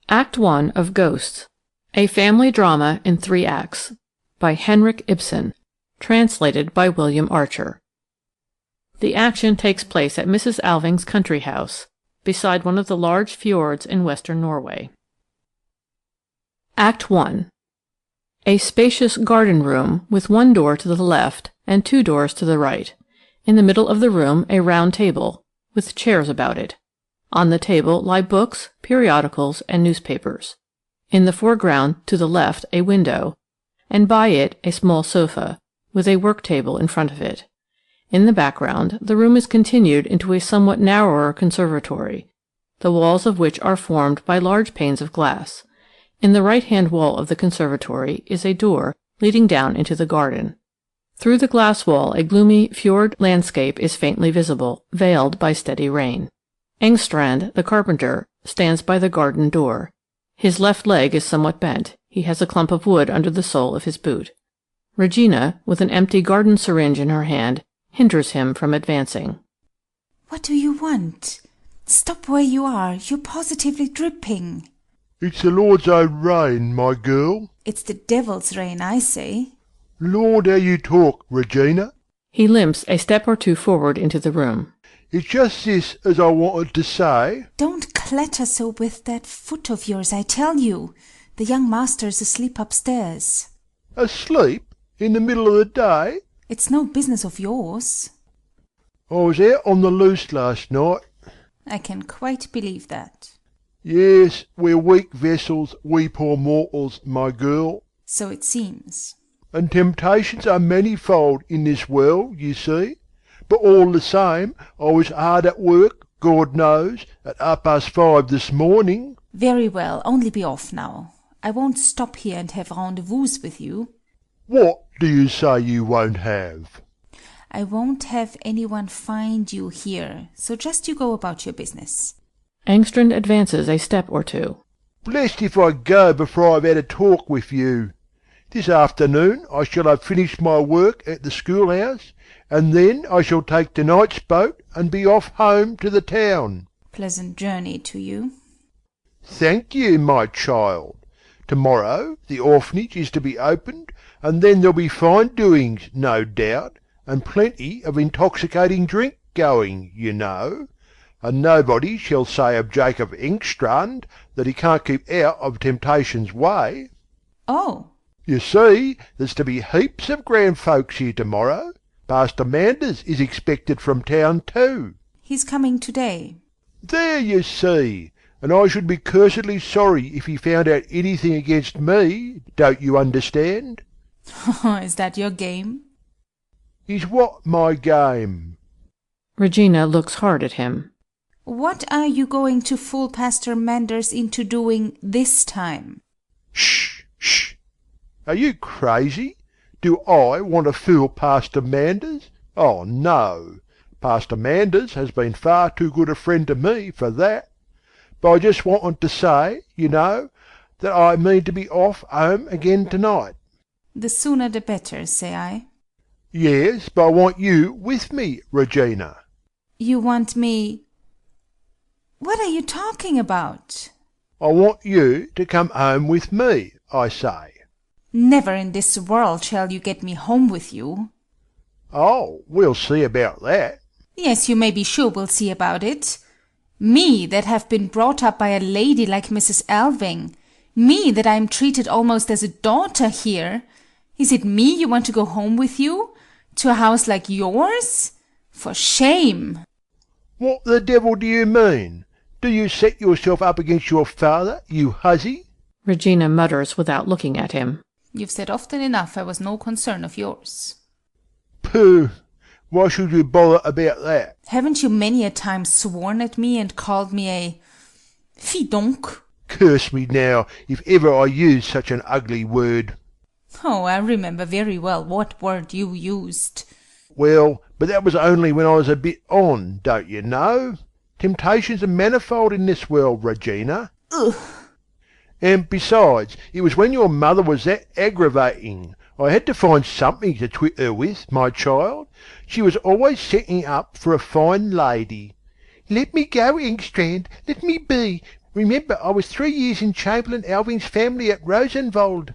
Act 1 of Ghosts, a family drama in 3 acts, by Henrik Ibsen, translated by William Archer. The action takes place at Mrs. Alving's country house, beside one of the large fjords in western Norway. Act 1. A spacious garden room with 1 door to the left and 2 doors to the right. In the middle of the room a round table, with chairs about it. On the table lie books, periodicals, and newspapers. In the foreground, to the left, a window, and by it a small sofa, with a work-table in front of it. In the background, the room is continued into a somewhat narrower conservatory, the walls of which are formed by large panes of glass. In the right-hand wall of the conservatory is a door leading down into the garden. Through the glass wall a gloomy fjord landscape is faintly visible, veiled by steady rain. Engstrand, the carpenter, stands by the garden door. His left leg is somewhat bent. He has a clump of wood under the sole of his boot. Regina, with an empty garden syringe in her hand, hinders him from advancing. What do you want? Stop where you are. You're positively dripping. It's the Lord's own rain, my girl. It's the devil's rain, I say. Lord, how you talk, Regina. He limps a step or 2 forward into the room. It's just this as I wanted to say. Don't clatter so with that foot of yours, I tell you. The young master's asleep upstairs. Asleep? In the middle of the day? It's no business of yours. I was out on the loose last night. I can quite believe that. Yes, we're weak vessels, we poor mortals, my girl. So it seems. And temptations are manifold in this world, you see. But all the same, I was hard at work, God knows, at 5:30 this morning. Very well, only be off now. I won't stop here and have rendezvous with you. What do you say you won't have? I won't have anyone find you here, so just you go about your business. Engstrand advances a step or 2. Blest if I go before I've had a talk with you. This afternoon I shall have finished my work at the schoolhouse, and then I shall take tonight's boat and be off home to the town. Pleasant journey to you. Thank you, my child. Tomorrow the orphanage is to be opened, and then there'll be fine doings, no doubt, and plenty of intoxicating drink going, you know. And nobody shall say of Jacob Engstrand that he can't keep out of temptation's way. Oh. You see, there's to be heaps of grand folks here tomorrow. Pastor Manders is expected from town too. He's coming today. There you see, and I should be cursedly sorry if he found out anything against me, don't you understand? Is that your game? Is what my game? Regina looks hard at him. What are you going to fool Pastor Manders into doing this time? Shh, shh. Are you crazy? Do I want to fool Pastor Manders? Oh, no. Pastor Manders has been far too good a friend to me for that. But I just wanted to say, you know, that I mean to be off home again tonight. The sooner the better, say I. Yes, but I want you with me, Regina. You want me... What are you talking about? I want you to come home with me, I say. Never in this world shall you get me home with you. Oh, we'll see about that. Yes, you may be sure we'll see about it. Me, that have been brought up by a lady like Mrs. Alving. Me, that I'm treated almost as a daughter here. Is it me you want to go home with you? To a house like yours? For shame! What the devil do you mean? Do you set yourself up against your father, you hussy? Regina mutters without looking at him. You've said often enough I was no concern of yours. Pooh! Why should you bother about that? Haven't you many a time sworn at me and called me a... Fi donc? Curse me now, if ever I use such an ugly word. Oh, I remember very well what word you used. Well, but that was only when I was a bit on, don't you know? Temptations are manifold in this world, Regina. Ugh! And besides, it was when your mother was that aggravating. I had to find something to twit her with, my child. She was always setting up for a fine lady. Let me go, Engstrand, let me be. Remember, I was 3 years in Chamberlain Alving's family at Rosenwald.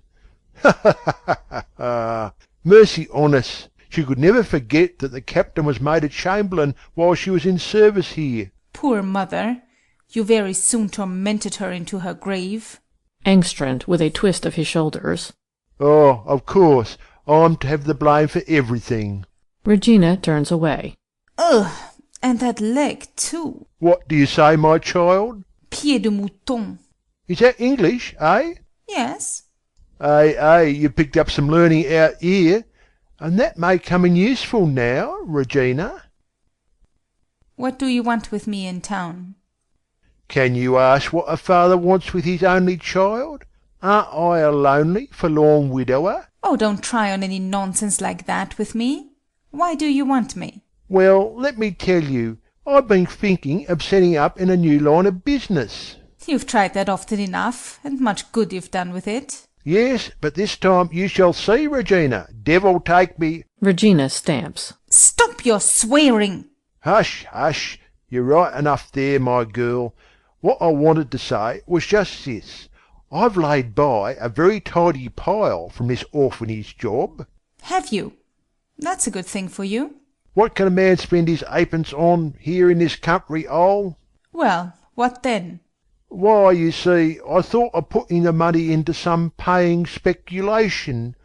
Ha ha ha ha ha! Mercy on us! She could never forget that the captain was made a chamberlain while she was in service here. Poor mother! You very soon tormented her into her grave. Engstrand, with a twist of his shoulders. Oh, of course, I'm to have the blame for everything. Regina turns away. Ugh! And that leg, too. What do you say, my child? Pied de mouton. Is that English, eh? Yes. You picked up some learning out here, and that may come in useful now, Regina. What do you want with me in town? Can you ask what a father wants with his only child? Aren't I a lonely, forlorn widower? Oh, don't try on any nonsense like that with me. Why do you want me? Well, let me tell you, I've been thinking of setting up in a new line of business. You've tried that often enough, and much good you've done with it. Yes, but this time you shall see, Regina. Devil take me. Regina stamps. Stop your swearing! Hush, hush. You're right enough there, my girl. What I wanted to say was just this. I've laid by a very tidy pile from this orphanage job. Have you? That's a good thing for you. What can a man spend his eightpence on here in this country hole? Well, what then? Why, you see, I thought of putting the money into some paying speculation.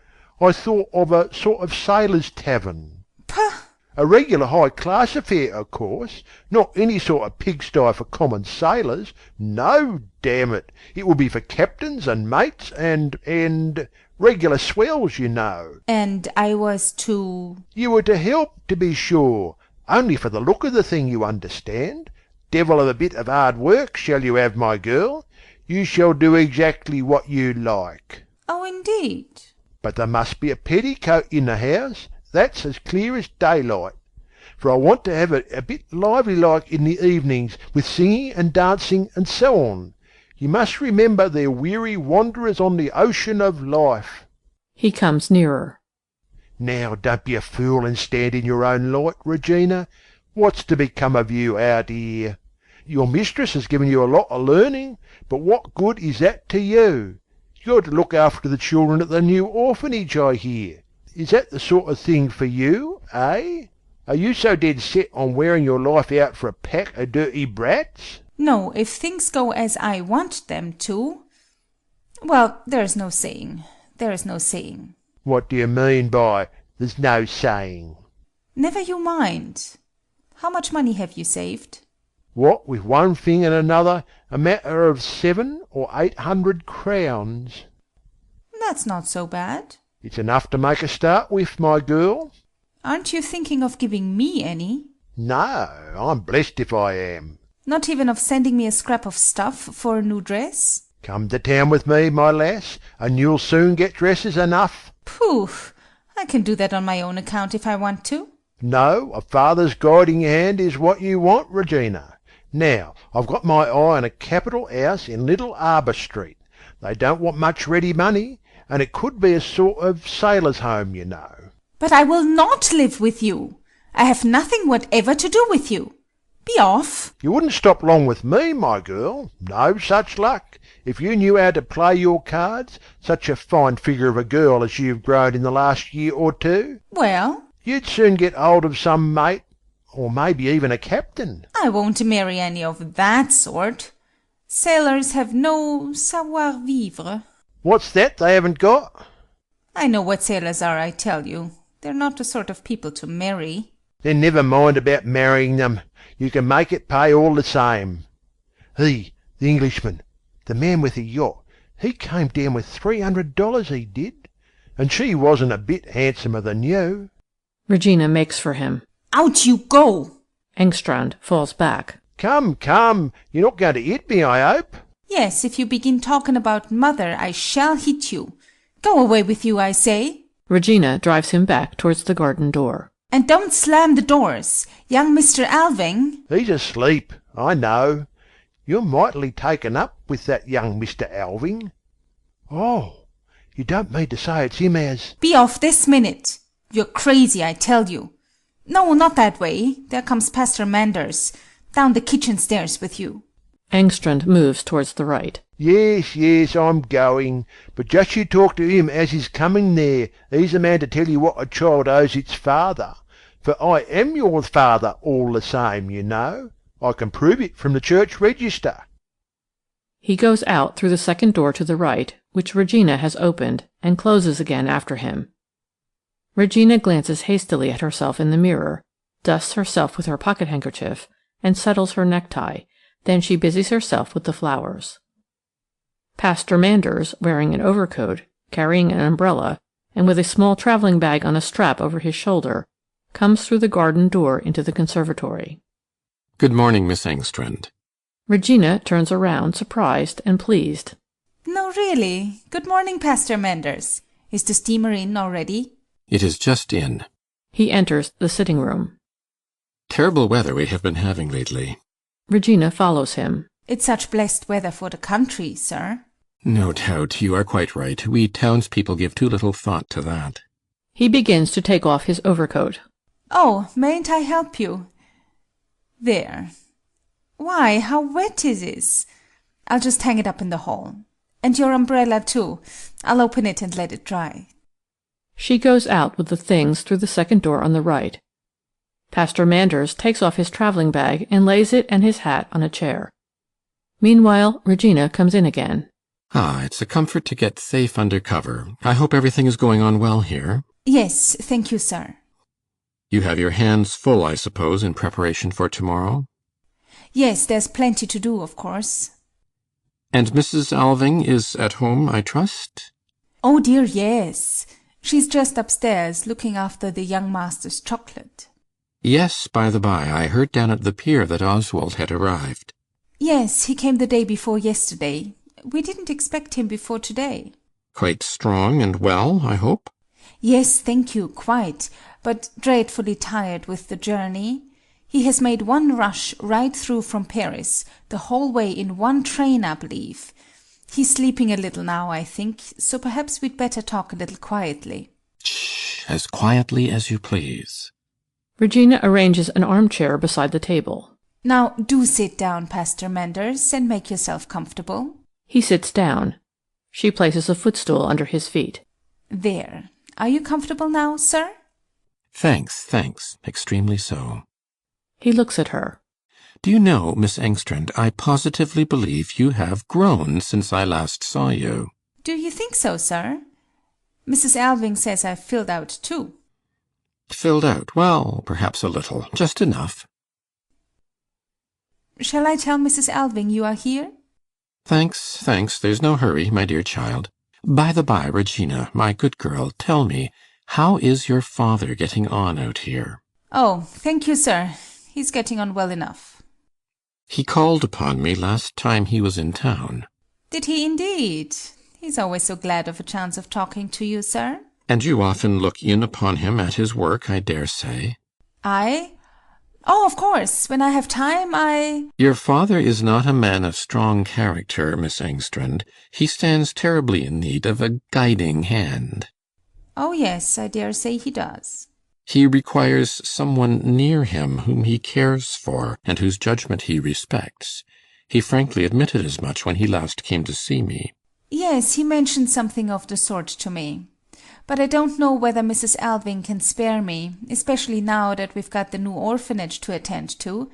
I thought of a sort of sailor's tavern. Pah! A regular high-class affair, of course. Not any sort of pigsty for common sailors. No, damn it. It would be for captains and mates and regular swells, you know. And I was to... You were to help, to be sure. Only for the look of the thing, you understand. Devil of a bit of hard work shall you have, my girl. You shall do exactly what you like. Oh, indeed. But there must be a petticoat in the house. That's as clear as daylight. For I want to have it a bit lively-like in the evenings, with singing and dancing and so on. You must remember they're weary wanderers on the ocean of life. He comes nearer. Now, don't be a fool and stand in your own light, Regina. What's to become of you out here? Your mistress has given you a lot of learning, but what good is that to you? You're to look after the children at the new orphanage, I hear. Is that the sort of thing for you, eh? Are you so dead set on wearing your life out for a pack of dirty brats? No, if things go as I want them to... Well, there's no saying. There is no saying. What do you mean by there's no saying? Never you mind. How much money have you saved? What, with one thing and another, a matter of 700 or 800 crowns. That's not so bad. It's enough to make a start with, my girl. Aren't you thinking of giving me any? No, I'm blessed if I am. Not even of sending me a scrap of stuff for a new dress? Come to town with me, my lass, and you'll soon get dresses enough. Pooh! I can do that on my own account if I want to. No, a father's guiding hand is what you want, Regina. Now, I've got my eye on a capital house in Little Harbour Street. They don't want much ready money, and it could be a sort of sailor's home, you know. But I will not live with you. I have nothing whatever to do with you. Be off. You wouldn't stop long with me, my girl. No such luck. If you knew how to play your cards, such a fine figure of a girl as you've grown in the last year or two, Well? you'd soon get hold of some mate, or maybe even a captain. I won't marry any of that sort. Sailors have no savoir-vivre. What's that they haven't got? I know what sailors are, I tell you. They're not the sort of people to marry. Then never mind about marrying them. You can make it pay all the same. He, the Englishman, the man with the yacht, he came down with $300, he did. And she wasn't a bit handsomer than you. Regina makes for him. Out you go! Engstrand falls back. Come, you're not going to hit me, I hope. Yes, if you begin talking about mother, I shall hit you. Go away with you, I say. Regina drives him back towards the garden door. And don't slam the doors. Young Mr. Alving. He's asleep, I know. You're mightily taken up with that young Mr. Alving. Oh, you don't mean to say it's him as... Be off this minute. You're crazy, I tell you. No, not that way. There comes Pastor Manders. Down the kitchen stairs with you. Engstrand moves towards the right. Yes, I'm going. But just you talk to him as is coming there. He's the man to tell you what a child owes its father. For I am your father all the same, you know. I can prove it from the church register. He goes out through the second door to the right, which Regina has opened, and closes again after him. Regina glances hastily at herself in the mirror, dusts herself with her pocket-handkerchief, and settles her necktie. Then she busies herself with the flowers. Pastor Manders, wearing an overcoat, carrying an umbrella, and with a small travelling bag on a strap over his shoulder, comes through the garden door into the conservatory. Good morning, Miss Engstrand. Regina turns around, surprised and pleased. No, really. Good morning, Pastor Manders. Is the steamer in already? It is just in. He enters the sitting-room. Terrible weather we have been having lately. Regina follows him. It's such blessed weather for the country, sir. No doubt, you are quite right. We townspeople give too little thought to that. He begins to take off his overcoat. Oh, mayn't I help you? There. Why, how wet it is! I'll just hang it up in the hall. And your umbrella, too. I'll open it and let it dry. She goes out with the things through the second door on the right. Pastor Manders takes off his travelling bag and lays it and his hat on a chair. Meanwhile, Regina comes in again. Ah, it's a comfort to get safe under cover. I hope everything is going on well here. Yes, thank you, sir. You have your hands full, I suppose, in preparation for tomorrow? Yes, there's plenty to do, of course. And Mrs. Alving is at home, I trust? Oh dear, yes. She's just upstairs, looking after the young master's chocolate. Yes, by the by, I heard down at the pier that Oswald had arrived. Yes, he came the day before yesterday. We didn't expect him before today. Quite strong and well, I hope? Yes, thank you, quite, but dreadfully tired with the journey. He has made one rush right through from Paris, the whole way in one train, I believe. He's sleeping a little now, I think, so perhaps we'd better talk a little quietly. Shh, as quietly as you please. Regina arranges an armchair beside the table. Now do sit down, Pastor Manders, and make yourself comfortable. He sits down. She places a footstool under his feet. There. Are you comfortable now, sir? Thanks. Extremely so. He looks at her. Do you know, Miss Engstrand, I positively believe you have grown since I last saw you. Do you think so, sir? Mrs. Alving says I've filled out, too. Filled out? Well, perhaps a little. Just enough. Shall I tell Mrs. Alving you are here? Thanks. There's no hurry, my dear child. By the by, Regina, my good girl, tell me, how is your father getting on out here? Oh, thank you, sir. He's getting on well enough. He called upon me last time he was in town. Did he indeed? He's always so glad of a chance of talking to you, sir. And you often look in upon him at his work, I dare say. I? Oh, of course. When I have time, I... Your father is not a man of strong character, Miss Engstrand. He stands terribly in need of a guiding hand. Oh, yes, I dare say he does. He requires someone near him whom he cares for, and whose judgment he respects. He frankly admitted as much when he last came to see me. Yes, he mentioned something of the sort to me. But I don't know whether Mrs. Alving can spare me, especially now that we've got the new orphanage to attend to.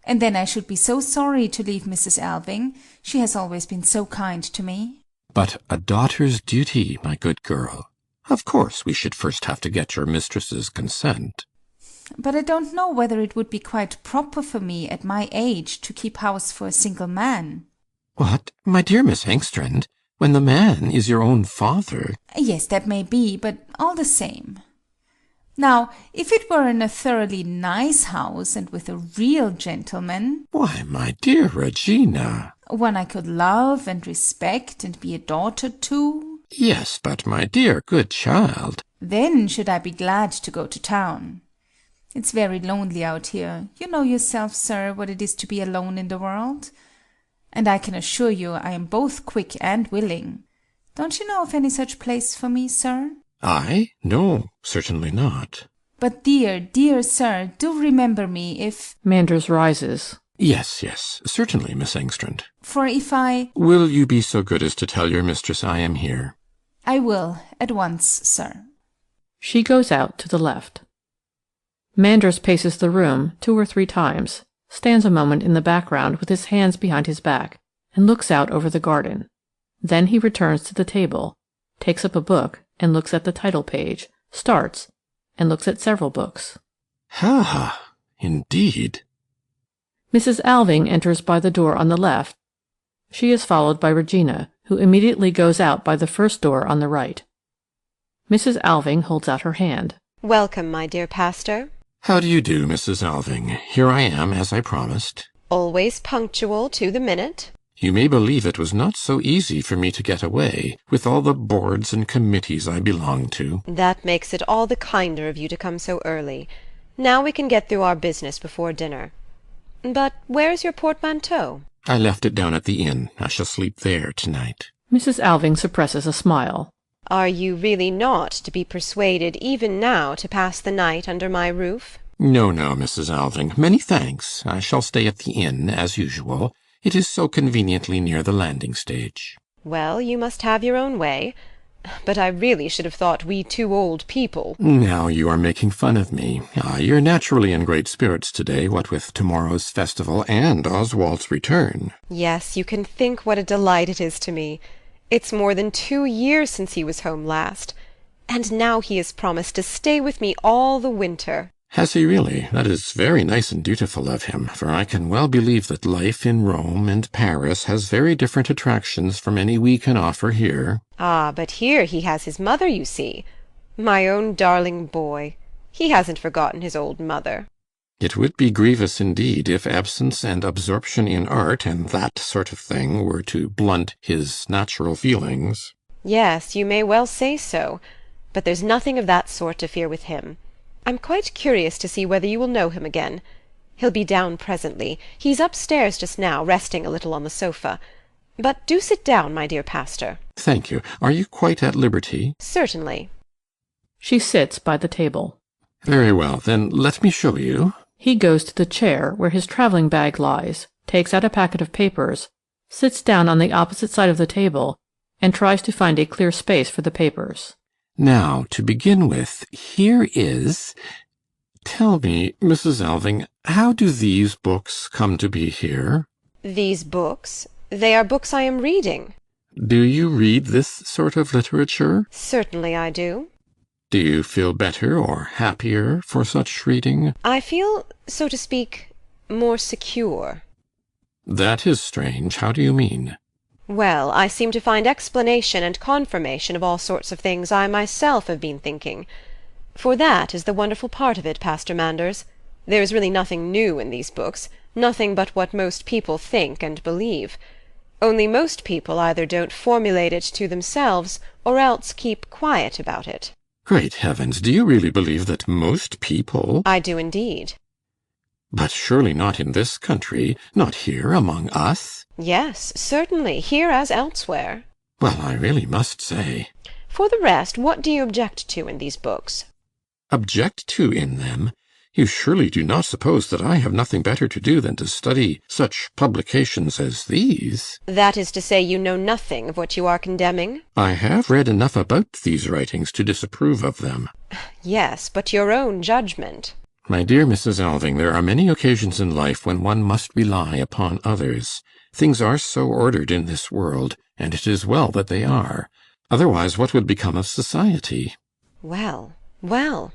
And then I should be so sorry to leave Mrs. Alving. She has always been so kind to me. But a daughter's duty, my good girl. Of course, we should first have to get your mistress's consent. But I don't know whether it would be quite proper for me at my age to keep house for a single man. What? My dear Miss Engstrand, when the man is your own father... Yes, that may be, but all the same. Now, if it were in a thoroughly nice house and with a real gentleman... Why, my dear Regina... One I could love and respect and be a daughter to... Yes, but my dear good child... Then should I be glad to go to town. It's very lonely out here. You know yourself, sir, what it is to be alone in the world. And I can assure you I am both quick and willing. Don't you know of any such place for me, sir? I? No, certainly not. But dear, dear sir, do remember me if... Manders rises. Yes, yes, certainly, Miss Engstrand. For if I... Will you be so good as to tell your mistress I am here? I will, at once, sir. She goes out to the left. Manders paces the room 2 or 3 times, stands a moment in the background with his hands behind his back, and looks out over the garden. Then he returns to the table, takes up a book and looks at the title page, starts, and looks at several books. Ha! Indeed. Mrs. Alving enters by the door on the left. She is followed by Regina, who immediately goes out by the first door on the right. Mrs. Alving holds out her hand. Welcome, my dear pastor. How do you do, Mrs. Alving? Here I am, as I promised. Always punctual to the minute. You may believe it was not so easy for me to get away, with all the boards and committees I belong to. That makes it all the kinder of you to come so early. Now we can get through our business before dinner. But where's your portmanteau? I left it down at the inn. I shall sleep there tonight. Mrs. Alving suppresses a smile. Are you really not to be persuaded even now to pass the night under my roof? No, no, Mrs. Alving. Many thanks. I shall stay at the inn, as usual. It is so conveniently near the landing stage. Well, you must have your own way. But I really should have thought we 2 old people— Now you are making fun of me. Ah, you're naturally in great spirits today, what with tomorrow's festival and Oswald's return. Yes, you can think what a delight it is to me. It's more than 2 years since he was home last. And now he has promised to stay with me all the winter. Has he really? That is very nice and dutiful of him, for I can well believe that life in Rome and Paris has very different attractions from any we can offer here. Ah, but here he has his mother, you see. My own darling boy. He hasn't forgotten his old mother. It would be grievous indeed if absence and absorption in art and that sort of thing were to blunt his natural feelings. Yes, you may well say so. But there's nothing of that sort to fear with him. I'm quite curious to see whether you will know him again. He'll be down presently. He's upstairs just now, resting a little on the sofa. But do sit down, my dear pastor. Thank you. Are you quite at liberty? Certainly. She sits by the table. Very well, then let me show you. He goes to the chair where his travelling bag lies, takes out a packet of papers, sits down on the opposite side of the table, and tries to find a clear space for the papers. Now, to begin with, here is— Tell me, Mrs. Alving, how do these books come to be here? These books? They are books I am reading. Do you read this sort of literature? Certainly I do. Do you feel better or happier for such reading? I feel, so to speak, more secure. That is strange. How do you mean? Well, I seem to find explanation and confirmation of all sorts of things I myself have been thinking. For that is the wonderful part of it, Pastor Manders. There is really nothing new in these books, nothing but what most people think and believe. Only most people either don't formulate it to themselves, or else keep quiet about it. Great heavens, do you really believe that most people— I do indeed. But surely not in this country, not here among us? Yes, certainly, here as elsewhere. Well, I really must say— For the rest, what do you object to in these books? Object to in them? You surely do not suppose that I have nothing better to do than to study such publications as these? That is to say, you know nothing of what you are condemning? I have read enough about these writings to disapprove of them. Yes, but your own judgment. My dear Mrs. Alving, there are many occasions in life when one must rely upon others. Things are so ordered in this world, and it is well that they are. Otherwise, what would become of society? Well, well,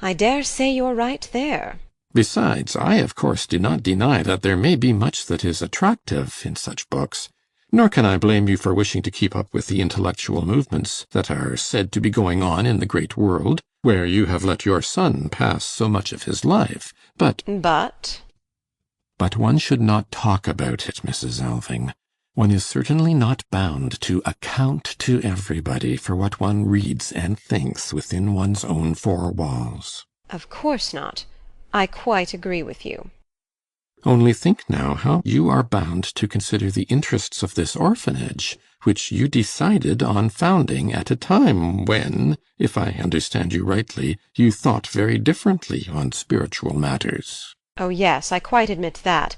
I dare say you're right there. Besides, I of course do not deny that there may be much that is attractive in such books, nor can I blame you for wishing to keep up with the intellectual movements that are said to be going on in the great world, where you have let your son pass so much of his life. But one should not talk about it, Mrs. Alving. One is certainly not bound to account to everybody for what one reads and thinks within one's own 4 walls. Of course not. I quite agree with you. Only think now how you are bound to consider the interests of this orphanage, which you decided on founding at a time when, if I understand you rightly, you thought very differently on spiritual matters. Oh yes, I quite admit that.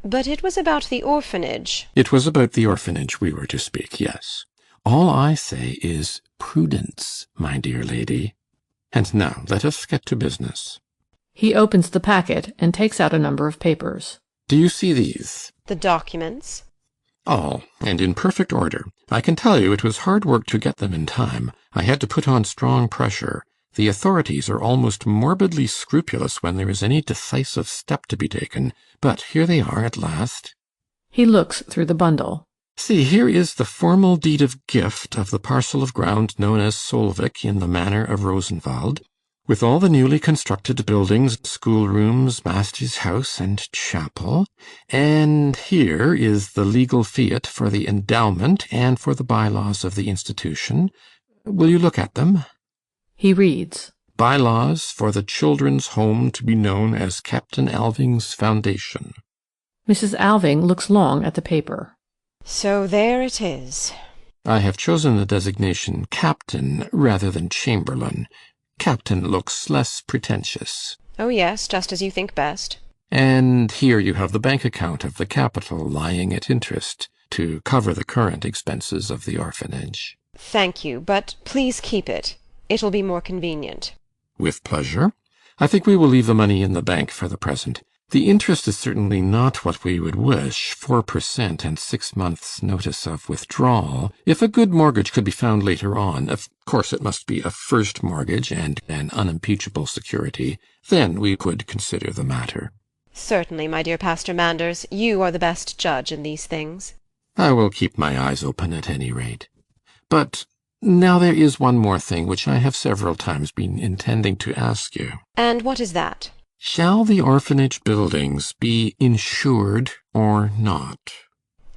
But it was about the orphanage. It was about the orphanage we were to speak, yes. All I say is prudence, my dear lady. And now let us get to business. He opens the packet and takes out a number of papers. Do you see these? The documents. All, and in perfect order. I can tell you it was hard work to get them in time. I had to put on strong pressure. The authorities are almost morbidly scrupulous when there is any decisive step to be taken, but here they are at last. He looks through the bundle. See, here is the formal deed of gift of the parcel of ground known as Solvik in the manor of Rosenwald, with all the newly constructed buildings, schoolrooms, master's house, and chapel. And here is the legal fiat for the endowment and for the bylaws of the institution. Will you look at them? He reads. Bylaws for the children's home to be known as Captain Alving's Foundation. Mrs. Alving looks long at the paper. So there it is. I have chosen the designation captain rather than chamberlain. Captain looks less pretentious. Oh, yes, just as you think best. And here you have the bank account of the capital lying at interest to cover the current expenses of the orphanage. Thank you, but please keep it. It'll be more convenient. With pleasure. I think we will leave the money in the bank for the present. The interest is certainly not what we would wish, 4% and 6 months' notice of withdrawal. If a good mortgage could be found later on, of course it must be a first mortgage and an unimpeachable security, then we could consider the matter. Certainly, my dear Pastor Manders, you are the best judge in these things. I will keep my eyes open at any rate. But now there is one more thing which I have several times been intending to ask you. And what is that? Shall the orphanage buildings be insured or not?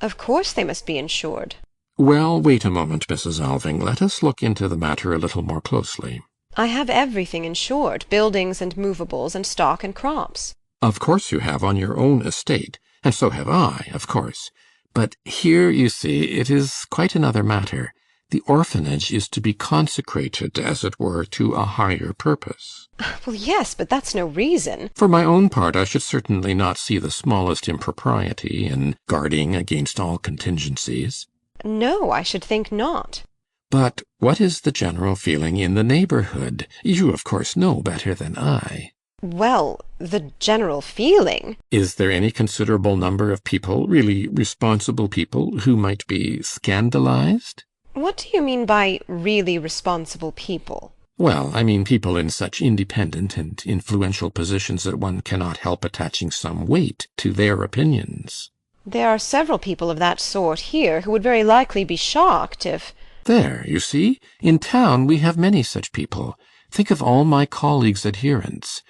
Of course they must be insured. Well, wait a moment, Mrs. Alving. Let us look into the matter a little more closely. I have everything insured, buildings and movables and stock and crops. Of course you have on your own estate, and so have I, of course. But here, you see, it is quite another matter. The orphanage is to be consecrated, as it were, to a higher purpose. Well, yes, but that's no reason. For my own part, I should certainly not see the smallest impropriety in guarding against all contingencies. No, I should think not. But what is the general feeling in the neighbourhood? You, of course, know better than I. Well, the general feeling. Is there any considerable number of people, really responsible people, who might be scandalized? What do you mean by really responsible people? Well, I mean people in such independent and influential positions that one cannot help attaching some weight to their opinions. There are several people of that sort here who would very likely be shocked if— There, you see, in town we have many such people. Think of all my colleagues' adherents.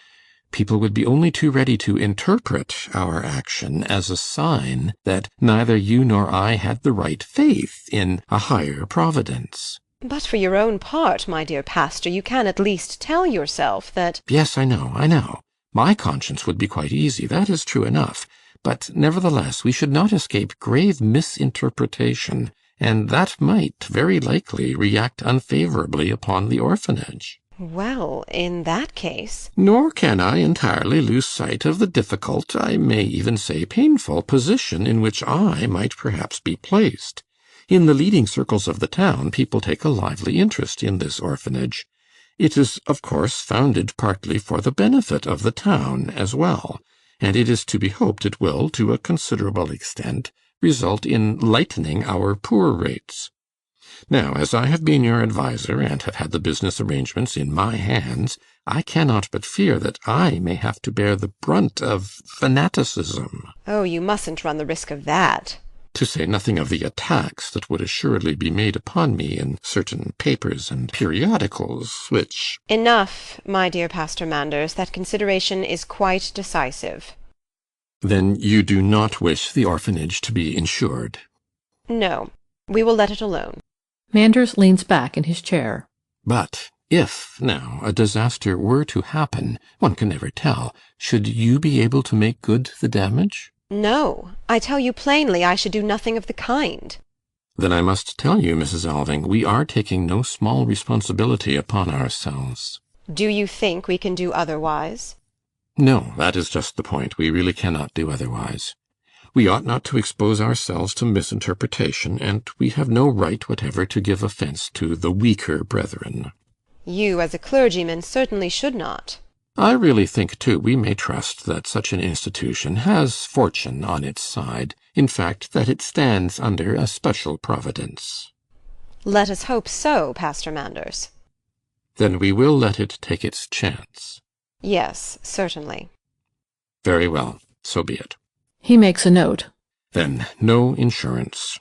People would be only too ready to interpret our action as a sign that neither you nor I had the right faith in a higher providence. But for your own part, my dear pastor, you can at least tell yourself that— Yes, I know. My conscience would be quite easy, that is true enough. But nevertheless, we should not escape grave misinterpretation, and that might very likely react unfavourably upon the orphanage. Well, in that case— Nor can I entirely lose sight of the difficult, I may even say painful, position in which I might perhaps be placed. In the leading circles of the town, people take a lively interest in this orphanage. It is, of course, founded partly for the benefit of the town as well, and it is to be hoped it will, to a considerable extent, result in lightening our poor rates. Now, as I have been your adviser and have had the business arrangements in my hands, I cannot but fear that I may have to bear the brunt of fanaticism. Oh, you mustn't run the risk of that. To say nothing of the attacks that would assuredly be made upon me in certain papers and periodicals, which— Enough, my dear Pastor Manders. That consideration is quite decisive. Then you do not wish the orphanage to be insured? No, we will let it alone. Manders leans back in his chair. But if, now, a disaster were to happen, one can never tell, should you be able to make good the damage? No, I tell you plainly I should do nothing of the kind. Then I must tell you, Mrs. Alving, we are taking no small responsibility upon ourselves. Do you think we can do otherwise? No, that is just the point. We really cannot do otherwise. We ought not to expose ourselves to misinterpretation, and we have no right whatever to give offence to the weaker brethren. You, as a clergyman, certainly should not. I really think, too, we may trust that such an institution has fortune on its side, in fact, that it stands under a special providence. Let us hope so, Pastor Manders. Then we will let it take its chance. Yes, certainly. Very well, so be it. He makes a note. Then no insurance.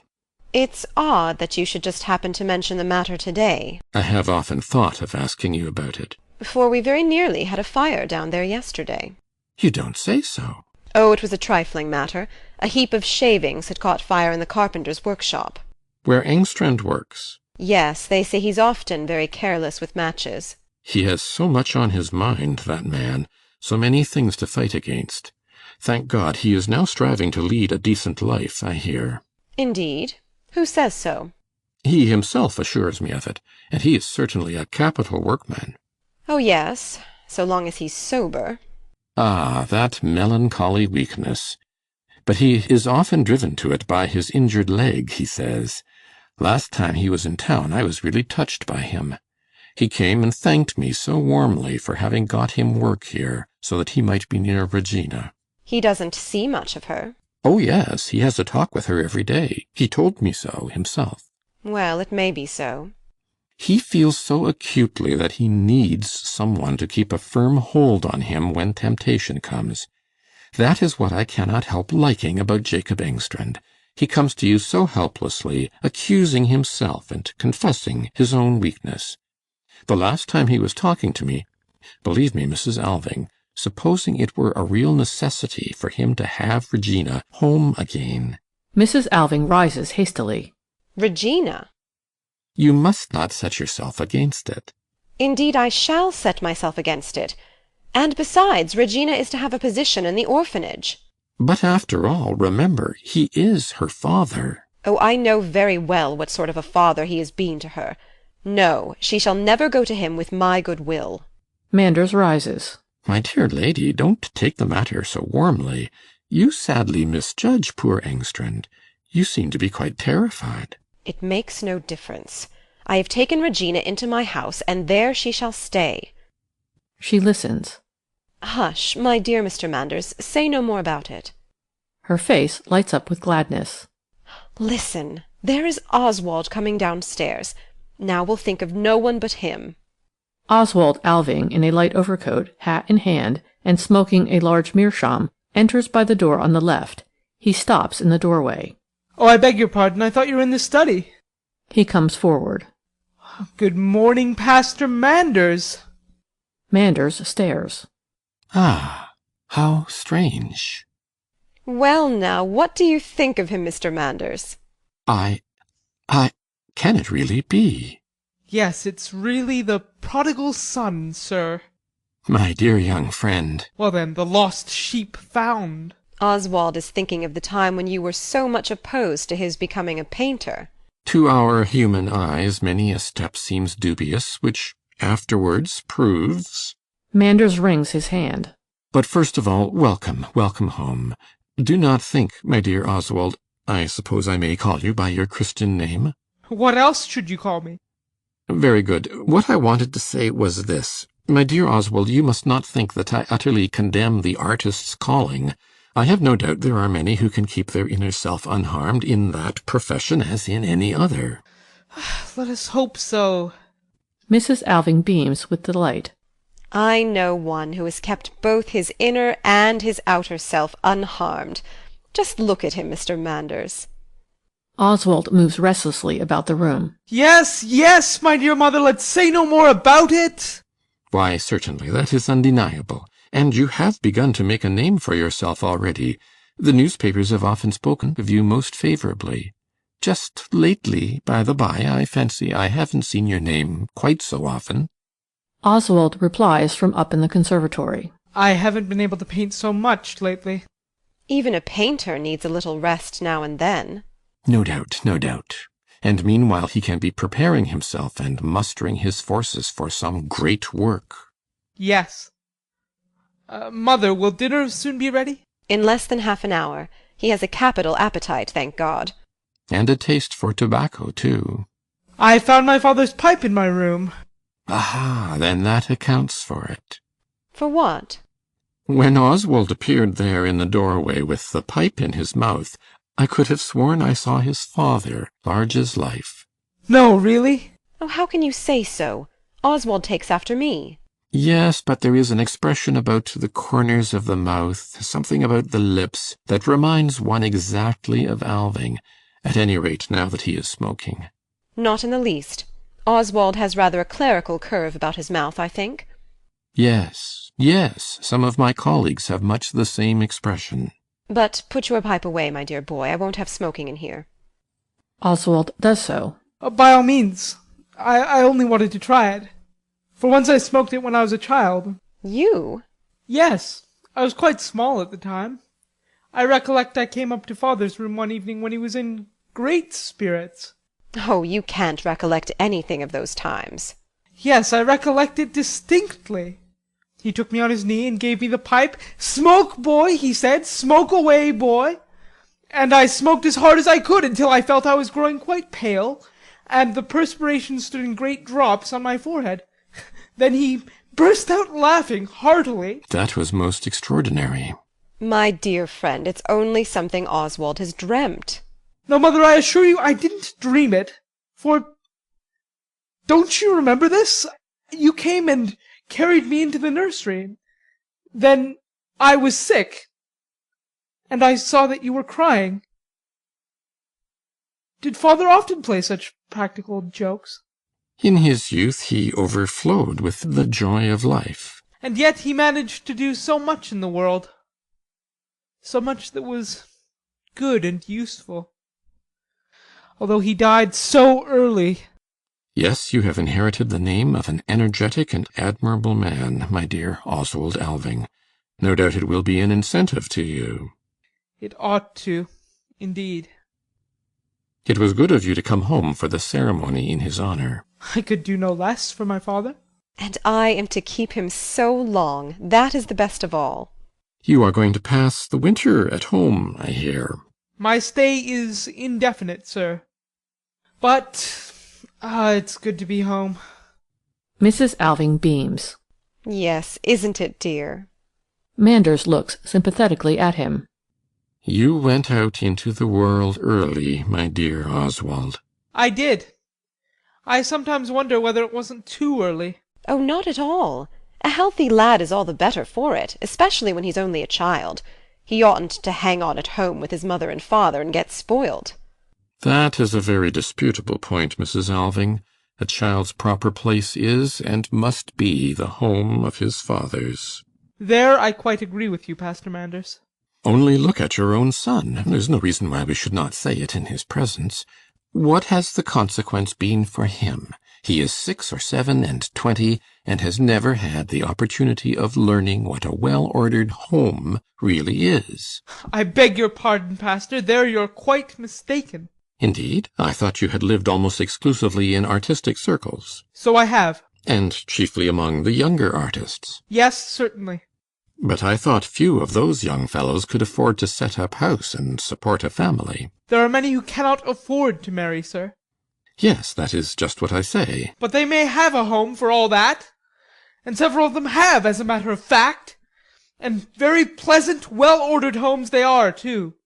It's odd that you should just happen to mention the matter today. I have often thought of asking you about it. For we very nearly had a fire down there yesterday. You don't say so. Oh, it was a trifling matter. A heap of shavings had caught fire in the carpenter's workshop. Where Engstrand works? Yes, they say he's often very careless with matches. He has so much on his mind, that man, so many things to fight against. Thank God, he is now striving to lead a decent life, I hear. Indeed? Who says so? He himself assures me of it, and he is certainly a capital workman. Oh, yes, so long as he's sober. Ah, that melancholy weakness. But he is often driven to it by his injured leg, he says. Last time he was in town, I was really touched by him. He came and thanked me so warmly for having got him work here, so that he might be near Regina. He doesn't see much of her. Oh, yes, he has a talk with her every day. He told me so himself. Well, it may be so. He feels so acutely that he needs someone to keep a firm hold on him when temptation comes. That is what I cannot help liking about Jacob Engstrand. He comes to you so helplessly, accusing himself and confessing his own weakness. The last time he was talking to me, believe me, Mrs. Alving, supposing it were a real necessity for him to have Regina home again. Mrs. Alving rises hastily. Regina? You must not set yourself against it. Indeed, I shall set myself against it. And besides, Regina is to have a position in the orphanage. But after all, remember, he is her father. Oh, I know very well what sort of a father he has been to her. No, she shall never go to him with my good will. Manders rises. My dear lady, don't take the matter so warmly. You sadly misjudge poor Engstrand. You seem to be quite terrified. It makes no difference. I have taken Regina into my house, and there she shall stay. She listens. Hush, my dear Mr. Manders, say no more about it. Her face lights up with gladness. Listen, there is Oswald coming downstairs. Now we'll think of no one but him. Oswald Alving, in a light overcoat, hat in hand, and smoking a large meerschaum, enters by the door on the left. He stops in the doorway. Oh, I beg your pardon. I thought you were in the study. He comes forward. Good morning, Pastor Manders. Manders stares. Ah, how strange. Well, now, what do you think of him, Mr. Manders? Can it really be? Yes, it's really the prodigal son, sir. My dear young friend. Well then, the lost sheep found. Oswald is thinking of the time when you were so much opposed to his becoming a painter. To our human eyes, many a step seems dubious, which afterwards proves. Manders wrings his hand. But first of all, welcome home. Do not think, my dear Oswald, I suppose I may call you by your Christian name? What else should you call me? Very good. What I wanted to say was this. My dear Oswald, you must not think that I utterly condemn the artist's calling. I have no doubt there are many who can keep their inner self unharmed in that profession as in any other. Let us hope so. Mrs. Alving beams with delight. I know one who has kept both his inner and his outer self unharmed. Just look at him, Mr. Manders. Oswald moves restlessly about the room. Yes, yes, my dear mother, let's say no more about it. Why, certainly, that is undeniable. And you have begun to make a name for yourself already. The newspapers have often spoken of you most favourably. Just lately, by the by, I fancy I haven't seen your name quite so often. Oswald replies from up in the conservatory. I haven't been able to paint so much lately. Even a painter needs a little rest now and then. No doubt, no doubt. And meanwhile he can be preparing himself and mustering his forces for some great work. Yes. Mother, will dinner soon be ready? In less than half an hour. He has a capital appetite, thank God. And a taste for tobacco, too. I found my father's pipe in my room. Aha, then that accounts for it. For what? When Oswald appeared there in the doorway with the pipe in his mouth, I could have sworn I saw his father, large as life. No, really? Oh, how can you say so? Oswald takes after me. Yes, but there is an expression about the corners of the mouth, something about the lips, that reminds one exactly of Alving, at any rate now that he is smoking. Not in the least. Oswald has rather a clerical curve about his mouth, I think. Yes, yes, some of my colleagues have much the same expression. But put your pipe away, my dear boy. I won't have smoking in here. Oswald does so. By all means. I only wanted to try it. For once I smoked it when I was a child. You? Yes. I was quite small at the time. I recollect I came up to father's room one evening when he was in great spirits. Oh, you can't recollect anything of those times. Yes, I recollect it distinctly. He took me on his knee and gave me the pipe. "Smoke, boy," he said. "Smoke away, boy." And I smoked as hard as I could until I felt I was growing quite pale, and the perspiration stood in great drops on my forehead. Then he burst out laughing heartily. That was most extraordinary. My dear friend, it's only something Oswald has dreamt. No, mother, I assure you I didn't dream it. For don't you remember this? You came and carried me into the nursery. Then I was sick, and I saw that you were crying. Did father often play such practical jokes? In his youth he overflowed with the joy of life. And yet he managed to do so much in the world. So much that was good and useful. Although he died so early. Yes, you have inherited the name of an energetic and admirable man, my dear Oswald Alving. No doubt it will be an incentive to you. It ought to, indeed. It was good of you to come home for the ceremony in his honour. I could do no less for my father. And I am to keep him so long. That is the best of all. You are going to pass the winter at home, I hear. My stay is indefinite, sir. But it's good to be home. Mrs. Alving beams. Yes, isn't it, dear? Manders looks sympathetically at him. You went out into the world early, my dear Oswald. I did. I sometimes wonder whether it wasn't too early. Oh, not at all. A healthy lad is all the better for it, especially when he's only a child. He oughtn't to hang on at home with his mother and father and get spoiled. That is a very disputable point, Mrs. Alving. A child's proper place is and must be the home of his fathers. There I quite agree with you, Pastor Manders. Only look at your own son. There's no reason why we should not say it in his presence. What has the consequence been for him? He is 6 or 7 and 20, and has never had the opportunity of learning what a well-ordered home really is. I beg your pardon, Pastor. There you're quite mistaken. Indeed? I thought you had lived almost exclusively in artistic circles. So I have. And chiefly among the younger artists. Yes, certainly. But I thought few of those young fellows could afford to set up house and support a family. There are many who cannot afford to marry, sir. Yes, that is just what I say. But they may have a home for all that. And several of them have, as a matter of fact. And very pleasant, well-ordered homes they are, too.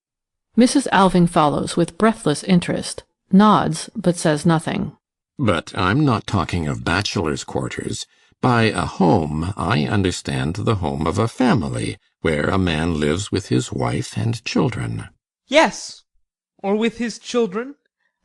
Mrs. Alving follows with breathless interest, nods, but says nothing. But I'm not talking of bachelor's quarters. By a home, I understand the home of a family, where a man lives with his wife and children. Yes, or with his children,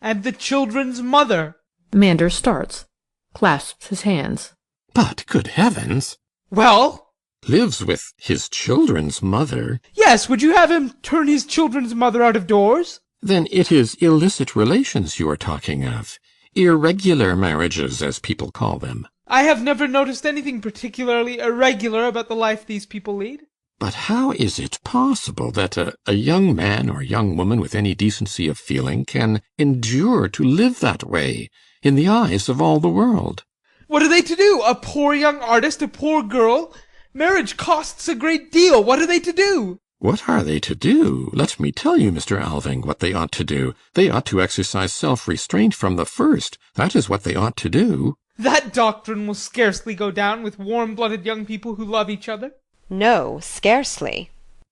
and the children's mother. Manders starts, clasps his hands. But, good heavens! Well? Lives with his children's mother? Yes, would you have him turn his children's mother out of doors? Then it is illicit relations you are talking of. Irregular marriages, as people call them. I have never noticed anything particularly irregular about the life these people lead. But how is it possible that a young man or young woman with any decency of feeling can endure to live that way in the eyes of all the world? What are they to do? A poor young artist, a poor girl? Marriage costs a great deal. What are they to do? What are they to do? Let me tell you, Mr. Alving, what they ought to do. They ought to exercise self-restraint from the first. That is what they ought to do. That doctrine will scarcely go down with warm-blooded young people who love each other. No, scarcely.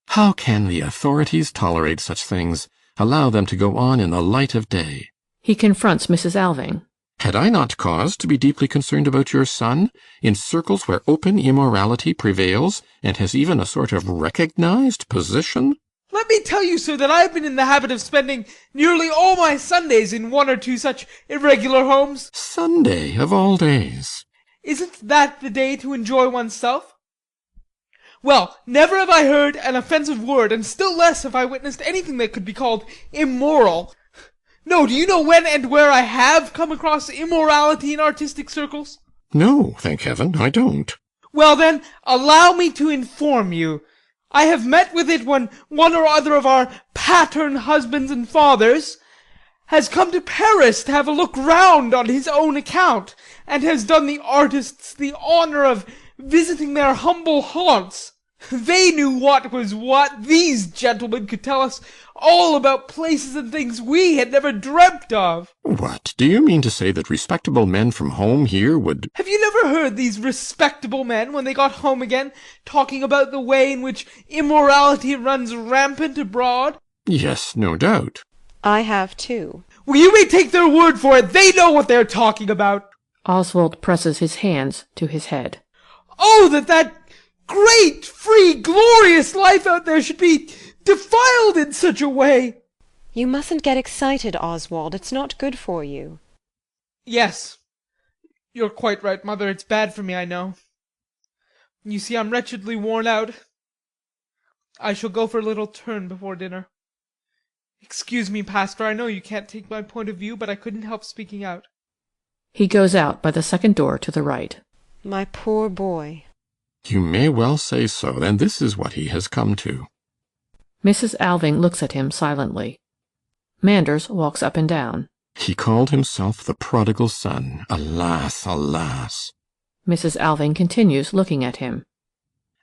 How can the authorities tolerate such things? Allow them to go on in the light of day. He confronts Mrs. Alving. Had I not cause to be deeply concerned about your son, in circles where open immorality prevails, and has even a sort of recognized position? Let me tell you, sir, that I have been in the habit of spending nearly all my Sundays in one or two such irregular homes. Sunday, of all days. Isn't that the day to enjoy oneself? Well, never have I heard an offensive word, and still less have I witnessed anything that could be called immoral. No, do you know when and where I have come across immorality in artistic circles? No, thank heaven, I don't. Well then, allow me to inform you. I have met with it when one or other of our pattern husbands and fathers has come to Paris to have a look round on his own account, and has done the artists the honour of visiting their humble haunts. They knew what was what. These gentlemen could tell us all about places and things we had never dreamt of. What, do you mean to say that respectable men from home here would— Have you never heard these respectable men, when they got home again, talking about the way in which immorality runs rampant abroad? Yes, no doubt. I have too. Well, you may take their word for it. They know what they're talking about. Oswald presses his hands to his head. Oh, that great, free, glorious life out there should be defiled in such a way. You mustn't get excited, Oswald. It's not good for you. Yes, you're quite right, Mother. It's bad for me, I know. You see, I'm wretchedly worn out. I shall go for a little turn before dinner. Excuse me, Pastor, I know you can't take my point of view, but I couldn't help speaking out. He goes out by the second door to the right. My poor boy. You may well say so, and this is what he has come to. Mrs. Alving looks at him silently. Manders walks up and down. He called himself the prodigal son. Alas, alas. Mrs. Alving continues looking at him.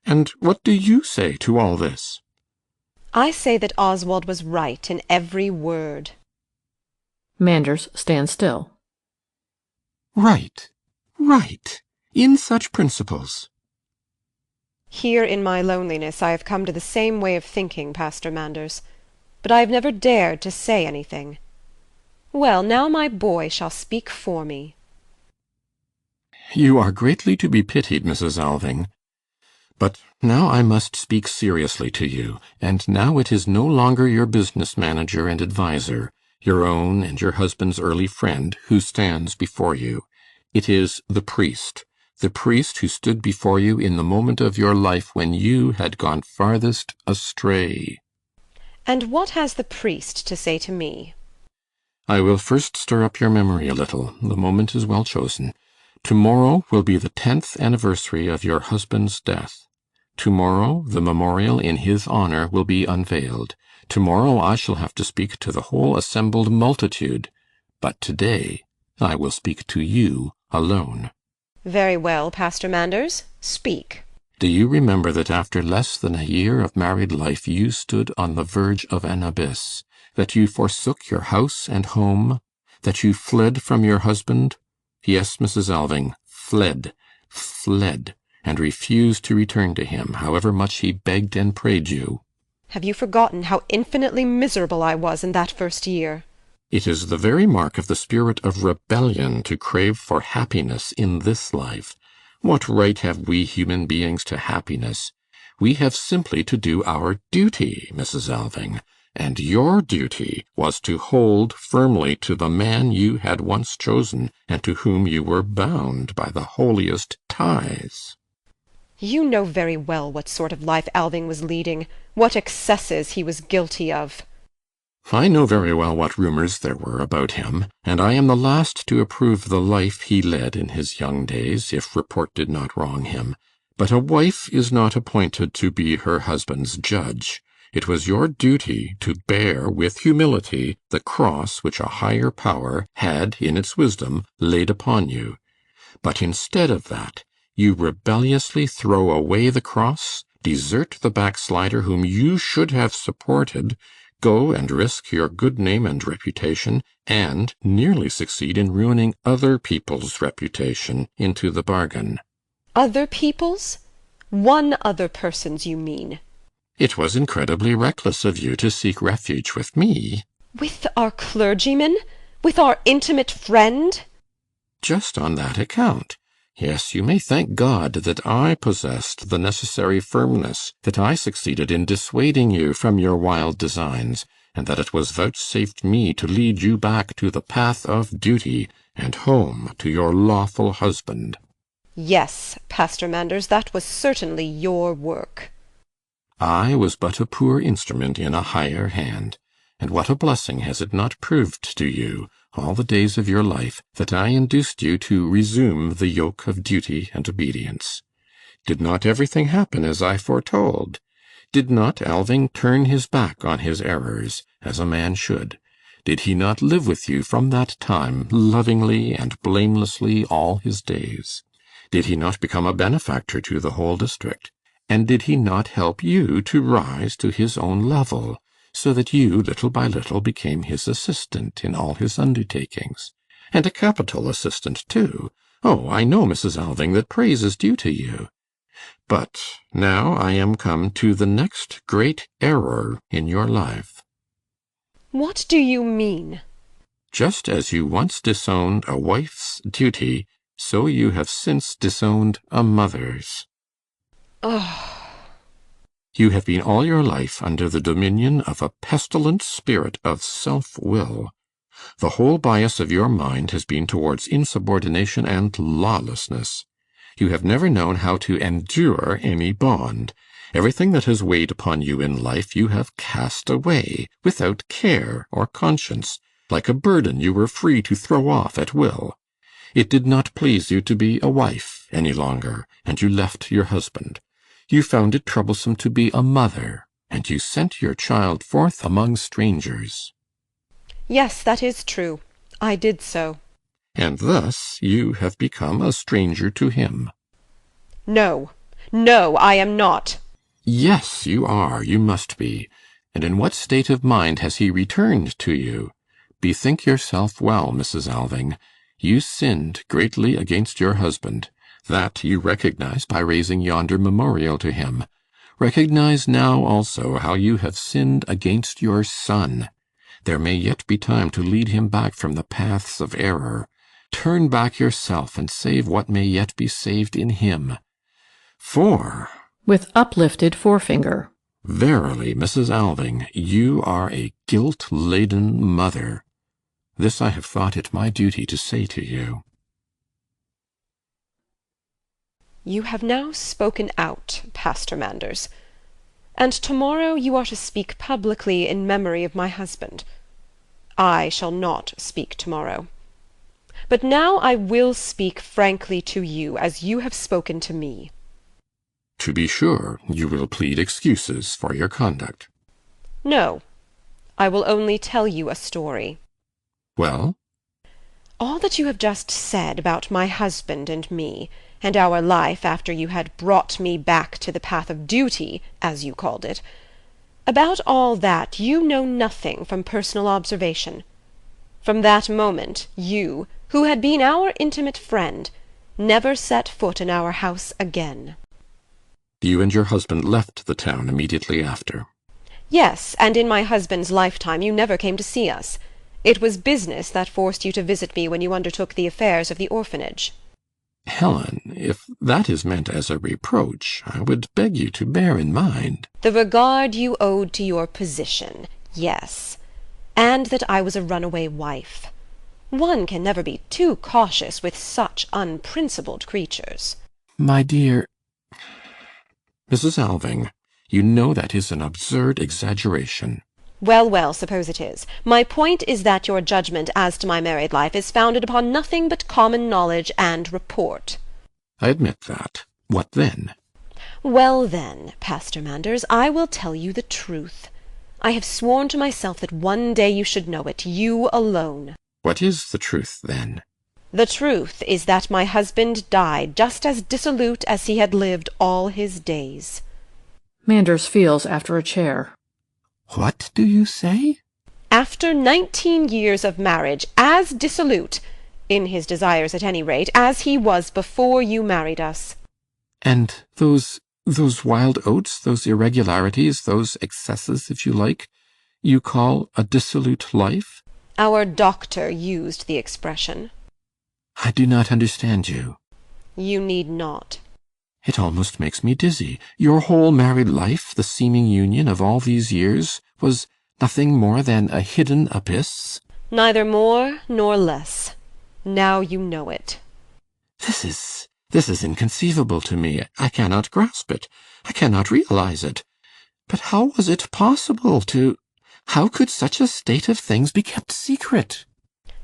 And what do you say to all this? I say that Oswald was right in every word. Manders stands still. Right, right, in such principles. Here in my loneliness I have come to the same way of thinking, Pastor Manders, but I have never dared to say anything. Well, now my boy shall speak for me. You are greatly to be pitied, Mrs. Alving. But now I must speak seriously to you, and now it is no longer your business manager and adviser, your own and your husband's early friend, who stands before you. It is the priest who stood before you in the moment of your life when you had gone farthest astray. And what has the priest to say to me? I will first stir up your memory a little. The moment is well chosen. Tomorrow will be the 10th anniversary of your husband's death. Tomorrow the memorial in his honour will be unveiled. Tomorrow I shall have to speak to the whole assembled multitude. But today I will speak to you alone. Very well, Pastor Manders. Speak. Do you remember that after less than a year of married life you stood on the verge of an abyss, that you forsook your house and home, that you fled from your husband? Yes, Mrs. Alving, fled, and refused to return to him, however much he begged and prayed you? Have you forgotten how infinitely miserable I was in that first year? It is the very mark of the spirit of rebellion to crave for happiness in this life. What right have we human beings to happiness? We have simply to do our duty, Mrs. Alving, and your duty was to hold firmly to the man you had once chosen and to whom you were bound by the holiest ties. You know very well what sort of life Alving was leading, what excesses he was guilty of. I know very well what rumours there were about him, and I am the last to approve the life he led in his young days, if report did not wrong him. But a wife is not appointed to be her husband's judge. It was your duty to bear with humility the cross which a higher power had, in its wisdom, laid upon you. But instead of that, you rebelliously throw away the cross, desert the backslider whom you should have supported, go and risk your good name and reputation, and nearly succeed in ruining other people's reputation into the bargain. Other people's? One other person's, you mean? It was incredibly reckless of you to seek refuge with me. With our clergyman? With our intimate friend? Just on that account. Yes, you may thank God that I possessed the necessary firmness, that I succeeded in dissuading you from your wild designs, and that it was vouchsafed me to lead you back to the path of duty, and home to your lawful husband. Yes, Pastor Manders, that was certainly your work. I was but a poor instrument in a higher hand, and what a blessing has it not proved to you, all the days of your life, that I induced you to resume the yoke of duty and obedience. Did not everything happen as I foretold? Did not Alving turn his back on his errors, as a man should? Did he not live with you from that time, lovingly and blamelessly all his days? Did he not become a benefactor to the whole district? And did he not help you to rise to his own level, so that you, little by little, became his assistant in all his undertakings? And a capital assistant, too. Oh, I know, Mrs. Alving, that praise is due to you. But now I am come to the next great error in your life. What do you mean? Just as you once disowned a wife's duty, so you have since disowned a mother's. Oh. You have been all your life under the dominion of a pestilent spirit of self-will. The whole bias of your mind has been towards insubordination and lawlessness. You have never known how to endure any bond. Everything that has weighed upon you in life you have cast away, without care or conscience, like a burden you were free to throw off at will. It did not please you to be a wife any longer, and you left your husband. You found it troublesome to be a mother, and you sent your child forth among strangers. Yes, that is true. I did so. And thus you have become a stranger to him. No, no, I am not. Yes, you are, you must be. And in what state of mind has he returned to you? Bethink yourself well, Mrs. Alving. You sinned greatly against your husband. That you recognize by raising yonder memorial to him. Recognize now also how you have sinned against your son. There may yet be time to lead him back from the paths of error. Turn back yourself and save what may yet be saved in him. For, with uplifted forefinger, verily, Mrs. Alving, you are a guilt-laden mother. This I have thought it my duty to say to you. You have now spoken out, Pastor Manders, and tomorrow you are to speak publicly in memory of my husband. I shall not speak tomorrow. But now I will speak frankly to you, as you have spoken to me. To be sure, you will plead excuses for your conduct. No, I will only tell you a story. Well? All that you have just said about my husband and me, and our life after you had brought me back to the path of duty, as you called it, about all that you know nothing from personal observation. From that moment, you, who had been our intimate friend, never set foot in our house again. You and your husband left the town immediately after. Yes, and in my husband's lifetime you never came to see us. It was business that forced you to visit me when you undertook the affairs of the orphanage. Helen, if that is meant as a reproach, I would beg you to bear in mind the regard you owed to your position, yes, and that I was a runaway wife. One can never be too cautious with such unprincipled creatures. My dear Mrs. Alving, you know that is an absurd exaggeration. Well, well, suppose it is. My point is that your judgment as to my married life is founded upon nothing but common knowledge and report. I admit that. What then? Well, then, Pastor Manders, I will tell you the truth. I have sworn to myself that one day you should know it, you alone. What is the truth, then? The truth is that my husband died just as dissolute as he had lived all his days. Manders feels after a chair. What do you say? After 19 years of marriage, as dissolute, in his desires at any rate, as he was before you married us. And those wild oats, those irregularities, those excesses, if you like, you call a dissolute life? Our doctor used the expression. I do not understand you. You need not. It almost makes me dizzy. Your whole married life, the seeming union of all these years, was nothing more than a hidden abyss? Neither more nor less. Now you know it. This is inconceivable to me. I cannot grasp it. I cannot realize it. But how was it possible to... How could such a state of things be kept secret?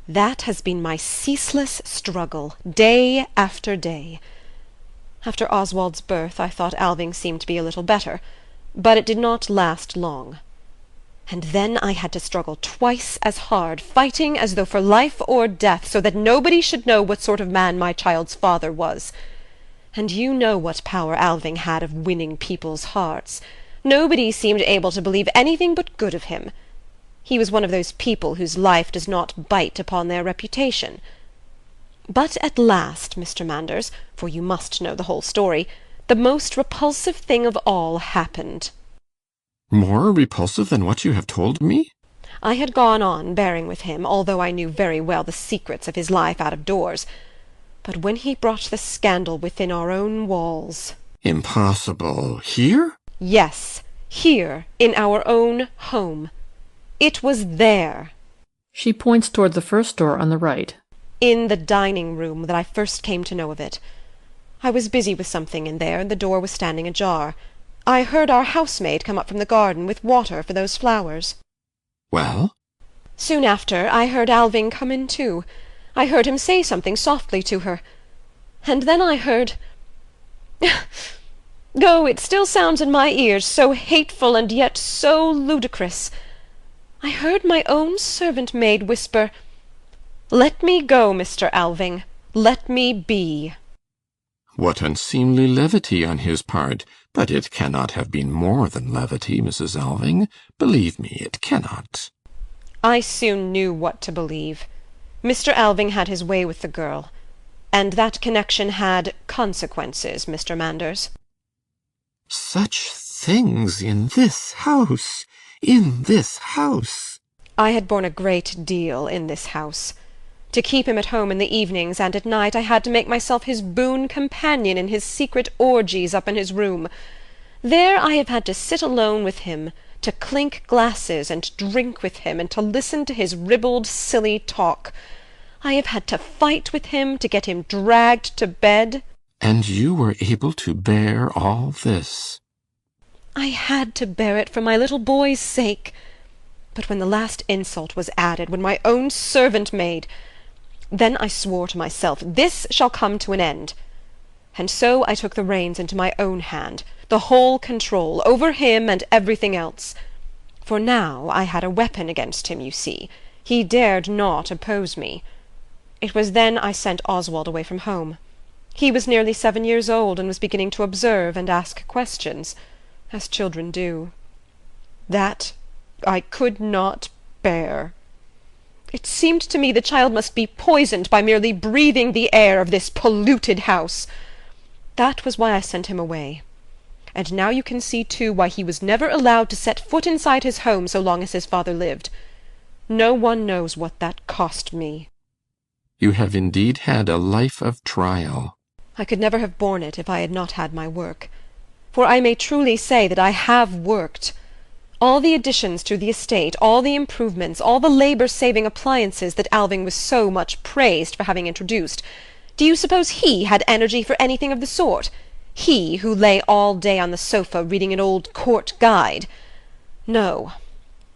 That has been my ceaseless struggle, day after day. After Oswald's birth, I thought Alving seemed to be a little better, but it did not last long. And then I had to struggle twice as hard, fighting as though for life or death, so that nobody should know what sort of man my child's father was. And you know what power Alving had of winning people's hearts. Nobody seemed able to believe anything but good of him. He was one of those people whose life does not bite upon their reputation. But at last, Mr. Manders, for you must know the whole story, the most repulsive thing of all happened. More repulsive than what you have told me? I had gone on bearing with him, although I knew very well the secrets of his life out of doors. But when he brought the scandal within our own walls... Impossible. Here? Yes, here, in our own home. It was there. She points toward the first door on the right. In the dining room that I first came to know of it. I was busy with something in there, and the door was standing ajar. I heard our housemaid come up from the garden with water for those flowers. Well? Soon after, I heard Alving come in too. I heard him say something softly to her. And then I heard... Oh, it still sounds in my ears, so hateful and yet so ludicrous. I heard my own servant-maid whisper, "Let me go, Mr. Alving. Let me be." What unseemly levity on his part! But it cannot have been more than levity, Mrs. Alving. Believe me, it cannot. I soon knew what to believe. Mr. Alving had his way with the girl, and that connection had consequences, Mr. Manders. Such things in this house! In this house! I had borne a great deal in this house. To keep him at home in the evenings and at night, I had to make myself his boon companion in his secret orgies up in his room. There I have had to sit alone with him, to clink glasses and drink with him, and to listen to his ribald, silly talk. I have had to fight with him, to get him dragged to bed. And you were able to bear all this? I had to bear it for my little boy's sake. But when the last insult was added, when my own servant-maid... Then I swore to myself, this shall come to an end. And so I took the reins into my own hand, the whole control, over him and everything else. For now I had a weapon against him, you see. He dared not oppose me. It was then I sent Oswald away from home. He was nearly 7 years old, and was beginning to observe and ask questions, as children do. That I could not bear. It seemed to me the child must be poisoned by merely breathing the air of this polluted house. That was why I sent him away. And now you can see, too, why he was never allowed to set foot inside his home so long as his father lived. No one knows what that cost me. You have indeed had a life of trial. I could never have borne it if I had not had my work. For I may truly say that I have worked. All the additions to the estate, all the improvements, all the labour-saving appliances that Alving was so much praised for having introduced, do you suppose he had energy for anything of the sort? He, who lay all day on the sofa reading an old court guide? No.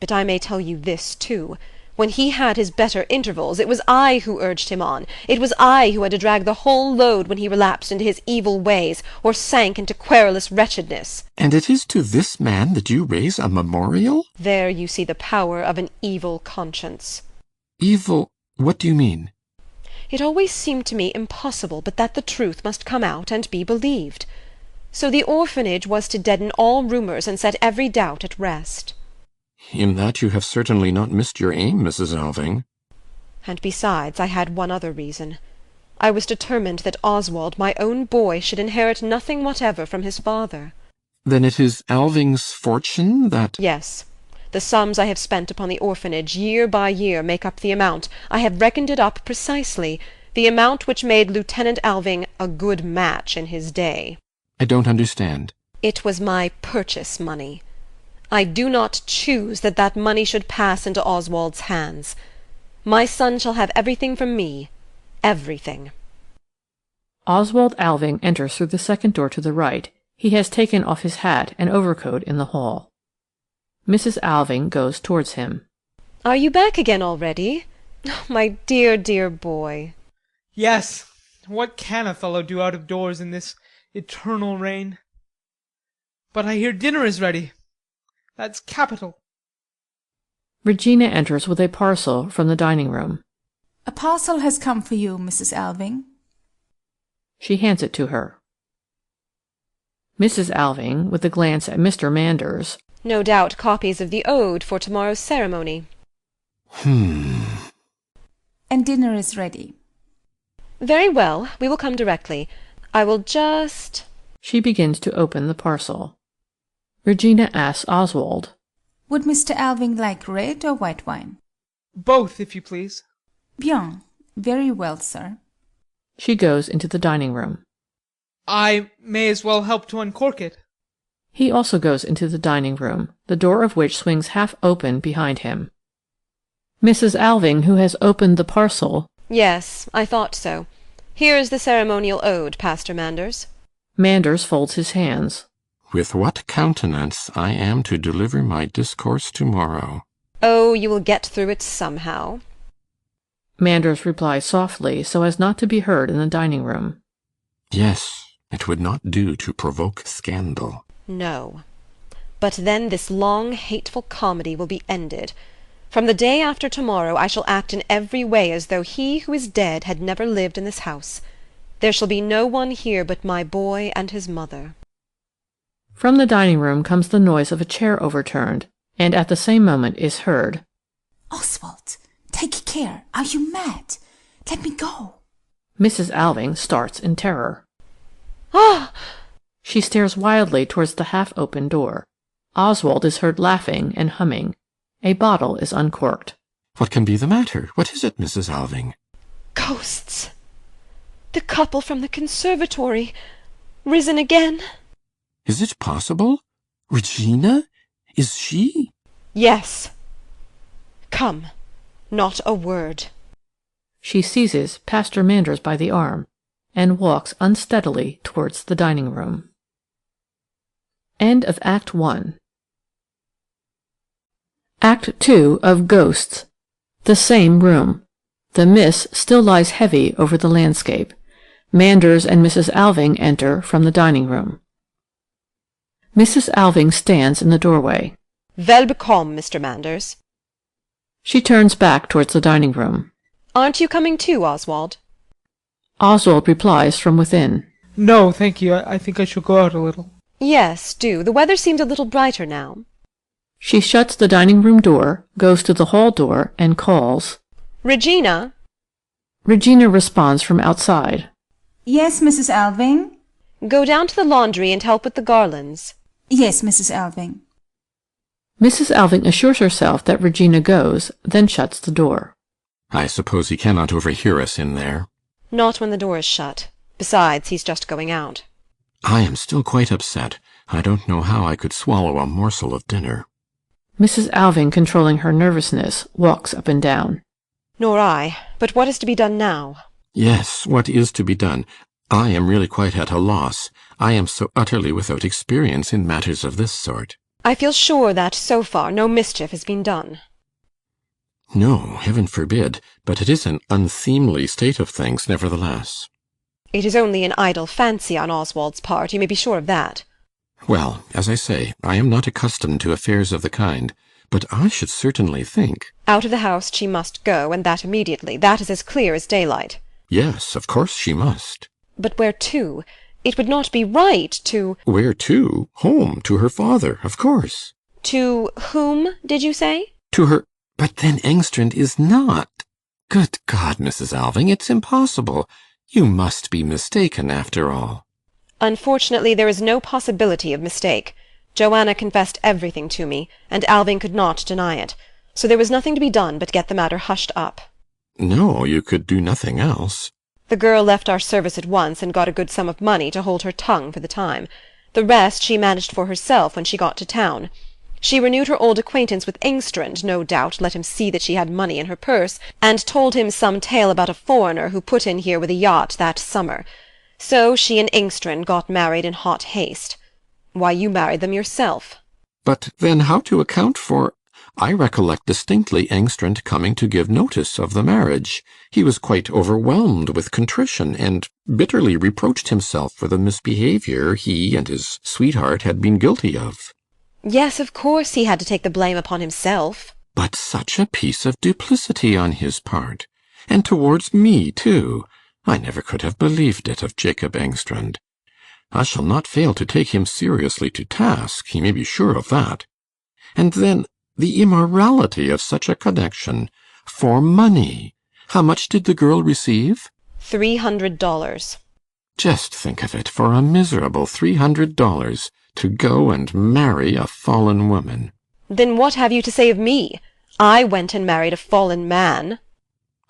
But I may tell you this, too. When he had his better intervals, it was I who urged him on. It was I who had to drag the whole load when he relapsed into his evil ways, or sank into querulous wretchedness. And it is to this man that you raise a memorial? There you see the power of an evil conscience. Evil? What do you mean? It always seemed to me impossible but that the truth must come out and be believed. So the orphanage was to deaden all rumours and set every doubt at rest. In that you have certainly not missed your aim, Mrs. Alving. And besides, I had one other reason. I was determined that Oswald, my own boy, should inherit nothing whatever from his father. Then it is Alving's fortune that— Yes. The sums I have spent upon the orphanage year by year make up the amount, I have reckoned it up precisely, the amount which made Lieutenant Alving a good match in his day. I don't understand. It was my purchase money. I do not choose that that money should pass into Oswald's hands. My son shall have everything from me. Everything. Oswald Alving enters through the second door to the right. He has taken off his hat and overcoat in the hall. Mrs. Alving goes towards him. Are you back again already? Oh, my dear, dear boy. Yes. What can a fellow do out of doors in this eternal rain? But I hear dinner is ready. That's capital. Regina enters with a parcel from the dining room. A parcel has come for you, Mrs. Alving. She hands it to her. Mrs. Alving, with a glance at Mr. Manders. No doubt copies of the ode for tomorrow's ceremony. And dinner is ready. Very well, we will come directly. I will just— She begins to open the parcel. Regina asks Oswald. Would Mr. Alving like red or white wine? Both, if you please. Bien. Very well, sir. She goes into the dining room. I may as well help to uncork it. He also goes into the dining room, the door of which swings half open behind him. Mrs. Alving, who has opened the parcel— Yes, I thought so. Here is the ceremonial ode, Pastor Manders. Manders folds his hands. With what countenance I am to deliver my discourse tomorrow. Oh, you will get through it somehow. Manders replies softly, so as not to be heard in the dining room. Yes, it would not do to provoke scandal. No. But then this long, hateful comedy will be ended. From the day after tomorrow I shall act in every way as though he who is dead had never lived in this house. There shall be no one here but my boy and his mother. From the dining room comes the noise of a chair overturned, and at the same moment is heard— Oswald, take care. Are you mad? Let me go. Mrs. Alving starts in terror. Ah! She stares wildly towards the half-open door. Oswald is heard laughing and humming. A bottle is uncorked. What can be the matter? What is it, Mrs. Alving? Ghosts! The couple from the conservatory! Risen again! Is it possible? Regina? Is she? Yes. Come. Not a word. She seizes Pastor Manders by the arm and walks unsteadily towards the dining room. End of Act 1. Act 2 of Ghosts. The same room. The mist still lies heavy over the landscape. Manders and Mrs. Alving enter from the dining room. Mrs. Alving stands in the doorway. Vel bekomme, Mr. Manders. She turns back towards the dining room. Aren't you coming too, Oswald? Oswald replies from within. No, thank you. I think I shall go out a little. Yes, do. The weather seems a little brighter now. She shuts the dining room door, goes to the hall door, and calls. Regina! Regina responds from outside. Yes, Mrs. Alving? Go down to the laundry and help with the garlands. Yes, Mrs. Alving. Mrs. Alving assures herself that Regina goes, then shuts the door. I suppose he cannot overhear us in there. Not when the door is shut. Besides, he's just going out. I am still quite upset. I don't know how I could swallow a morsel of dinner. Mrs. Alving, controlling her nervousness, walks up and down. Nor I. But what is to be done now? Yes, what is to be done? I am really quite at a loss. I am so utterly without experience in matters of this sort. I feel sure that, so far, no mischief has been done. No, heaven forbid, but it is an unseemly state of things, nevertheless. It is only an idle fancy on Oswald's part, you may be sure of that. Well, as I say, I am not accustomed to affairs of the kind, but I should certainly think— Out of the house she must go, and that immediately. That is as clear as daylight. Yes, of course she must. But where to? It would not be right to— Where to? Home, to her father, of course. To whom, did you say? To her. But then Engstrand is not. Good God, Mrs. Alving, it's impossible. You must be mistaken, after all. Unfortunately, there is no possibility of mistake. Joanna confessed everything to me, and Alving could not deny it. So there was nothing to be done but get the matter hushed up. No, you could do nothing else. The girl left our service at once and got a good sum of money to hold her tongue for the time. The rest she managed for herself when she got to town. She renewed her old acquaintance with Engstrand, no doubt let him see that she had money in her purse, and told him some tale about a foreigner who put in here with a yacht that summer. So she and Engstrand got married in hot haste. Why, you married them yourself. But then how to account for— I recollect distinctly Engstrand coming to give notice of the marriage. He was quite overwhelmed with contrition, and bitterly reproached himself for the misbehaviour he and his sweetheart had been guilty of. Yes, of course he had to take the blame upon himself. But such a piece of duplicity on his part! And towards me, too! I never could have believed it of Jacob Engstrand. I shall not fail to take him seriously to task, he may be sure of that. And then, the immorality of such a connection! For money! How much did the girl receive? $300. Just think of it, for a miserable $300, to go and marry a fallen woman. Then what have you to say of me? I went and married a fallen man.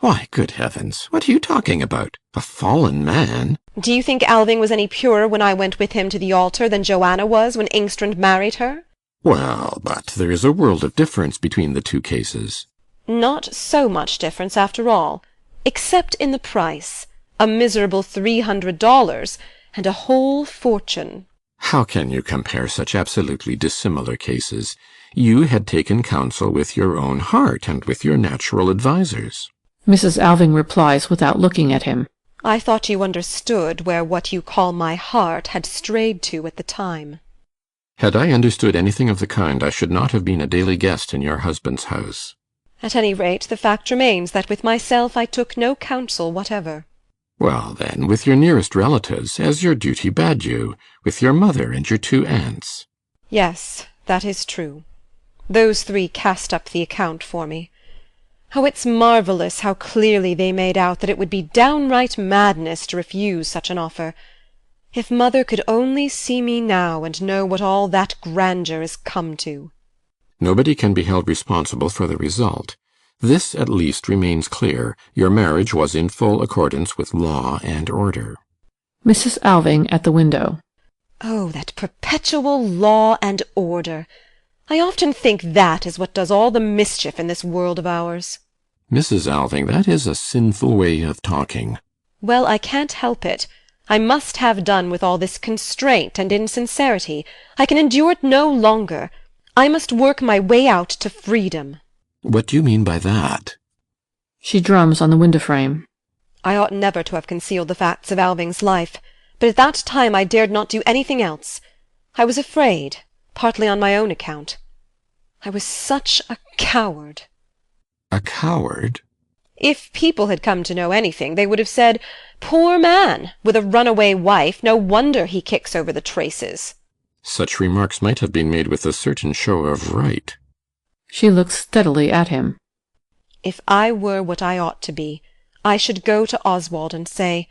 Why, good heavens, what are you talking about? A fallen man? Do you think Alving was any purer when I went with him to the altar than Joanna was when Engstrand married her? Well, but there is a world of difference between the two cases. Not so much difference, after all, except in the price. A miserable $300, and a whole fortune. How can you compare such absolutely dissimilar cases? You had taken counsel with your own heart and with your natural advisers. Mrs. Alving replies without looking at him. I thought you understood where what you call my heart had strayed to at the time. Had I understood anything of the kind, I should not have been a daily guest in your husband's house. At any rate, the fact remains that with myself I took no counsel whatever. Well, then, with your nearest relatives, as your duty bade you, with your mother and your 2 aunts. Yes, that is true. Those 3 cast up the account for me. Oh, it's marvellous how clearly they made out that it would be downright madness to refuse such an offer. If mother could only see me now and know what all that grandeur has come to. Nobody can be held responsible for the result. This at least remains clear. Your marriage was in full accordance with law and order. Mrs. Alving at the window. Oh, that perpetual law and order! I often think that is what does all the mischief in this world of ours. Mrs. Alving, that is a sinful way of talking. Well, I can't help it. I must have done with all this constraint and insincerity. I can endure it no longer. I must work my way out to freedom. What do you mean by that? She drums on the window frame. I ought never to have concealed the facts of Alving's life, but at that time I dared not do anything else. I was afraid, partly on my own account. I was such a coward. A coward? If people had come to know anything, they would have said, "Poor man, with a runaway wife, no wonder he kicks over the traces." Such remarks might have been made with a certain show of right. She looks steadily at him. If I were what I ought to be, I should go to Oswald and say,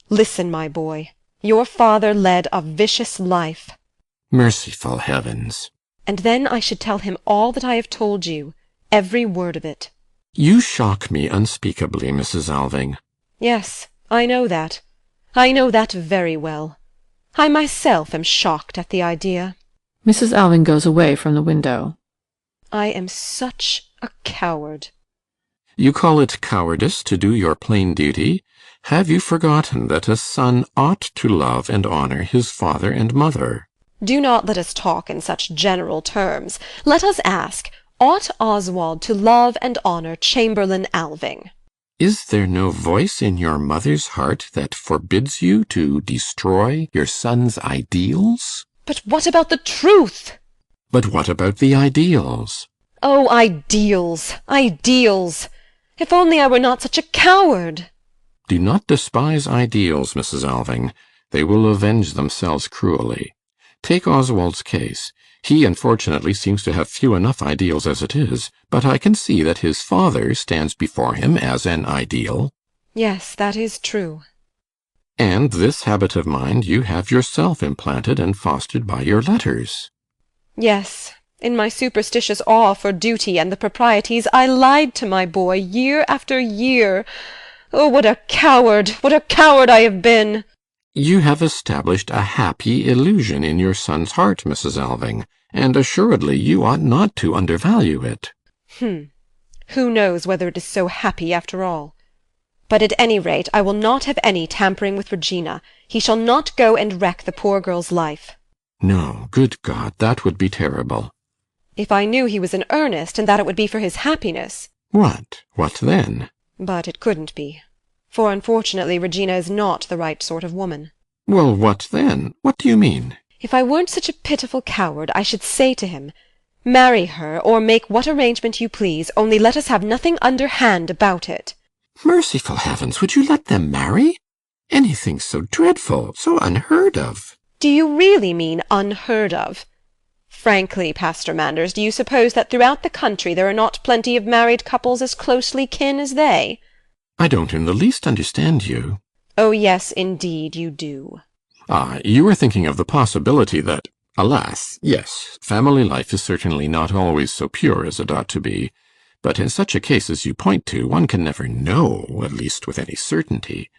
"Listen, my boy, your father led a vicious life." Merciful heavens! And then I should tell him all that I have told you, every word of it. You shock me unspeakably, Mrs. Alving. Yes, I know that. I know that very well. I myself am shocked at the idea. Mrs. Alving goes away from the window. I am such a coward. You call it cowardice to do your plain duty? Have you forgotten that a son ought to love and honour his father and mother? Do not let us talk in such general terms. Let us ask, ought Oswald to love and honour Chamberlain Alving? Is there no voice in your mother's heart that forbids you to destroy your son's ideals? But what about the truth? But what about the ideals? Oh, ideals, ideals! If only I were not such a coward! Do not despise ideals, Mrs. Alving. They will avenge themselves cruelly. Take Oswald's case. He unfortunately seems to have few enough ideals as it is, but I can see that his father stands before him as an ideal. Yes, that is true. And this habit of mind you have yourself implanted and fostered by your letters. Yes, in my superstitious awe for duty and the proprieties, I lied to my boy year after year. Oh, what a coward I have been! You have established a happy illusion in your son's heart, Mrs. Alving, and assuredly you ought not to undervalue it. Who knows whether it is so happy after all? But at any rate I will not have any tampering with Regina. He shall not go and wreck the poor girl's life. No, good God, that would be terrible. If I knew he was in earnest, and that it would be for his happiness. What? What then? But it couldn't be. For unfortunately Regina is not the right sort of woman. Well, what then? What do you mean? If I weren't such a pitiful coward, I should say to him, marry her, or make what arrangement you please, only let us have nothing underhand about it. Merciful heavens, would you let them marry? Anything so dreadful, so unheard of. Do you really mean unheard of? Frankly, Pastor Manders, do you suppose that throughout the country there are not plenty of married couples as closely kin as they? I don't in the least understand you. Oh, yes, indeed you do. Ah, you are thinking of the possibility that, alas, yes, family life is certainly not always so pure as it ought to be, but in such a case as you point to, one can never know, at least with any certainty.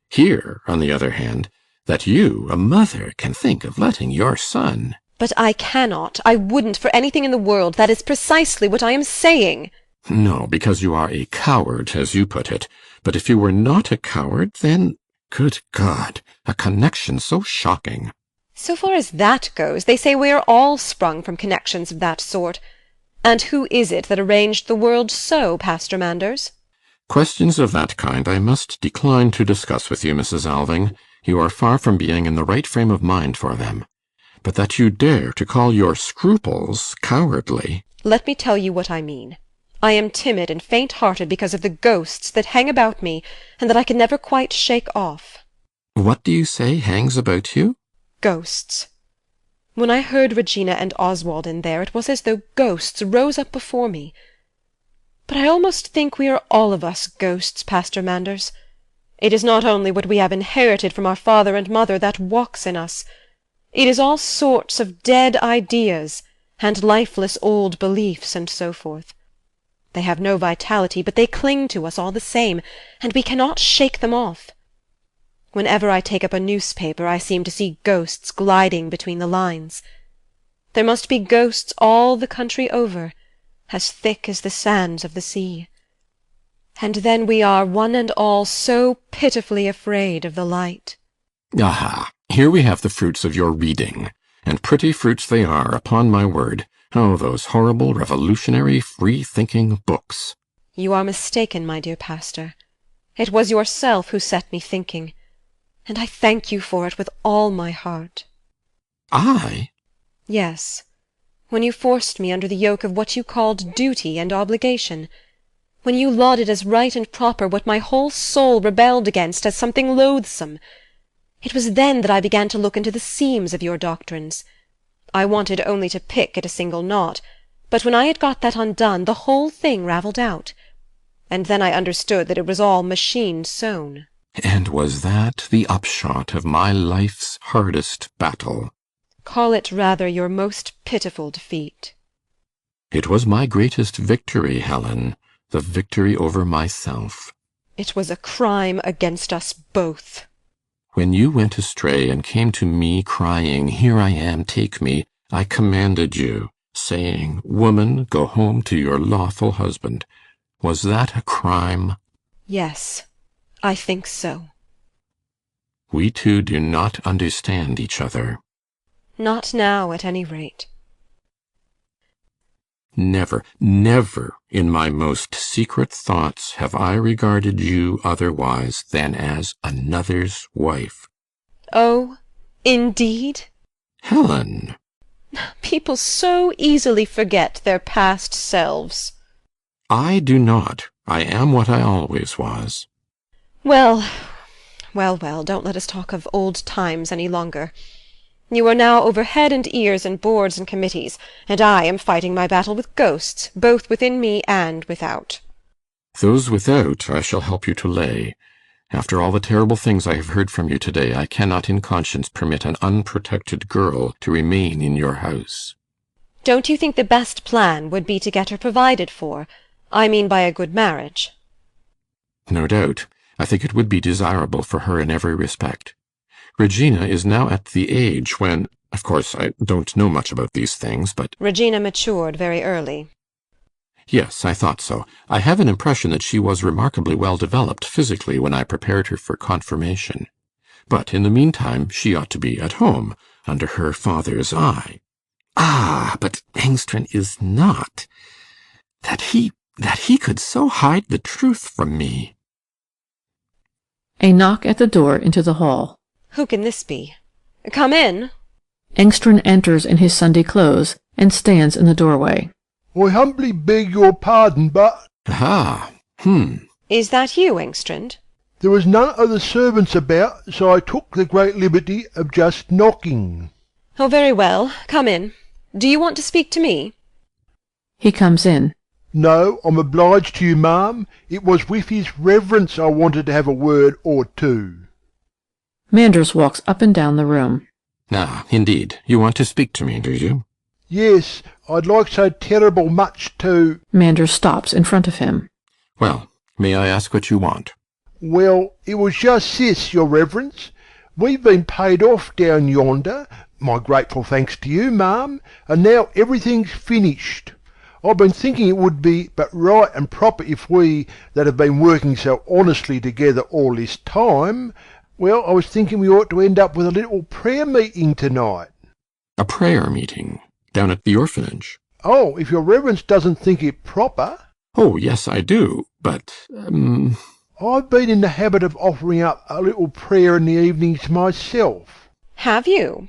Here, on the other hand, that you, a mother, can think of letting your son— But I cannot. I wouldn't for anything in the world. That is precisely what I am saying. No, because you are a coward, as you put it. But if you were not a coward, then, good God, a connection so shocking. So far as that goes, they say we are all sprung from connections of that sort. And who is it that arranged the world so, Pastor Manders? Questions of that kind I must decline to discuss with you, Mrs. Alving. You are far from being in the right frame of mind for them. But that you dare to call your scruples cowardly— Let me tell you what I mean. I am timid and faint-hearted because of the ghosts that hang about me, and that I can never quite shake off. What do you say hangs about you? Ghosts. When I heard Regina and Oswald in there, it was as though ghosts rose up before me. But I almost think we are all of us ghosts, Pastor Manders. It is not only what we have inherited from our father and mother that walks in us. It is all sorts of dead ideas, and lifeless old beliefs, and so forth. They have no vitality, but they cling to us all the same, and we cannot shake them off. Whenever I take up a newspaper, I seem to see ghosts gliding between the lines. There must be ghosts all the country over, as thick as the sands of the sea. And then we are one and all so pitifully afraid of the light. Aha! Here we have the fruits of your reading, and pretty fruits they are, upon my word. Oh, those horrible, revolutionary, free-thinking books. You are mistaken, my dear pastor. It was yourself who set me thinking, and I thank you for it with all my heart. I? Yes, when you forced me under the yoke of what you called duty and obligation, when you lauded as right and proper what my whole soul rebelled against as something loathsome. It was then that I began to look into the seams of your doctrines. I wanted only to pick at a single knot, but when I had got that undone, the whole thing ravelled out. And then I understood that it was all machine-sewn. And was that the upshot of my life's hardest battle? Call it rather your most pitiful defeat. It was my greatest victory, Helen, the victory over myself. It was a crime against us both. When you went astray and came to me crying, "Here I am, take me," I commanded you, saying, "Woman, go home to your lawful husband." Was that a crime? Yes, I think so. We two do not understand each other. Not now, at any rate. Never, never in my most secret thoughts have I regarded you otherwise than as another's wife. Oh, indeed? Helen! People so easily forget their past selves. I do not. I am what I always was. Well, Well, well, don't let us talk of old times any longer. You are now over head and ears in boards and committees, and I am fighting my battle with ghosts, both within me and without. Those without I shall help you to lay. After all the terrible things I have heard from you today, I cannot in conscience permit an unprotected girl to remain in your house. Don't you think the best plan would be to get her provided for? I mean by a good marriage. No doubt. I think it would be desirable for her in every respect. Regina is now at the age when, of course, I don't know much about these things, but— Regina matured very early. Yes, I thought so. I have an impression that she was remarkably well developed physically when I prepared her for confirmation. But in the meantime she ought to be at home, under her father's eye. Ah, but Engstrand is not. That he could so hide the truth from me. A knock at the door into the hall. Who can this be? Come in. Engstrand enters in his Sunday clothes and stands in the doorway. I humbly beg your pardon, but— Ah, Is that you, Engstrand? There was none of the servants about, so I took the great liberty of just knocking. Oh, very well. Come in. Do you want to speak to me? He comes in. No, I'm obliged to you, ma'am. It was with his reverence I wanted to have a word or two. Manders walks up and down the room. Ah, indeed. You want to speak to me, do you? Yes, I'd like so terrible much to— Manders stops in front of him. Well, may I ask what you want? Well, it was just this, your reverence. We've been paid off down yonder, my grateful thanks to you, ma'am, and now everything's finished. I've been thinking it would be but right and proper if we, that have been working so honestly together all this time, well, I was thinking we ought to end up with a little prayer meeting tonight. A prayer meeting? Down at the orphanage? Oh, if your reverence doesn't think it proper— Oh, yes, I do, but— I've been in the habit of offering up a little prayer in the evenings myself. Have you?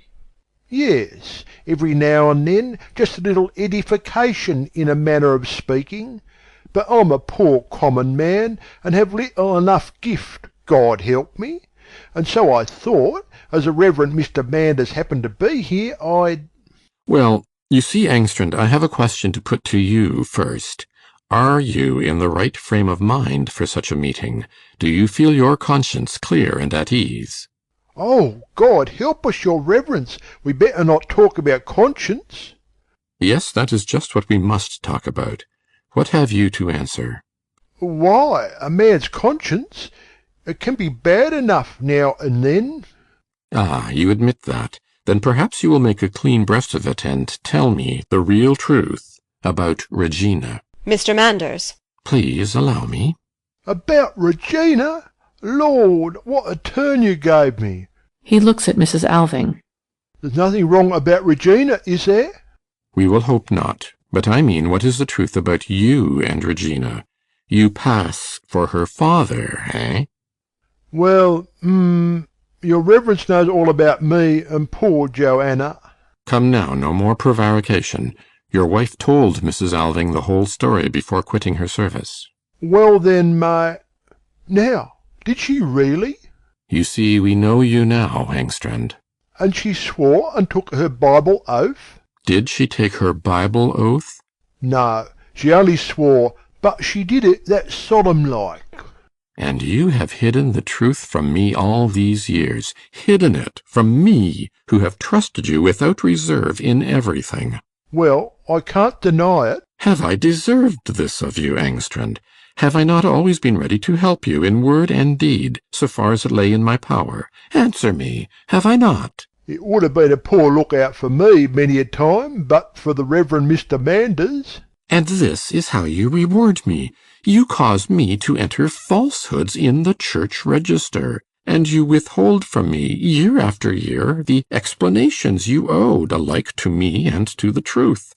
Yes, every now and then, just a little edification in a manner of speaking. But I'm a poor common man, and have little enough gift, God help me. And so I thought, as the Reverend Mr. Manders happened to be here, I'd— Well, you see, Engstrand, I have a question to put to you first. Are you in the right frame of mind for such a meeting? Do you feel your conscience clear and at ease? Oh, God help us, your reverence. We better not talk about conscience. Yes, that is just what we must talk about. What have you to answer? Why, a man's conscience, it can be bad enough now and then. Ah, you admit that. Then perhaps you will make a clean breast of it and tell me the real truth about Regina. Mr. Manders. Please allow me. About Regina? Lord, what a turn you gave me. He looks at Mrs. Alving. There's nothing wrong about Regina, is there? We will hope not. But I mean, what is the truth about you and Regina? You pass for her father, eh? Well, your reverence knows all about me and poor Joanna. Come now, no more prevarication. Your wife told Mrs. Alving the whole story before quitting her service. Well then, Now, did she really? You see, we know you now, Engstrand. And she swore and took her Bible oath? Did she take her Bible oath? No, she only swore, but she did it that solemn-like. And you have hidden the truth from me all these years, hidden it from me, who have trusted you without reserve in everything. Well, I can't deny it. Have I deserved this of you, Engstrand? Have I not always been ready to help you in word and deed, so far as it lay in my power? Answer me, have I not? It would have been a poor look-out for me many a time, but for the Reverend Mr. Manders. And this is how you reward me. You cause me to enter falsehoods in the church register, and you withhold from me, year after year, the explanations you owed alike to me and to the truth.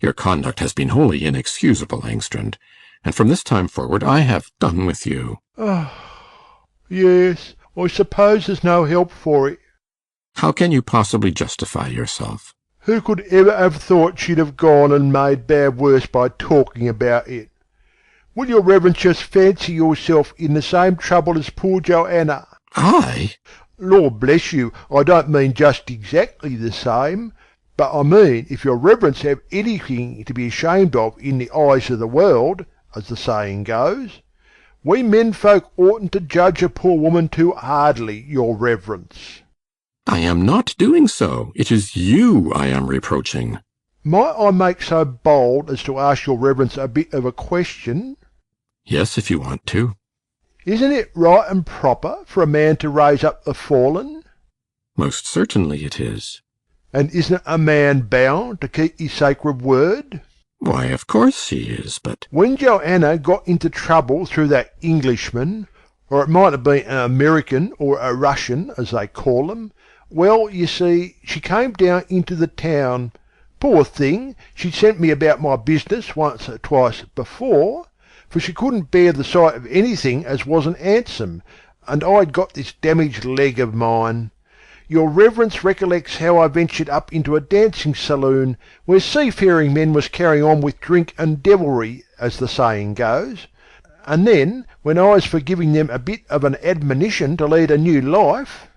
Your conduct has been wholly inexcusable, Engstrand, and from this time forward I have done with you. Yes, I suppose there's no help for it. How can you possibly justify yourself? Who could ever have thought she'd have gone and made bad worse by talking about it? Will your reverence just fancy yourself in the same trouble as poor Joanna? I? Lord bless you, I don't mean just exactly the same, but I mean if your reverence have anything to be ashamed of in the eyes of the world, as the saying goes, we menfolk oughtn't to judge a poor woman too hardly, your reverence. I am not doing so. It is you I am reproaching. Might I make so bold as to ask your reverence a bit of a question? Yes, if you want to. Isn't it right and proper for a man to raise up the fallen? Most certainly it is. And isn't a man bound to keep his sacred word? Why, of course he is, but... When Joanna got into trouble through that Englishman, or it might have been an American or a Russian, as they call them, well, you see, she came down into the town. Poor thing, she'd sent me about my business once or twice before, for she couldn't bear the sight of anything as wasn't handsome, and I'd got this damaged leg of mine. Your reverence recollects how I ventured up into a dancing saloon where seafaring men was carrying on with drink and devilry, as the saying goes, and then, when I was for giving them a bit of an admonition to lead a new life...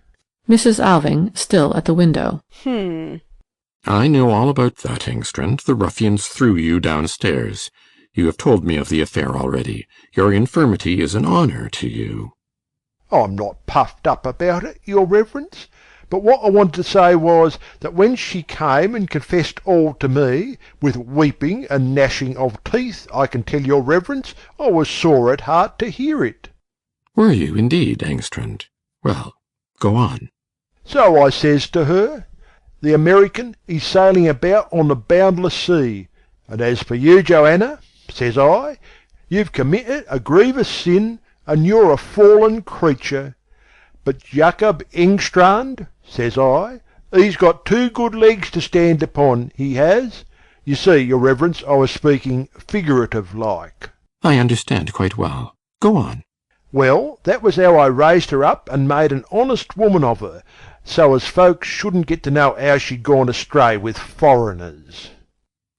Mrs. Alving, still at the window. I know all about that, Engstrand. The ruffians threw you downstairs. You have told me of the affair already. Your infirmity is an honour to you. I'm not puffed up about it, your reverence. But what I wanted to say was that when she came and confessed all to me, with weeping and gnashing of teeth, I can tell your reverence, I was sore at heart to hear it. Were you indeed, Engstrand? Well, go on. So I says to her, the American is sailing about on the boundless sea, and as for you, Joanna, says I, you've committed a grievous sin, and you're a fallen creature. But Jacob Engstrand, says I, he's got 2 good legs to stand upon, he has. You see, your reverence, I was speaking figurative like. I understand quite well. Go on. Well, that was how I raised her up and made an honest woman of her, so as folks shouldn't get to know how she'd gone astray with foreigners.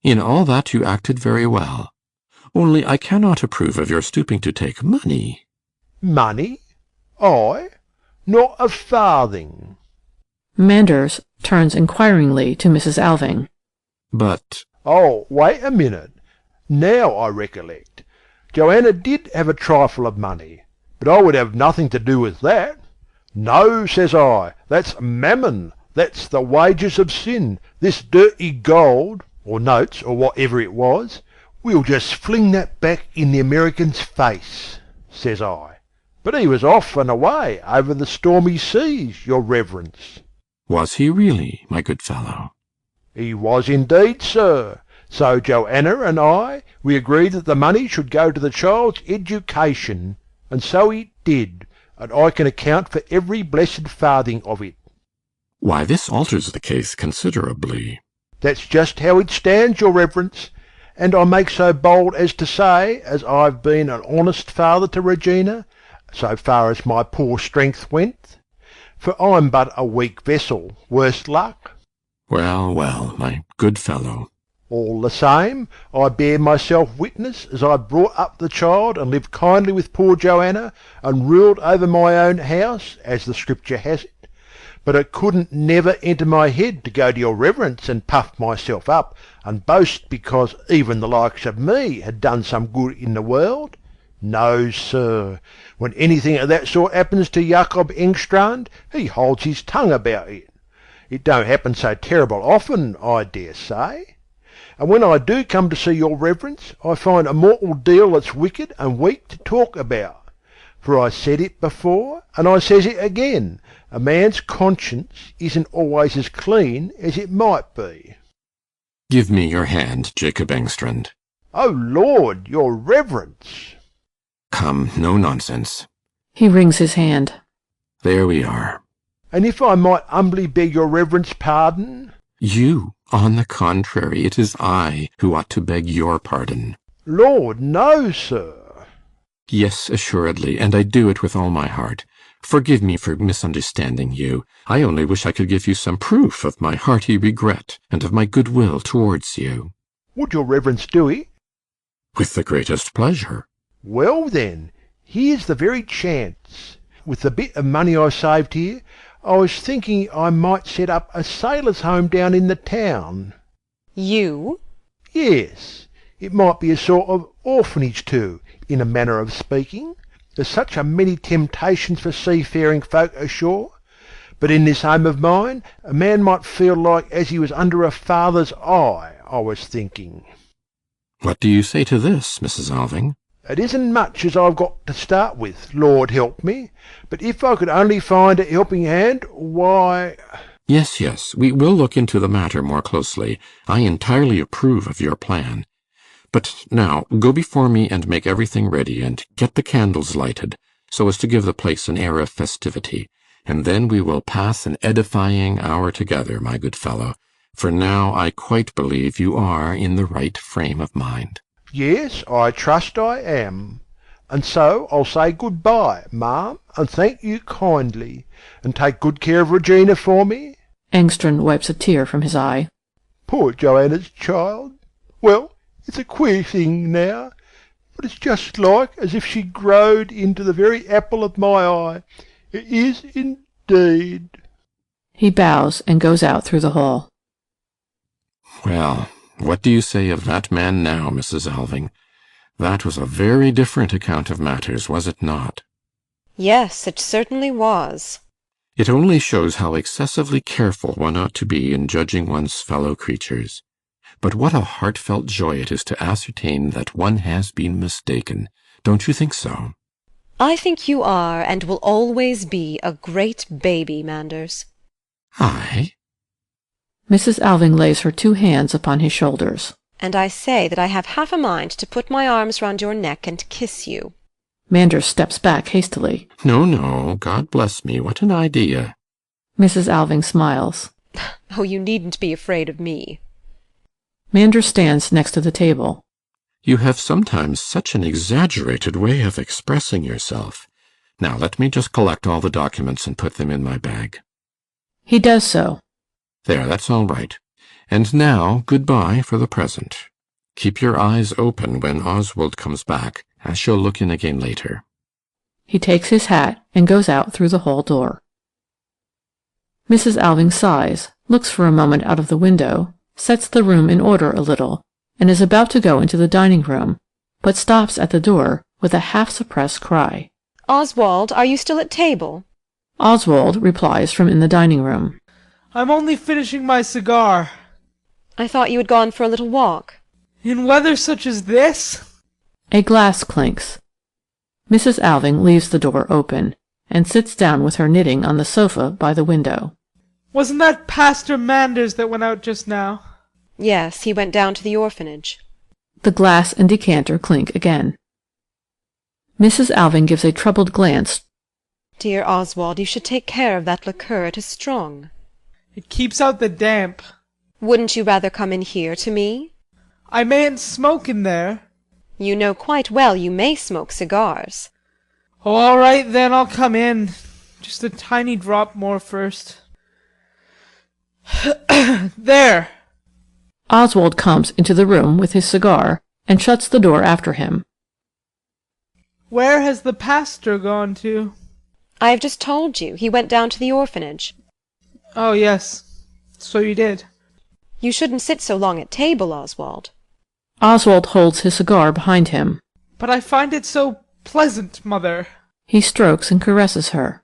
In all that you acted very well. Only I cannot approve of your stooping to take money. Money? I? Not a farthing. Manders turns inquiringly to Mrs. Alving. But... Oh, wait a minute. Now I recollect. Joanna did have a trifle of money, but I would have nothing to do with that. No, says I, that's mammon. That's the wages of sin. This dirty gold, or notes, or whatever it was, we'll just fling that back in the American's face, says I. But he was off and away over the stormy seas, your reverence. Was he really, my good fellow? He was indeed, sir. So Joanna and I, we agreed that the money should go to the child's education, and so it did, and I can account for every blessed farthing of it. Why, this alters the case considerably. That's just how it stands, your reverence, and I make so bold as to say, as I've been an honest father to Regina, so far as my poor strength went, for I'm but a weak vessel, worse luck. Well, well, my good fellow. All the same, I bear myself witness as I brought up the child and lived kindly with poor Joanna and ruled over my own house, as the Scripture has it. But it couldn't never enter my head to go to your reverence and puff myself up and boast because even the likes of me had done some good in the world. No, sir. When anything of that sort happens to Jacob Engstrand, he holds his tongue about it. It don't happen so terrible often, I dare say. And when I do come to see your reverence, I find a mortal deal that's wicked and weak to talk about. For I said it before, and I says it again, a man's conscience isn't always as clean as it might be. Give me your hand, Jacob Engstrand. Oh, Lord, your reverence! Come, no nonsense. He wrings his hand. There we are. And if I might humbly beg your reverence pardon? You, on the contrary, it is I who ought to beg your pardon. Lord, no, sir. Yes, assuredly, and I do it with all my heart. Forgive me for misunderstanding you. I only wish I could give you some proof of my hearty regret and of my goodwill towards you. Would your reverence do it? With the greatest pleasure. Well, then, here's the very chance. with the bit of money I saved here, I was thinking I might set up a sailor's home down in the town. You? Yes, it might be a sort of orphanage too, in a manner of speaking. There's such a many temptations for seafaring folk ashore. But in this home of mine, a man might feel like as he was under a father's eye, I was thinking. What do you say to this, Mrs. Alving? It isn't much as I've got to start with, Lord help me. But if I could only find a helping hand, why... Yes, we will look into the matter more closely. I entirely approve of your plan. But now, go before me and make everything ready, and get the candles lighted, so as to give the place an air of festivity. And then we will pass an edifying hour together, my good fellow, for now I quite believe you are in the right frame of mind. Yes, I trust I am. And so I'll say good-bye, ma'am, and thank you kindly, and take good care of Regina for me. Engstrand wipes a tear from his eye. Poor Joanna's child. Well, it's a queer thing now, but it's just like as if she growed into the very apple of my eye. It is indeed. He bows and goes out through the hall. Well, what do you say of that man now, Mrs. Alving? That was a very different account of matters, was it not? Yes, it certainly was. It only shows how excessively careful one ought to be in judging one's fellow creatures. But what a heartfelt joy it is to ascertain that one has been mistaken. Don't you think so? I think you are, and will always be, a great baby, Manders. I? Mrs. Alving lays her 2 hands upon his shoulders. And I say that I have half a mind to put my arms round your neck and kiss you. Manders steps back hastily. No, God bless me, what an idea. Mrs. Alving smiles. Oh, you needn't be afraid of me. Manders stands next to the table. You have sometimes such an exaggerated way of expressing yourself. Now let me just collect all the documents and put them in my bag. He does so. There, that's all right. And now, good-bye for the present. Keep your eyes open when Oswald comes back. I shall look in again later. He takes his hat and goes out through the hall door. Mrs. Alving sighs, looks for a moment out of the window, sets the room in order a little, and is about to go into the dining-room, but stops at the door with a half-suppressed cry. Oswald, are you still at table? Oswald replies from in the dining-room. I'm only finishing my cigar. I thought you had gone for a little walk. In weather such as this? A glass clinks. Mrs. Alving leaves the door open, and sits down with her knitting on the sofa by the window. Wasn't that Pastor Manders that went out just now? Yes, he went down to the orphanage. The glass and decanter clink again. Mrs. Alving gives a troubled glance. Dear Oswald, you should take care of that liqueur. It is strong. It keeps out the damp. Wouldn't you rather come in here to me? I mayn't smoke in there. You know quite well you may smoke cigars. Oh, all right then, I'll come in. Just a tiny drop more first. There. Oswald comes into the room with his cigar and shuts the door after him. Where has the pastor gone to? I have just told you. He went down to the orphanage. Oh, yes. So you did. You shouldn't sit so long at table, Oswald. Oswald holds his cigar behind him. But I find it so pleasant, Mother. He strokes and caresses her.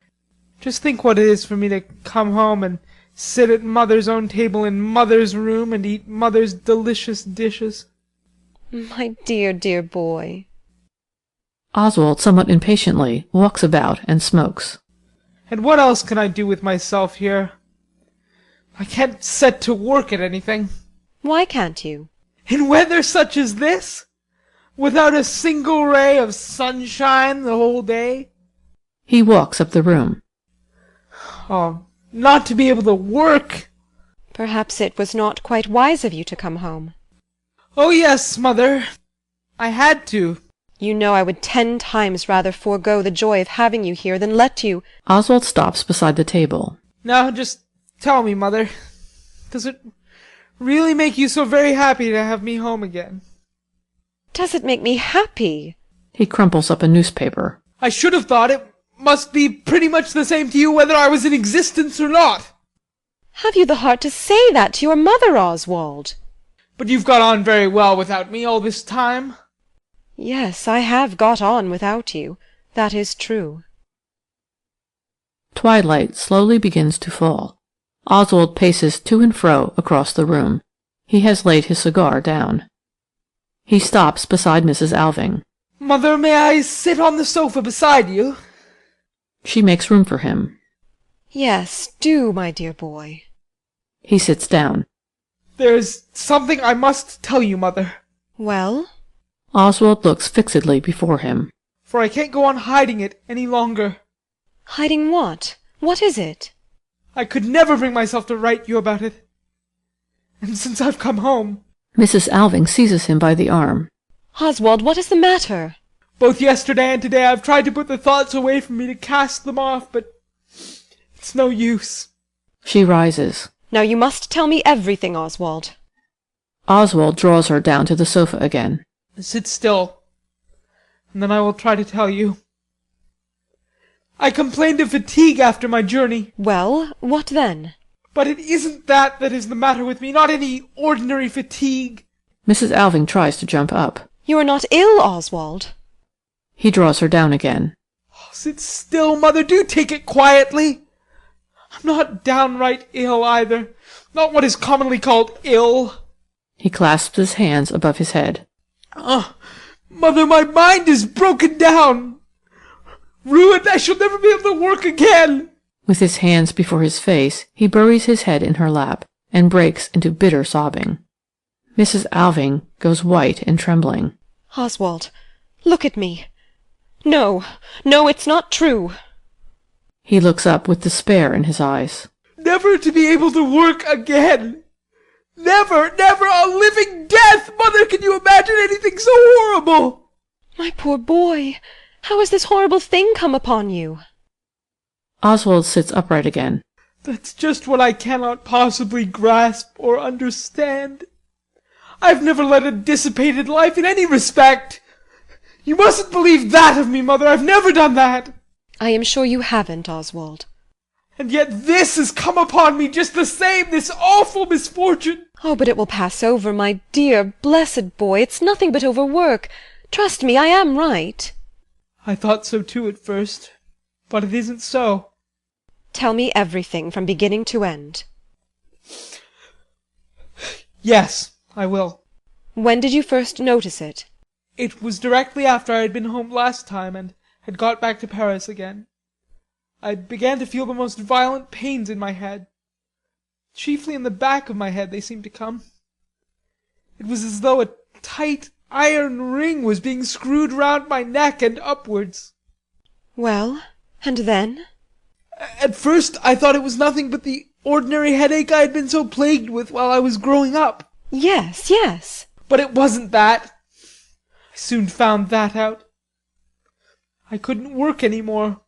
Just think what it is for me to come home and sit at Mother's own table in Mother's room and eat Mother's delicious dishes. My dear, dear boy. Oswald, somewhat impatiently, walks about and smokes. And what else can I do with myself here? I can't set to work at anything. Why can't you? In weather such as this? Without a single ray of sunshine the whole day? He walks up the room. Oh, not to be able to work! Perhaps it was not quite wise of you to come home. Oh, yes, Mother. I had to. You know I would 10 times rather forego the joy of having you here than let you... Oswald stops beside the table. Now, just tell me, Mother, does it really make you so very happy to have me home again? Does it make me happy? He crumples up a newspaper. I should have thought it must be pretty much the same to you whether I was in existence or not. Have you the heart to say that to your mother, Oswald? But you've got on very well without me all this time. Yes, I have got on without you. That is true. Twilight slowly begins to fall. Oswald paces to and fro across the room. He has laid his cigar down. He stops beside Mrs. Alving. Mother, may I sit on the sofa beside you? She makes room for him. Yes, do, my dear boy. He sits down. There's something I must tell you, Mother. Well? Oswald looks fixedly before him. For I can't go on hiding it any longer. Hiding what? What is it? I could never bring myself to write you about it. And since I've come home... Mrs. Alving seizes him by the arm. Oswald, what is the matter? Both yesterday and today I've tried to put the thoughts away from me, to cast them off, but it's no use. She rises. Now you must tell me everything, Oswald. Oswald draws her down to the sofa again. Sit still, and then I will try to tell you. I complained of fatigue after my journey. Well, what then? But it isn't that is the matter with me, not any ordinary fatigue. Mrs. Alving tries to jump up. You are not ill, Oswald. He draws her down again. Oh, sit still, Mother, do take it quietly. I'm not downright ill either, not what is commonly called ill. He clasps his hands above his head. Mother, my mind is broken down. Ruined, I shall never be able to work again. With his hands before his face, he buries his head in her lap and breaks into bitter sobbing. Mrs. Alving goes white and trembling. Oswald, look at me. No, no, it's not true. He looks up with despair in his eyes. Never to be able to work again. Never, never, a living death! Mother, can you imagine anything so horrible? My poor boy, how has this horrible thing come upon you? Oswald sits upright again. That's just what I cannot possibly grasp or understand. I've never led a dissipated life in any respect. You mustn't believe that of me, Mother. I've never done that. I am sure you haven't, Oswald. And yet this has come upon me just the same, this awful misfortune. Oh, but it will pass over, my dear, blessed boy. It's nothing but overwork. Trust me, I am right. I thought so too at first, but it isn't so. Tell me everything from beginning to end. Yes, I will. When did you first notice it? It was directly after I had been home last time and had got back to Paris again. I began to feel the most violent pains in my head. Chiefly in the back of my head they seemed to come. It was as though a tight iron ring was being screwed round my neck and upwards. Well, and then? At first I thought it was nothing but the ordinary headache I had been so plagued with while I was growing up. Yes, yes. But it wasn't that. I soon found that out. I couldn't work any more.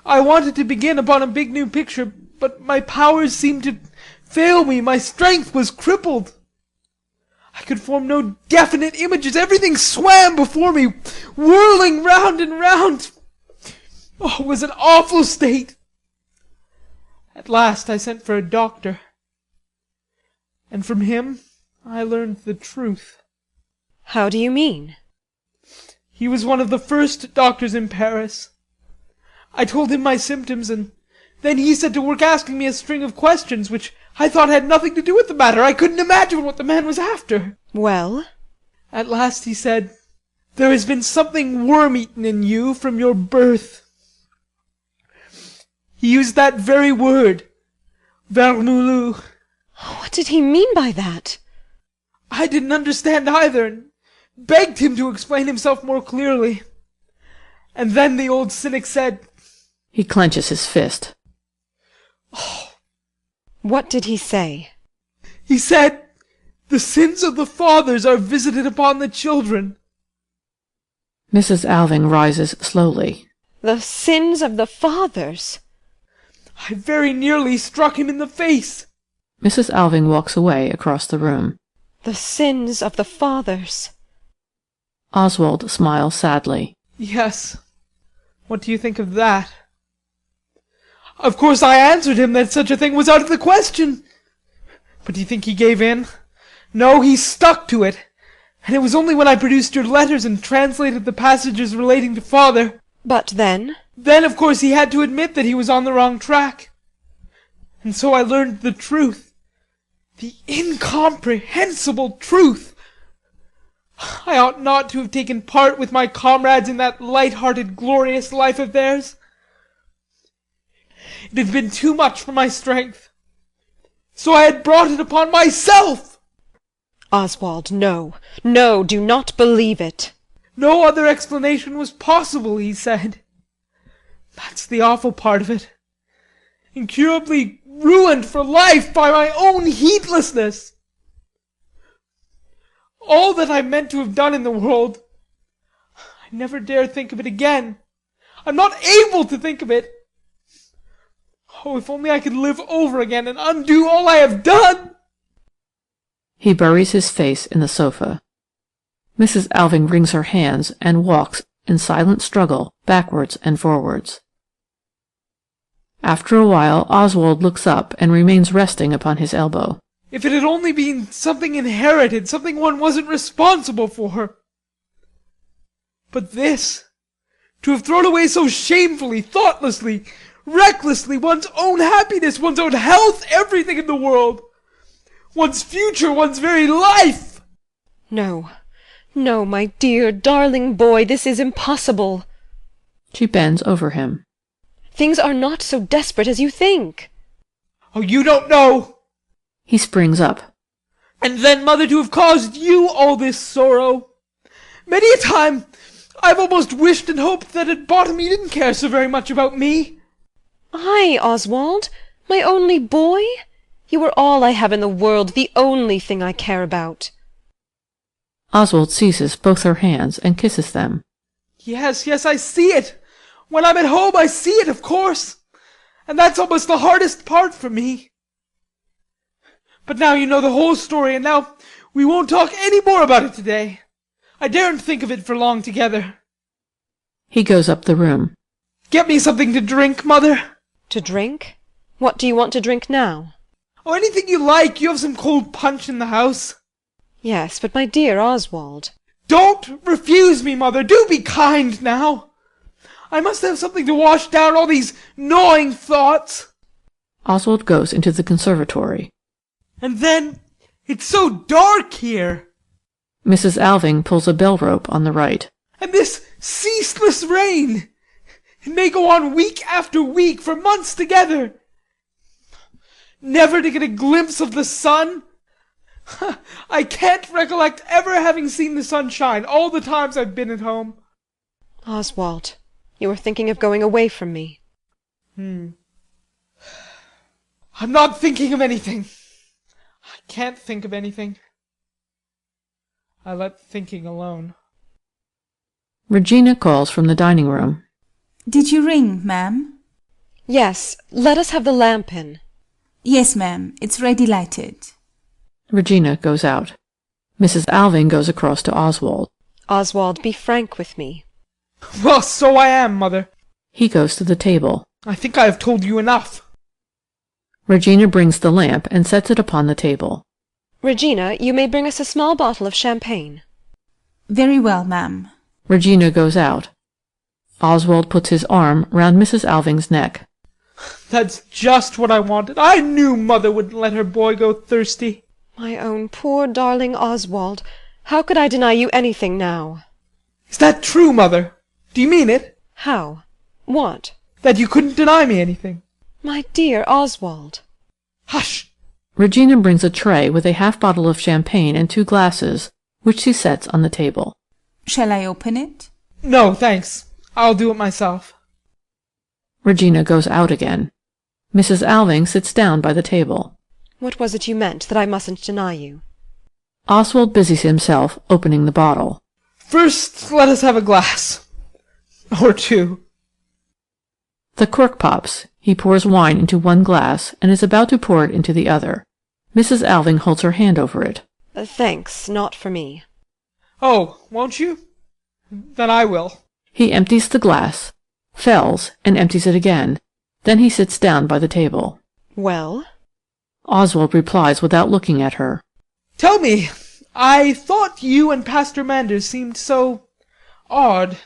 I wanted to begin upon a big new picture, but my powers seemed to fail me. My strength was crippled. I could form no definite images. Everything swam before me, whirling round and round. Oh, it was an awful state. At last I sent for a doctor, and from him I learned the truth. How do you mean? He was one of the first doctors in Paris. I told him my symptoms, and then he set to work asking me a string of questions which I thought had nothing to do with the matter. I couldn't imagine what the man was after. Well? At last he said, "There has been something worm-eaten in you from your birth." He used that very word, vermoulu. What did he mean by that? I didn't understand either, and begged him to explain himself more clearly. And then the old cynic said... He clenches his fist. Oh. What did he say? He said, "The sins of the fathers are visited upon the children." Mrs. Alving rises slowly. The sins of the fathers? I very nearly struck him in the face. Mrs. Alving walks away across the room. The sins of the fathers. Oswald smiles sadly. Yes, What do you think of that? Of course I answered him that such a thing was out of the question. But do you think he gave in? No, he stuck to it. And it was only when I produced your letters and translated the passages relating to father. But then? Then, of course, he had to admit that he was on the wrong track. And so I learned the truth. The incomprehensible truth. I ought not to have taken part with my comrades in that light-hearted, glorious life of theirs. It had been too much for my strength. So I had brought it upon myself. Oswald, no, no, do not believe it. No other explanation was possible, he said. That's the awful part of it. Incurably ruined for life by my own heedlessness. All that I meant to have done in the world, I never dare think of it again. I'm not able to think of it. Oh, if only I could live over again and undo all I have done! He buries his face in the sofa. Mrs. Alving wrings her hands and walks in silent struggle backwards and forwards. After a while Oswald looks up and remains resting upon his elbow. If it had only been something inherited, something one wasn't responsible for. But this, to have thrown away so shamefully, thoughtlessly, recklessly, one's own happiness, one's own health, everything in the world, one's future, one's very life. No, no, my dear, darling boy, this is impossible. She bends over him. Things are not so desperate as you think. Oh, you don't know. He springs up. And then, mother, to have caused you all this sorrow. Many a time I've almost wished and hoped that at bottom you didn't care so very much about me. I, Oswald? My only boy? You are all I have in the world, the only thing I care about. Oswald seizes both her hands and kisses them. Yes, yes, I see it. When I'm at home I see it, of course. And that's almost the hardest part for me. But now you know the whole story, and now we won't talk any more about it today. I daren't think of it for long together. He goes up the room. Get me something to drink, mother. To drink? What do you want to drink now? Oh, anything you like. You have some cold punch in the house. Yes, but my dear Oswald. Don't refuse me, mother. Do be kind now. I must have something to wash down all these gnawing thoughts. Oswald goes into the conservatory. And then, it's so dark here. Mrs. Alving pulls a bell rope on the right. And this ceaseless rain. It may go on week after week for months together. Never to get a glimpse of the sun. I can't recollect ever having seen the sun shine all the times I've been at home. Oswald, you are thinking of going away from me. I'm not thinking of anything. I can't think of anything. I let thinking alone. Regina calls from the dining room. Did you ring, ma'am? Yes, let us have the lamp in. Yes, ma'am. It's ready lighted. Regina goes out. Mrs. Alving goes across to Oswald. Oswald, be frank with me. Well, so I am, mother. He goes to the table. I think I have told you enough. Regina brings the lamp and sets it upon the table. Regina, you may bring us a small bottle of champagne. Very well, ma'am. Regina goes out. Oswald puts his arm round Mrs. Alving's neck. That's just what I wanted. I knew mother wouldn't let her boy go thirsty. My own poor darling Oswald, how could I deny you anything now? Is that true, mother? Do you mean it? How? What? That you couldn't deny me anything? My dear Oswald. Hush! Regina brings a tray with a half bottle of champagne and 2 glasses, which she sets on the table. Shall I open it? No, thanks. I'll do it myself. Regina goes out again. Mrs. Alving sits down by the table. What was it you meant, that I mustn't deny you? Oswald busies himself opening the bottle. First, let us have a glass. Or 2. The cork pops. He pours wine into one glass and is about to pour it into the other. Mrs. Alving holds her hand over it. Thanks, not for me. Oh, won't you? Then I will. He empties the glass, fells, and empties it again. Then he sits down by the table. Well? Oswald replies without looking at her. Tell me, I thought you and Pastor Manders seemed so odd,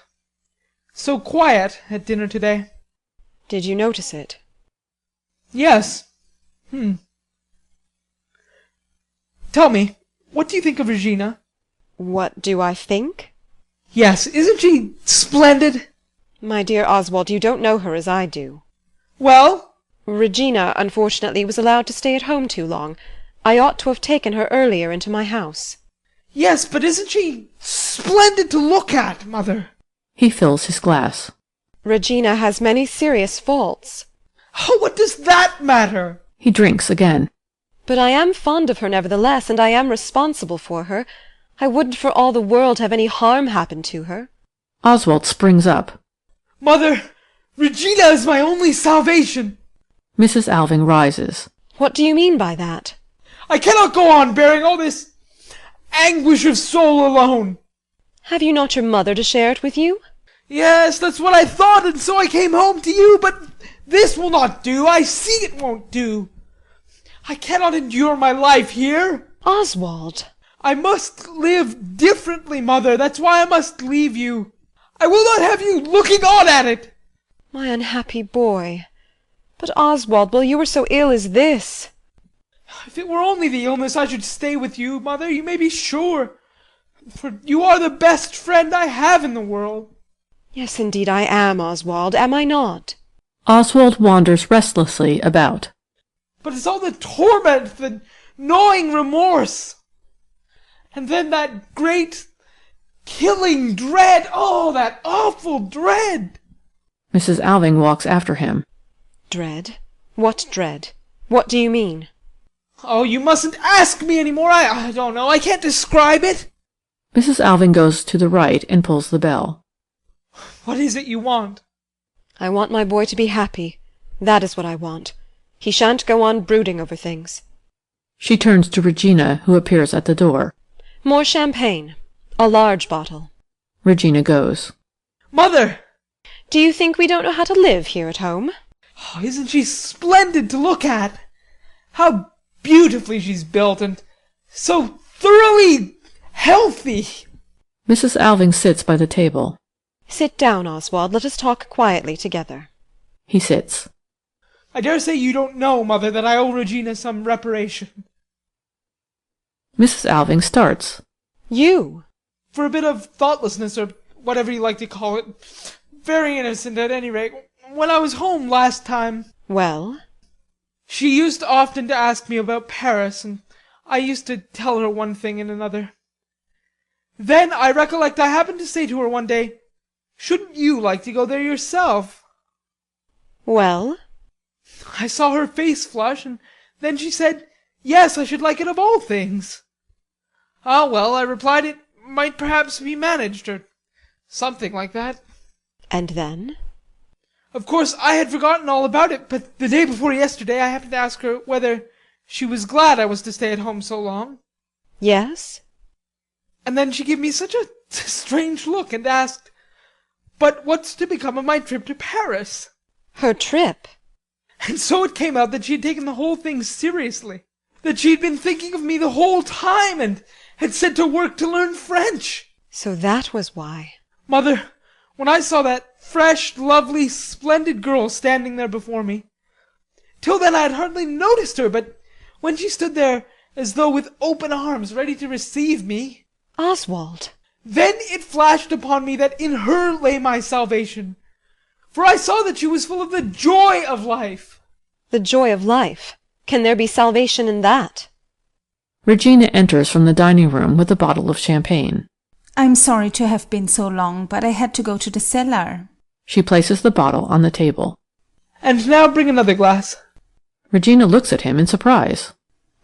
so quiet at dinner today. Did you notice it? Yes. Tell me, what do you think of Regina? What do I think? Yes, isn't she splendid? My dear Oswald, you don't know her as I do. Well? Regina, unfortunately, was allowed to stay at home too long. I ought to have taken her earlier into my house. Yes, but isn't she splendid to look at, Mother? He fills his glass. Regina has many serious faults. Oh, what does that matter? He drinks again. But I am fond of her nevertheless, and I am responsible for her. I wouldn't for all the world have any harm happen to her. Oswald springs up. Mother, Regina is my only salvation. Mrs. Alving rises. What do you mean by that? I cannot go on bearing all this anguish of soul alone. Have you not your mother to share it with you? Yes, that's what I thought, and so I came home to you, but this will not do. I see it won't do. I cannot endure my life here. Oswald! I must live differently, Mother. That's why I must leave you. I will not have you looking on at it. My unhappy boy. But Oswald, while you were so ill as this. If it were only the illness, I should stay with you, Mother, you may be sure. For you are the best friend I have in the world. Yes, indeed I am, Oswald, am I not? Oswald wanders restlessly about. But it's all the torment, the gnawing remorse. And then that great killing dread. Oh, that awful dread. Mrs. Alving walks after him. Dread? What dread? What do you mean? Oh, you mustn't ask me any more. I don't know. I can't describe it. Mrs. Alving goes to the right and pulls the bell. What is it you want? I want my boy to be happy. That is what I want. He shan't go on brooding over things. She turns to Regina, who appears at the door. More champagne. A large bottle. Regina goes. Mother! Do you think we don't know how to live here at home? Oh, isn't she splendid to look at? How beautifully she's built, and so thoroughly healthy. Mrs. Alving sits by the table. Sit down, Oswald. Let us talk quietly together. He sits. I dare say you don't know, Mother, that I owe Regina some reparation. Mrs. Alving starts. You? For a bit of thoughtlessness, or whatever you like to call it. Very innocent, at any rate. When I was home last time... Well? She used often to ask me about Paris, and I used to tell her one thing and another. Then I recollect I happened to say to her one day, "Shouldn't you like to go there yourself?" Well? I saw her face flush, and then she said, yes, I should like it of all things. Ah, well, I replied it might perhaps be managed, or something like that. And then? Of course, I had forgotten all about it, but the day before yesterday I happened to ask her whether she was glad I was to stay at home so long. Yes? And then she gave me such a strange look and asked, "But what's to become of my trip to Paris?" Her trip? And so it came out that she had taken the whole thing seriously. That she had been thinking of me the whole time and had set to work to learn French. So that was why. Mother, when I saw that fresh, lovely, splendid girl standing there before me, till then I had hardly noticed her, but when she stood there as though with open arms ready to receive me... Oswald! Then it flashed upon me that in her lay my salvation. For I saw that she was full of the joy of life. The joy of life? Can there be salvation in that? Regina enters from the dining room with a bottle of champagne. I'm sorry to have been so long, but I had to go to the cellar. She places the bottle on the table. And now bring another glass. Regina looks at him in surprise.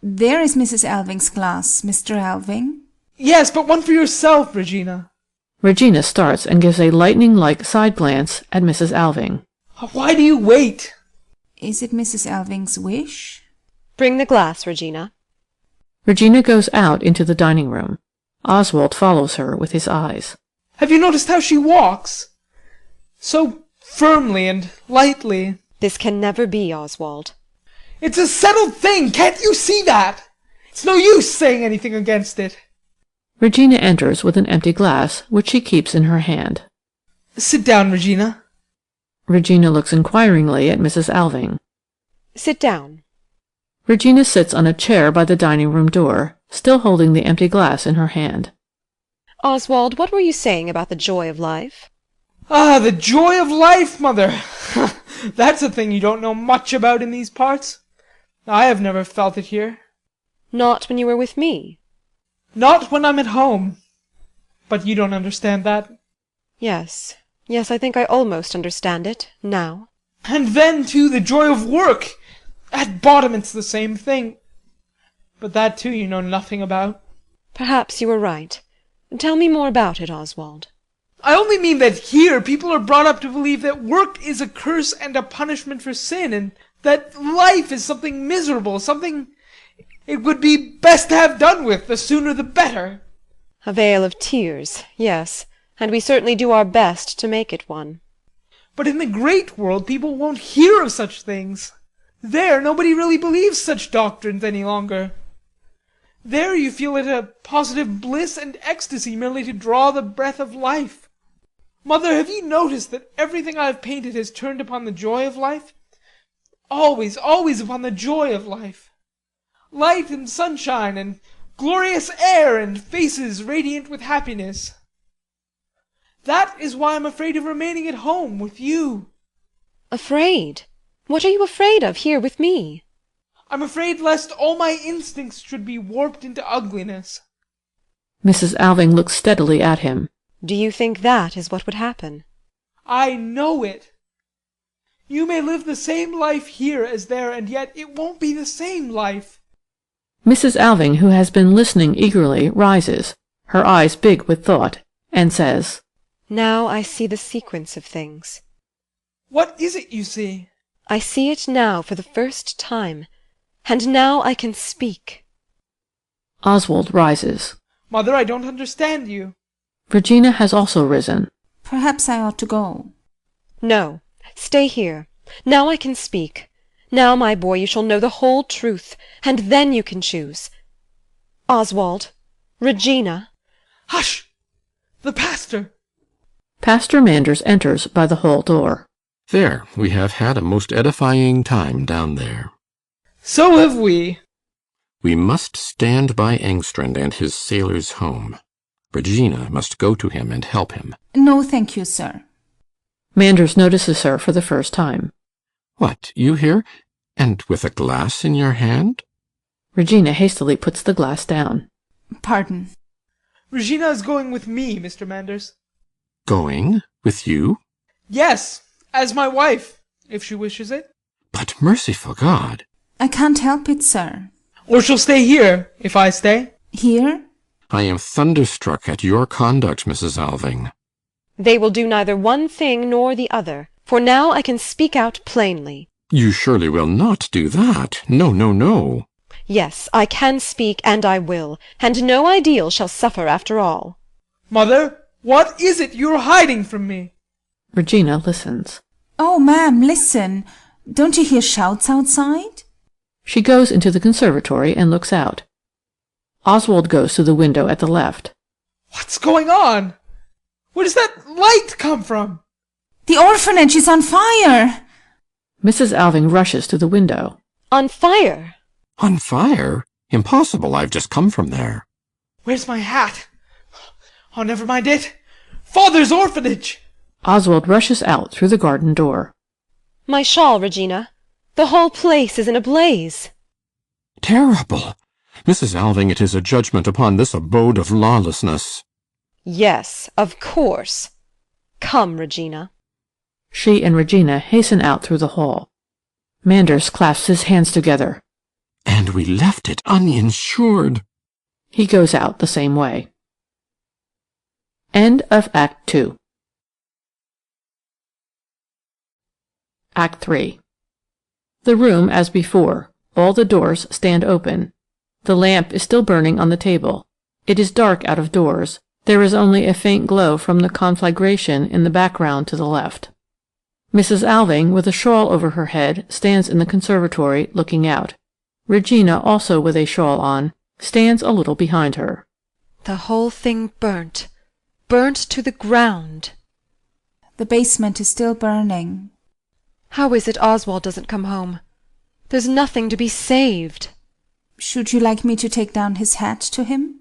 There is Mrs. Alving's glass, Mr. Alving. Yes, but one for yourself, Regina. Regina starts and gives a lightning-like side glance at Mrs. Alving. Why do you wait? Is it Mrs. Alving's wish? Bring the glass, Regina. Regina goes out into the dining room. Oswald follows her with his eyes. Have you noticed how she walks? So firmly and lightly. This can never be, Oswald. It's a settled thing, can't you see that? It's no use saying anything against it. Regina enters with an empty glass, which she keeps in her hand. Sit down, Regina. Regina looks inquiringly at Mrs. Alving. Sit down. Regina sits on a chair by the dining-room door, still holding the empty glass in her hand. Oswald, what were you saying about the joy of life? Ah, the joy of life, mother! That's a thing you don't know much about in these parts. I have never felt it here. Not when you were with me? Not when I'm at home. But you don't understand that. Yes, I think I almost understand it, now. And then, too, the joy of work. At bottom it's the same thing. But that, too, you know nothing about. Perhaps you are right. Tell me more about it, Oswald. I only mean that here people are brought up to believe that work is a curse and a punishment for sin, and that life is something miserable, something it would be best to have done with, the sooner the better. A vale of tears, yes, and we certainly do our best to make it one. But in the great world people won't hear of such things. There nobody really believes such doctrines any longer. There you feel it a positive bliss and ecstasy merely to draw the breath of life. Mother, have you noticed that everything I have painted has turned upon the joy of life? Always, always upon the joy of life. Light and sunshine and glorious air and faces radiant with happiness. That is why I'm afraid of remaining at home with you. Afraid? What are you afraid of here with me? I'm afraid lest all my instincts should be warped into ugliness. Mrs. Alving looks steadily at him. Do you think that is what would happen? I know it. You may live the same life here as there, and yet it won't be the same life. Mrs. Alving, who has been listening eagerly, rises, her eyes big with thought, and says, Now I see the sequence of things. What is it you see? I see it now for the first time, and now I can speak. Oswald rises. Mother, I don't understand you. Regina has also risen. Perhaps I ought to go. No, stay here. Now I can speak. Now, my boy, you shall know the whole truth, and then you can choose. Oswald, Regina. Hush! The pastor. Pastor Manders enters by the hall door. There, we have had a most edifying time down there. So have we. We must stand by Engstrand and his sailors' home. Regina must go to him and help him. No, thank you, sir. Manders notices her for the first time. What, you here? And with a glass in your hand? Regina hastily puts the glass down. Pardon. Regina is going with me, Mr. Manders. Going? With you? Yes, as my wife, if she wishes it. But merciful God! I can't help it, sir. Or she'll stay here, if I stay. Here? I am thunderstruck at your conduct, Mrs. Alving. They will do neither one thing nor the other, for now I can speak out plainly. You surely will not do that. No, no, no. Yes, I can speak, and I will, and no ideal shall suffer after all. Mother, what is it you're hiding from me? Regina listens. Oh, ma'am, listen. Don't you hear shouts outside? She goes into the conservatory and looks out. Oswald goes to the window at the left. What's going on? Where does that light come from? The orphanage is on fire! Mrs. Alving rushes to the window. On fire! On fire? Impossible, I've just come from there. Where's my hat? Oh, never mind it. Father's orphanage! Oswald rushes out through the garden door. My shawl, Regina. The whole place is in a blaze. Terrible! Mrs. Alving, it is a judgment upon this abode of lawlessness. Yes, of course. Come, Regina. She and Regina hasten out through the hall. Manders clasps his hands together. And we left it uninsured. He goes out the same way. End of Act 2. Act 3. The room as before. All the doors stand open. The lamp is still burning on the table. It is dark out of doors. There is only a faint glow from the conflagration in the background to the left. Mrs. Alving, with a shawl over her head, stands in the conservatory, looking out. Regina, also with a shawl on, stands a little behind her. The whole thing burnt. Burnt to the ground. The basement is still burning. How is it Oswald doesn't come home? There's nothing to be saved. Should you like me to take down his hat to him?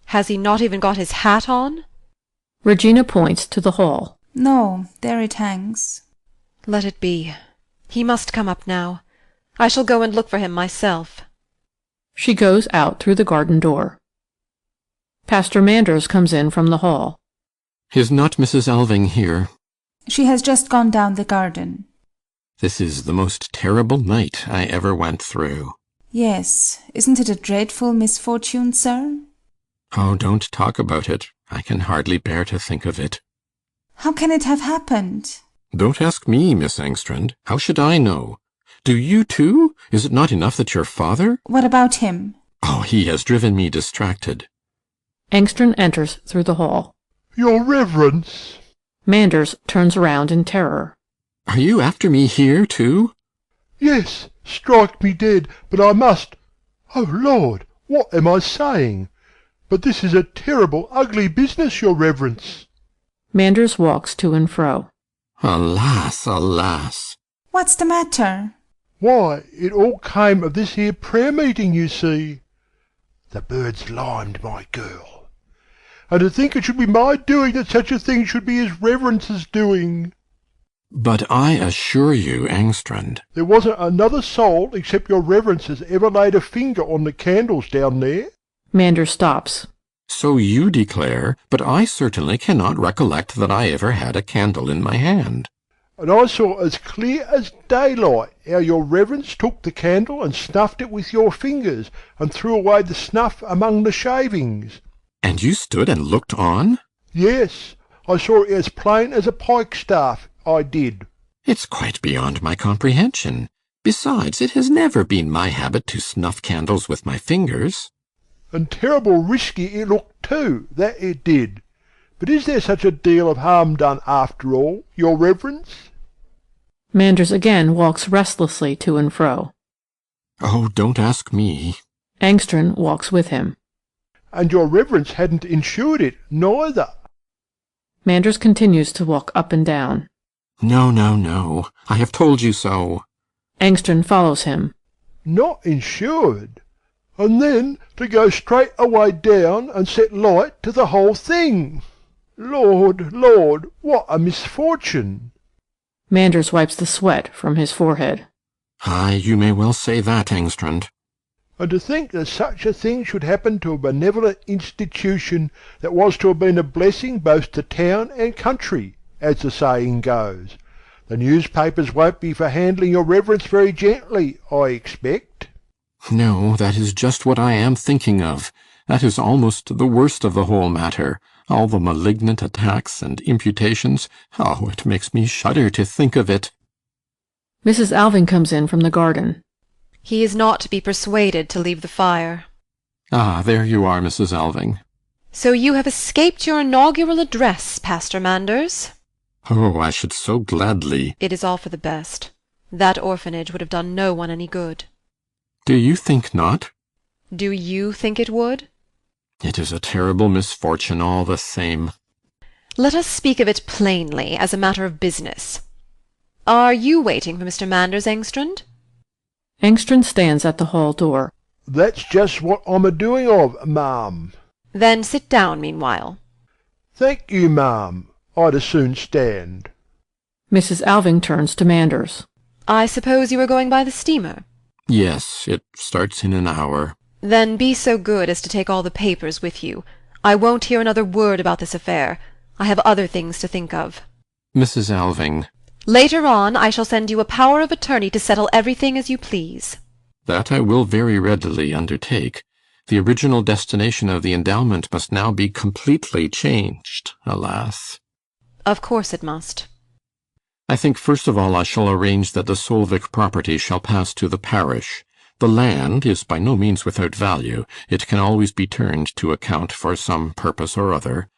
Has he not even got his hat on? Regina points to the hall. No, there it hangs. Let it be. He must come up now. I shall go and look for him myself. She goes out through the garden door. Pastor Manders comes in from the hall. Is not Mrs. Alving here? She has just gone down the garden. This is the most terrible night I ever went through. Yes. Isn't it a dreadful misfortune, sir? Oh, don't talk about it. I can hardly bear to think of it. How can it have happened? Don't ask me, Miss Engstrand. How should I know? Do you too? Is it not enough that your father— What about him? Oh, he has driven me distracted. Engstrand enters through the hall. Your Reverence. Manders turns around in terror. Are you after me here too? Yes, strike me dead, but I must. Oh, Lord, what am I saying? But this is a terrible, ugly business, your Reverence. Manders walks to and fro. Alas, alas. What's the matter? Why, it all came of this here prayer meeting, you see. The birds limed my girl. And to think it should be my doing that such a thing should be his Reverence's doing. But I assure you, Engstrand— There wasn't another soul except your Reverence's ever laid a finger on the candles down there. Manders stops. So you declare, but I certainly cannot recollect that I ever had a candle in my hand. And I saw as clear as daylight how your Reverence took the candle and snuffed it with your fingers and threw away the snuff among the shavings. And you stood and looked on? Yes, I saw it as plain as a pikestaff, I did. It's quite beyond my comprehension. Besides, it has never been my habit to snuff candles with my fingers. And terrible risky it looked too, that it did. But is there such a deal of harm done after all, your Reverence? Manders again walks restlessly to and fro. Oh, don't ask me. Engstrand walks with him. And your Reverence hadn't insured it, neither. Manders continues to walk up and down. No, no, no. I have told you so. Engstrand follows him. Not insured? And then to go straight away down and set light to the whole thing. Lord, Lord, what a misfortune! Manders wipes the sweat from his forehead. Aye, you may well say that, Engstrand. And to think that such a thing should happen to a benevolent institution that was to have been a blessing both to town and country, as the saying goes. The newspapers won't be for handling your Reverence very gently, I expect. No, that is just what I am thinking of. That is almost the worst of the whole matter. All the malignant attacks and imputations. Oh, it makes me shudder to think of it. Mrs. Alving comes in from the garden. He is not to be persuaded to leave the fire. Ah, there you are, Mrs. Alving. So you have escaped your inaugural address, Pastor Manders? Oh, I should so gladly— It is all for the best. That orphanage would have done no one any good. Do you think not? Do you think it would? It is a terrible misfortune all the same. Let us speak of it plainly, as a matter of business. Are you waiting for Mr. Manders, Engstrand? Engstrand stands at the hall door. That's just what I'm a-doing of, ma'am. Then sit down meanwhile. Thank you, ma'am. I'd as soon stand. Mrs. Alving turns to Manders. I suppose you are going by the steamer? Yes, it starts in an hour. Then be so good as to take all the papers with you. I won't hear another word about this affair. I have other things to think of. Mrs. Alving— Later on I shall send you a power of attorney to settle everything as you please. That I will very readily undertake. The original destination of the endowment must now be completely changed, alas. Of course it must. I think first of all I shall arrange that the Solvik property shall pass to the parish. The land is by no means without value. It can always be turned to account for some purpose or other.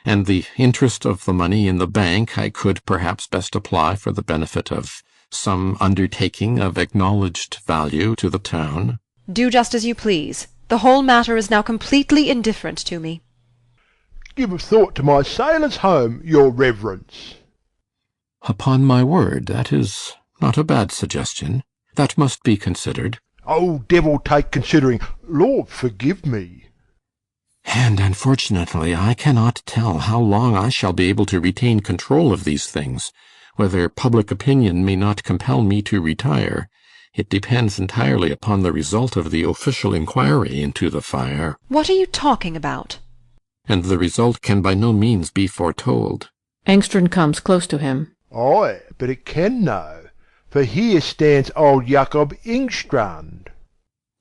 and the interest of the money in the bank I could perhaps best apply for the benefit of some undertaking of acknowledged value to the town. Do just as you please. The whole matter is now completely indifferent to me. Give a thought to my sailor's home, your reverence. Upon my word, that is not a bad suggestion. That must be considered. Oh, devil take considering. Lord, forgive me. And unfortunately, I cannot tell how long I shall be able to retain control of these things. Whether public opinion may not compel me to retire, it depends entirely upon the result of the official inquiry into the fire. What are you talking about? And the result can by no means be foretold. Engstrand comes close to him. Aye, but it can know, for here stands old Jacob Engstrand.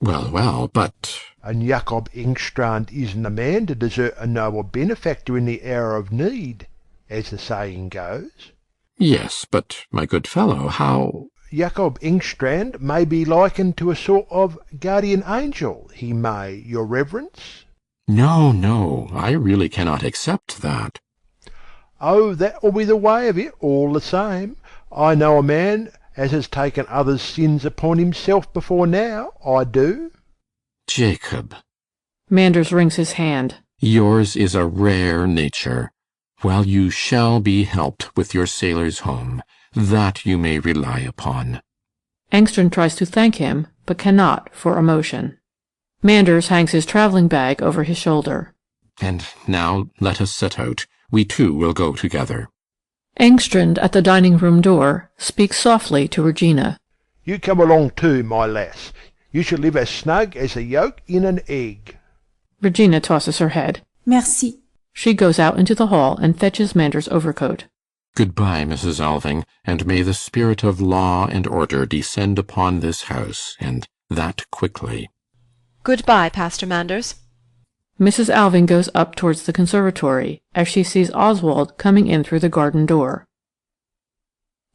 Well, well, but... And Jacob Engstrand isn't a man to desert a noble benefactor in the hour of need, as the saying goes. Yes, but, my good fellow, how... Jacob Engstrand may be likened to a sort of guardian angel, he may, your reverence. No, no, I really cannot accept that. Oh, that will be the way of it, all the same. I know a man as has taken others' sins upon himself before now, I do. Jacob. Manders wrings his hand. Yours is a rare nature. Well, you shall be helped with your sailor's home. That you may rely upon. Engstrand tries to thank him, but cannot for emotion. Manders hangs his travelling bag over his shoulder. And now let us set out. We two will go together. Engstrand, at the dining-room door, speaks softly to Regina. You come along too, my lass. You shall live as snug as a yolk in an egg. Regina tosses her head. Merci. She goes out into the hall and fetches Manders' overcoat. Goodbye, Mrs. Alving, and may the spirit of law and order descend upon this house, and that quickly. Goodbye, Pastor Manders. Mrs. Alving goes up towards the conservatory, as she sees Oswald coming in through the garden door.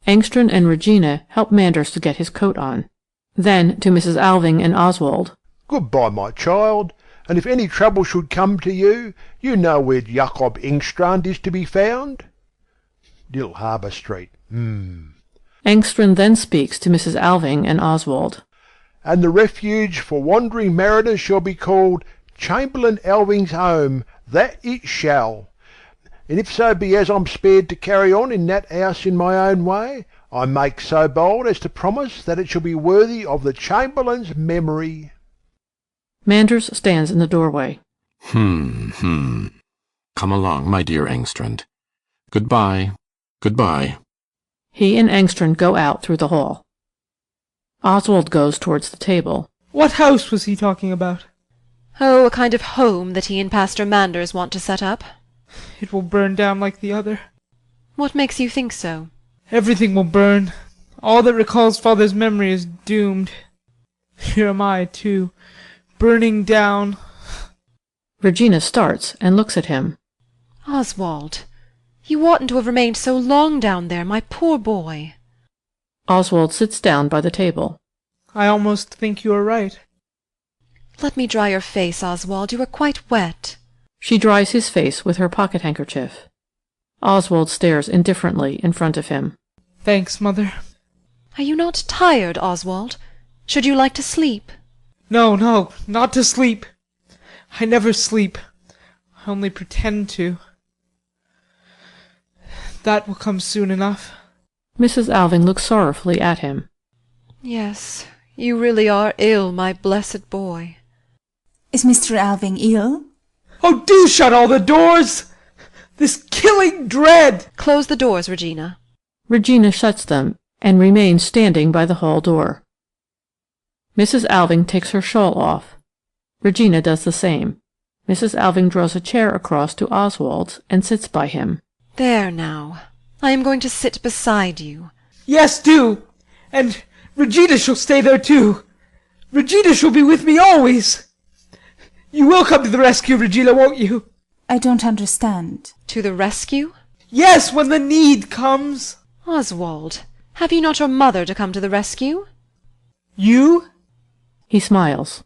Engstrand and Regina help Manders to get his coat on. Then, to Mrs. Alving and Oswald. Goodbye, my child, and if any trouble should come to you, you know where Jacob Engstrand is to be found. Little Harbour Street. Engstrand then speaks to Mrs. Alving and Oswald. And the refuge for wandering mariners shall be called Chamberlain Alving's Home, that it shall. And if so be as I'm spared to carry on in that house in my own way, I make so bold as to promise that it shall be worthy of the Chamberlain's memory. Manders stands in the doorway. Come along, my dear Engstrand. Goodbye. Goodbye. He and Engstrand go out through the hall. Oswald goes towards the table. What house was he talking about? Oh, a kind of home that he and Pastor Manders want to set up. It will burn down like the other. What makes you think so? Everything will burn. All that recalls father's memory is doomed. Here am I, too, burning down. Regina starts and looks at him. Oswald, you oughtn't to have remained so long down there, my poor boy. Oswald sits down by the table. I almost think you are right. Let me dry your face, Oswald. You are quite wet. She dries his face with her pocket-handkerchief. Oswald stares indifferently in front of him. Thanks, Mother. Are you not tired, Oswald? Should you like to sleep? No, not to sleep. I never sleep. I only pretend to. That will come soon enough. Mrs. Alving looks sorrowfully at him. Yes, you really are ill, my blessed boy. Is Mr. Alving ill? Oh, do shut all the doors! This killing dread! Close the doors, Regina. Regina shuts them and remains standing by the hall door. Mrs. Alving takes her shawl off. Regina does the same. Mrs. Alving draws a chair across to Oswald's and sits by him. There now. I am going to sit beside you. Yes, do! And Regina shall stay there too. Regina shall be with me always. You will come to the rescue, Regina, won't you? I don't understand. To the rescue? Yes, when the need comes. Oswald, have you not your mother to come to the rescue? You? He smiles.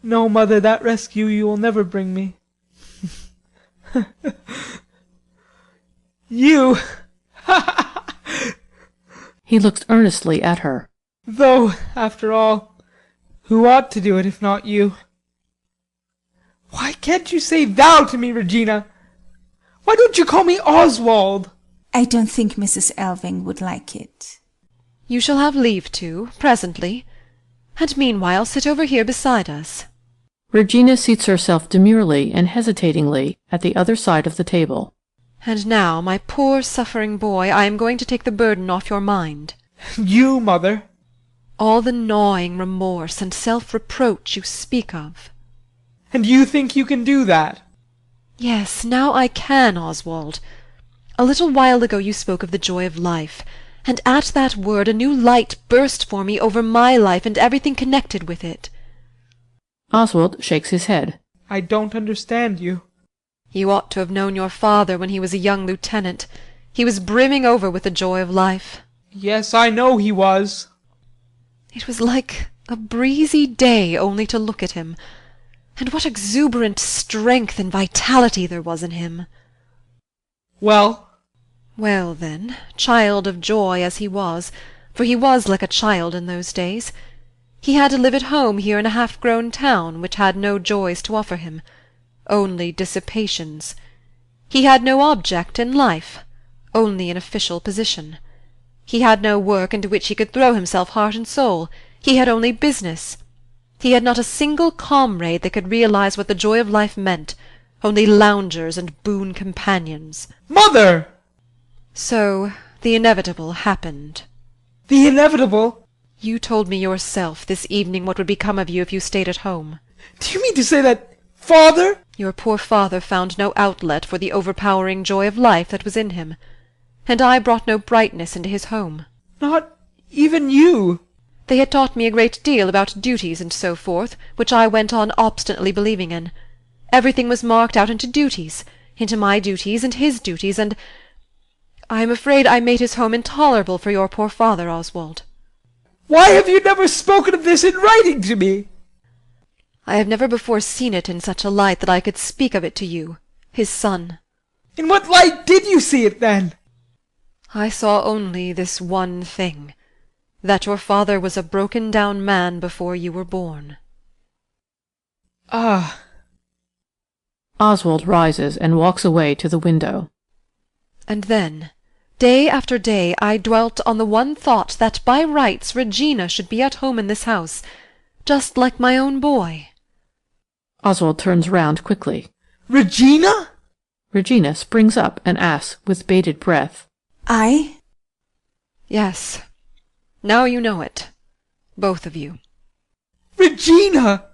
No, Mother, that rescue you will never bring me. You, He looks earnestly at her. though, after all, who ought to do it if not you? Why can't you say thou to me, Regina? Why don't you call me Oswald? I don't think Mrs. Alving would like it. You shall have leave to, presently. And meanwhile sit over here beside us. Regina seats herself demurely and hesitatingly at the other side of the table. And now, my poor suffering boy, I am going to take the burden off your mind. You, mother. All the gnawing remorse and self-reproach you speak of. And you think you can do that? Yes, now I can, Oswald. A little while ago you spoke of the joy of life, and at that word a new light burst for me over my life and everything connected with it. Oswald shakes his head. I don't understand you. You ought to have known your father when he was a young lieutenant. He was brimming over with the joy of life. Yes, I know he was. It was like a breezy day only to look at him. And what exuberant strength and vitality there was in him. Well? Well, then, child of joy as he was, for he was like a child in those days, he had to live at home here in a half-grown town which had no joys to offer him, only dissipations. He had no object in life, only an official position. He had no work into which he could throw himself heart and soul. He had only business. He had not a single comrade that could realize what the joy of life meant, only loungers and boon companions. Mother! So the inevitable happened. The inevitable? You told me yourself this evening what would become of you if you stayed at home. Do you mean to say that father? Your poor father found no outlet for the overpowering joy of life that was in him, and I brought no brightness into his home. Not even you. They had taught me a great deal about duties and so forth, which I went on obstinately believing in. Everything was marked out into duties, into my duties and his duties, and I am afraid I made his home intolerable for your poor father, Oswald. Why have you never spoken of this in writing to me? I have never before seen it in such a light that I could speak of it to you, his son. In what light did you see it, then? I saw only this one thing, that your father was a broken-down man before you were born. Ah. Oswald rises and walks away to the window. And then, day after day, I dwelt on the one thought that by rights Regina should be at home in this house, just like my own boy. Oswald turns round quickly. Regina? Regina springs up and asks with bated breath. I? Yes. Now you know it. Both of you. Regina!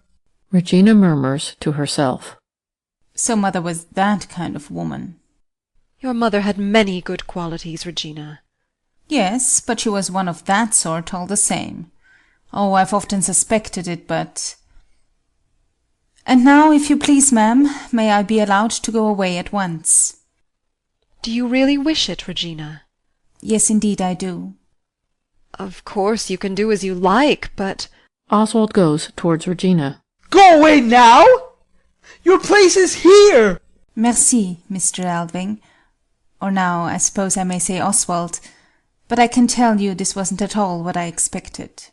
Regina murmurs to herself. So mother was that kind of woman. Your mother had many good qualities, Regina. Yes, but she was one of that sort all the same. Oh, I've often suspected it, but... And now, if you please, ma'am, may I be allowed to go away at once? Do you really wish it, Regina? Yes, indeed I do. Of course you can do as you like, but... Oswald goes towards Regina. Go away now? Your place is here! Merci, Mr. Alving. Or now, I suppose I may say Oswald. But I can tell you this wasn't at all what I expected.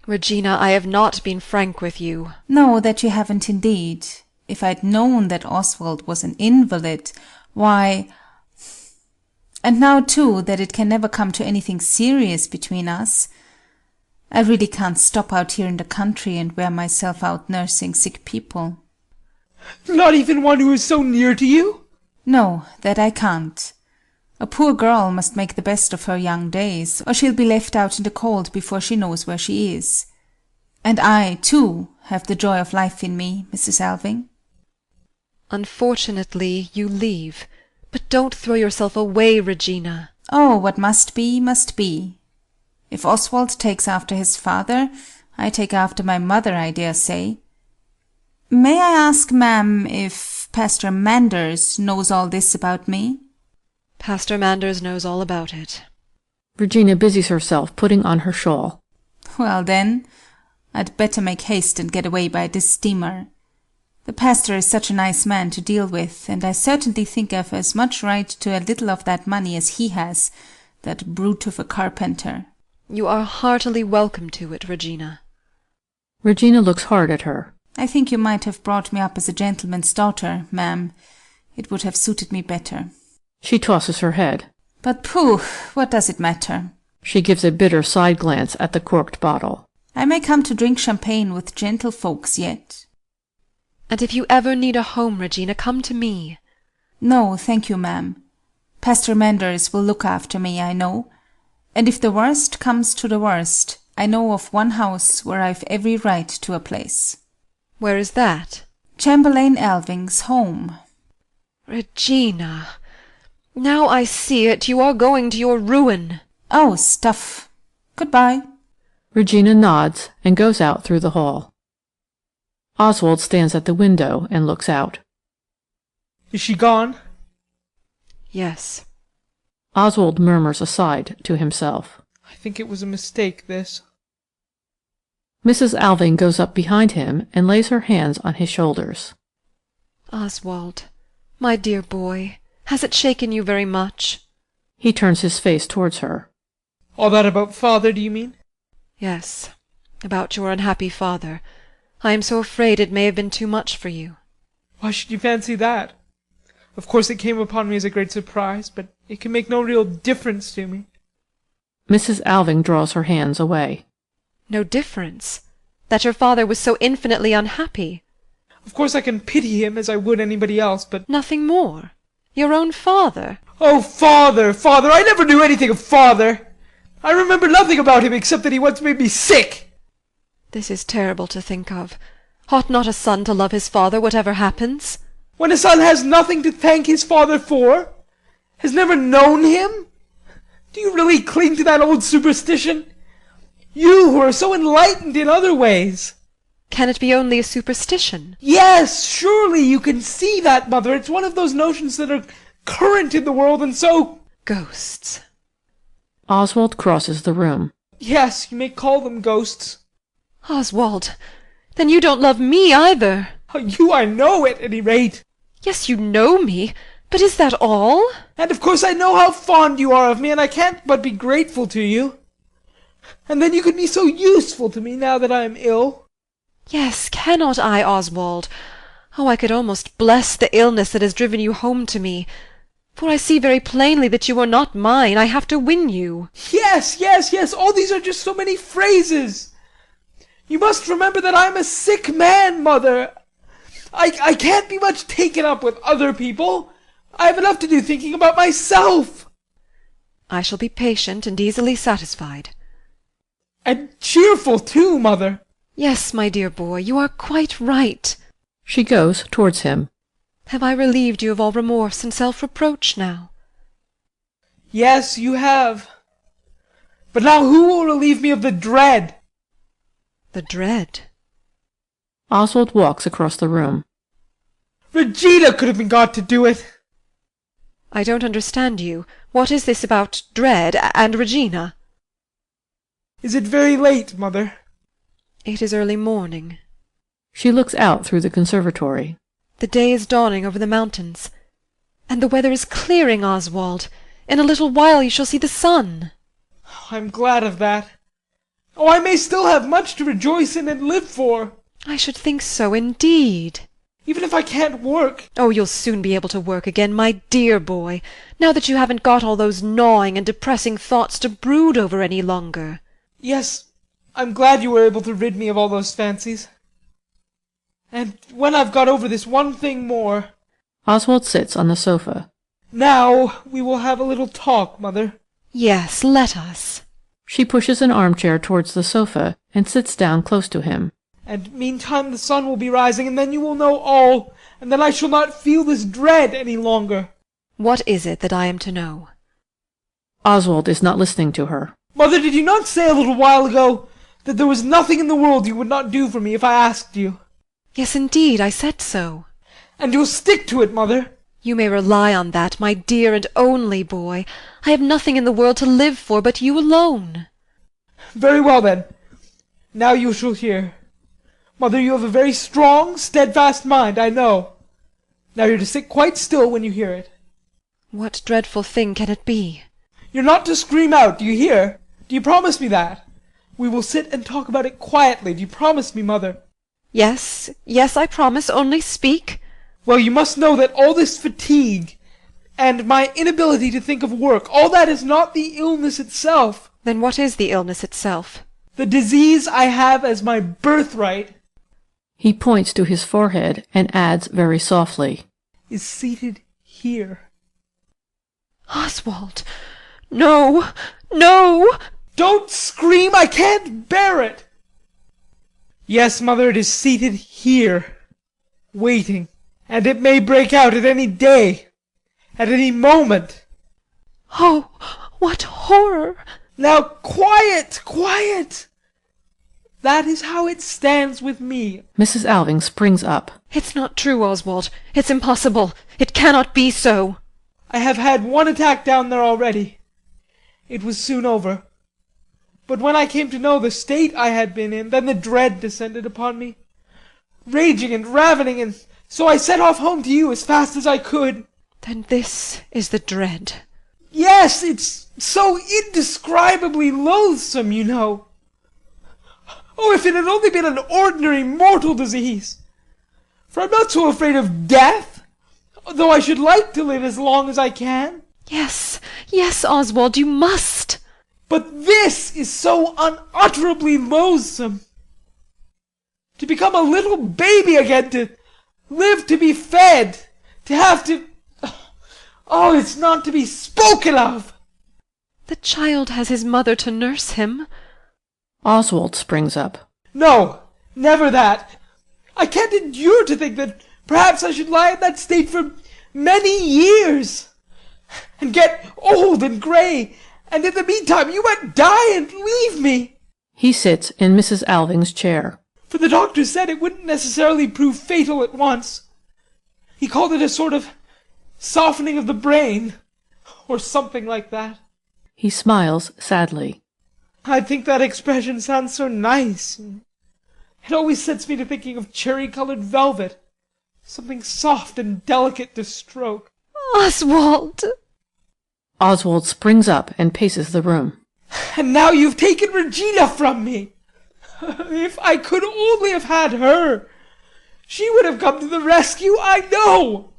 Regina, I have not been frank with you. No, that you haven't indeed. If I'd known that Oswald was an invalid, why... And now, too, that it can never come to anything serious between us. I really can't stop out here in the country and wear myself out nursing sick people. Not even one who is so near to you? No, that I can't. A poor girl must make the best of her young days, or she'll be left out in the cold before she knows where she is. And I, too, have the joy of life in me, Mrs. Alving. Unfortunately, you leave. But don't throw yourself away, Regina. Oh, what must be, must be. If Oswald takes after his father, I take after my mother, I dare say. May I ask, ma'am, if Pastor Manders knows all this about me? Pastor Manders knows all about it. Regina busies herself putting on her shawl. Well, then, I'd better make haste and get away by this steamer. The pastor is such a nice man to deal with, and I certainly think I've as much right to a little of that money as he has, that brute of a carpenter. You are heartily welcome to it, Regina. Regina looks hard at her. I think you might have brought me up as a gentleman's daughter, ma'am. It would have suited me better. She tosses her head. But pooh, what does it matter? She gives a bitter side glance at the corked bottle. I may come to drink champagne with gentlefolks yet. And if you ever need a home, Regina, come to me. No, thank you, ma'am. Pastor Manders will look after me, I know. And if the worst comes to the worst, I know of one house where I've every right to a place. Where is that? Chamberlain Alving's home. Regina, now I see it. You are going to your ruin. Oh, stuff. Goodbye. Regina nods and goes out through the hall. Oswald stands at the window and looks out. Is she gone? Yes. Oswald murmurs aside to himself. I think it was a mistake, this. Mrs. Alving goes up behind him and lays her hands on his shoulders. Oswald, my dear boy, has it shaken you very much? He turns his face towards her. All that about father, do you mean? Yes, about your unhappy father. I am so afraid it may have been too much for you. Why should you fancy that? Of course it came upon me as a great surprise, but it can make no real difference to me. Mrs. Alving draws her hands away. No difference? That your father was so infinitely unhappy? Of course I can pity him as I would anybody else, but... Nothing more? Your own father? Oh, father, father! I never knew anything of father! I remember nothing about him except that he once made me sick! This is terrible to think of. Ought not a son to love his father, whatever happens? When a son has nothing to thank his father for? Has never known him? Do you really cling to that old superstition? You who are so enlightened in other ways. Can it be only a superstition? Yes, surely you can see that, mother. It's one of those notions that are current in the world and so... Ghosts. Oswald crosses the room. Yes, you may call them ghosts. Oswald, then you don't love me either. You I know at any rate. Yes, you know me, but is that all? And of course I know how fond you are of me, and I can't but be grateful to you. And then you could be so useful to me now that I am ill. Yes, cannot I, Oswald? Oh, I could almost bless the illness that has driven you home to me. For I see very plainly that you are not mine. I have to win you. Yes, yes, yes, all these are just so many phrases. You must remember that I am a sick man, mother. I can't be much taken up with other people. I have enough to do thinking about myself. I shall be patient and easily satisfied. And cheerful too, mother. Yes, my dear boy, you are quite right. She goes towards him. Have I relieved you of all remorse and self-reproach now? Yes, you have. But now who will relieve me of the dread? The dread? Oswald walks across the room. Regina could have been got to do it. I don't understand you. What is this about dread and Regina? Is it very late, mother? It is early morning. She looks out through the conservatory. The day is dawning over the mountains. And the weather is clearing, Oswald. In a little while you shall see the sun. I'm glad of that. Oh, I may still have much to rejoice in and live for. I should think so, indeed. Even if I can't work. Oh, you'll soon be able to work again, my dear boy, now that you haven't got all those gnawing and depressing thoughts to brood over any longer. Yes, I'm glad you were able to rid me of all those fancies. And when I've got over this one thing more... Oswald sits on the sofa. Now we will have a little talk, mother. Yes, let us. She pushes an armchair towards the sofa and sits down close to him. And meantime the sun will be rising, and then you will know all, and then I shall not feel this dread any longer. What is it that I am to know? Oswald is not listening to her. Mother, did you not say a little while ago that there was nothing in the world you would not do for me if I asked you? Yes, indeed, I said so. And you'll stick to it, mother? You may rely on that, my dear and only boy. I have nothing in the world to live for but you alone. Very well, then. Now you shall hear. Mother, you have a very strong, steadfast mind, I know. Now you're to sit quite still when you hear it. What dreadful thing can it be? You're not to scream out, do you hear? Do you promise me that? We will sit and talk about it quietly. Do you promise me, Mother? Yes, yes, I promise. Only speak. Well, you must know that all this fatigue and my inability to think of work, all that is not the illness itself. Then what is the illness itself? The disease I have as my birthright. He points to his forehead and adds very softly, Is seated here. Oswald! No! No! Don't scream! I can't bear it! Yes, Mother, it is seated here, waiting. And it may break out at any day, at any moment. Oh, what horror! Now, quiet, quiet! That is how it stands with me. Mrs. Alving springs up. It's not true, Oswald. It's impossible. It cannot be so. I have had one attack down there already. It was soon over. But when I came to know the state I had been in, then the dread descended upon me. Raging and ravening, and so I set off home to you as fast as I could. Then this is the dread. Yes, it's so indescribably loathsome, you know. Oh, if it had only been an ordinary mortal disease! For I'm not so afraid of death, though I should like to live as long as I can. Yes, yes, Oswald, you must. But this is so unutterably loathsome. To become a little baby again, to live to be fed, to have to... Oh, it's not to be spoken of! The child has his mother to nurse him. Oswald springs up. No, never that. I can't endure to think that perhaps I should lie in that state for many years, and get old and grey, and in the meantime you might die and leave me. He sits in Mrs. Alving's chair. For the doctor said it wouldn't necessarily prove fatal at once. He called it a sort of softening of the brain, or something like that. He smiles sadly. I think that expression sounds so nice. It always sets me to thinking of cherry-coloured velvet, something soft and delicate to stroke. Oswald! Oswald springs up and paces the room. And now you've taken Regina from me! If I could only have had her! She would have come to the rescue, I know!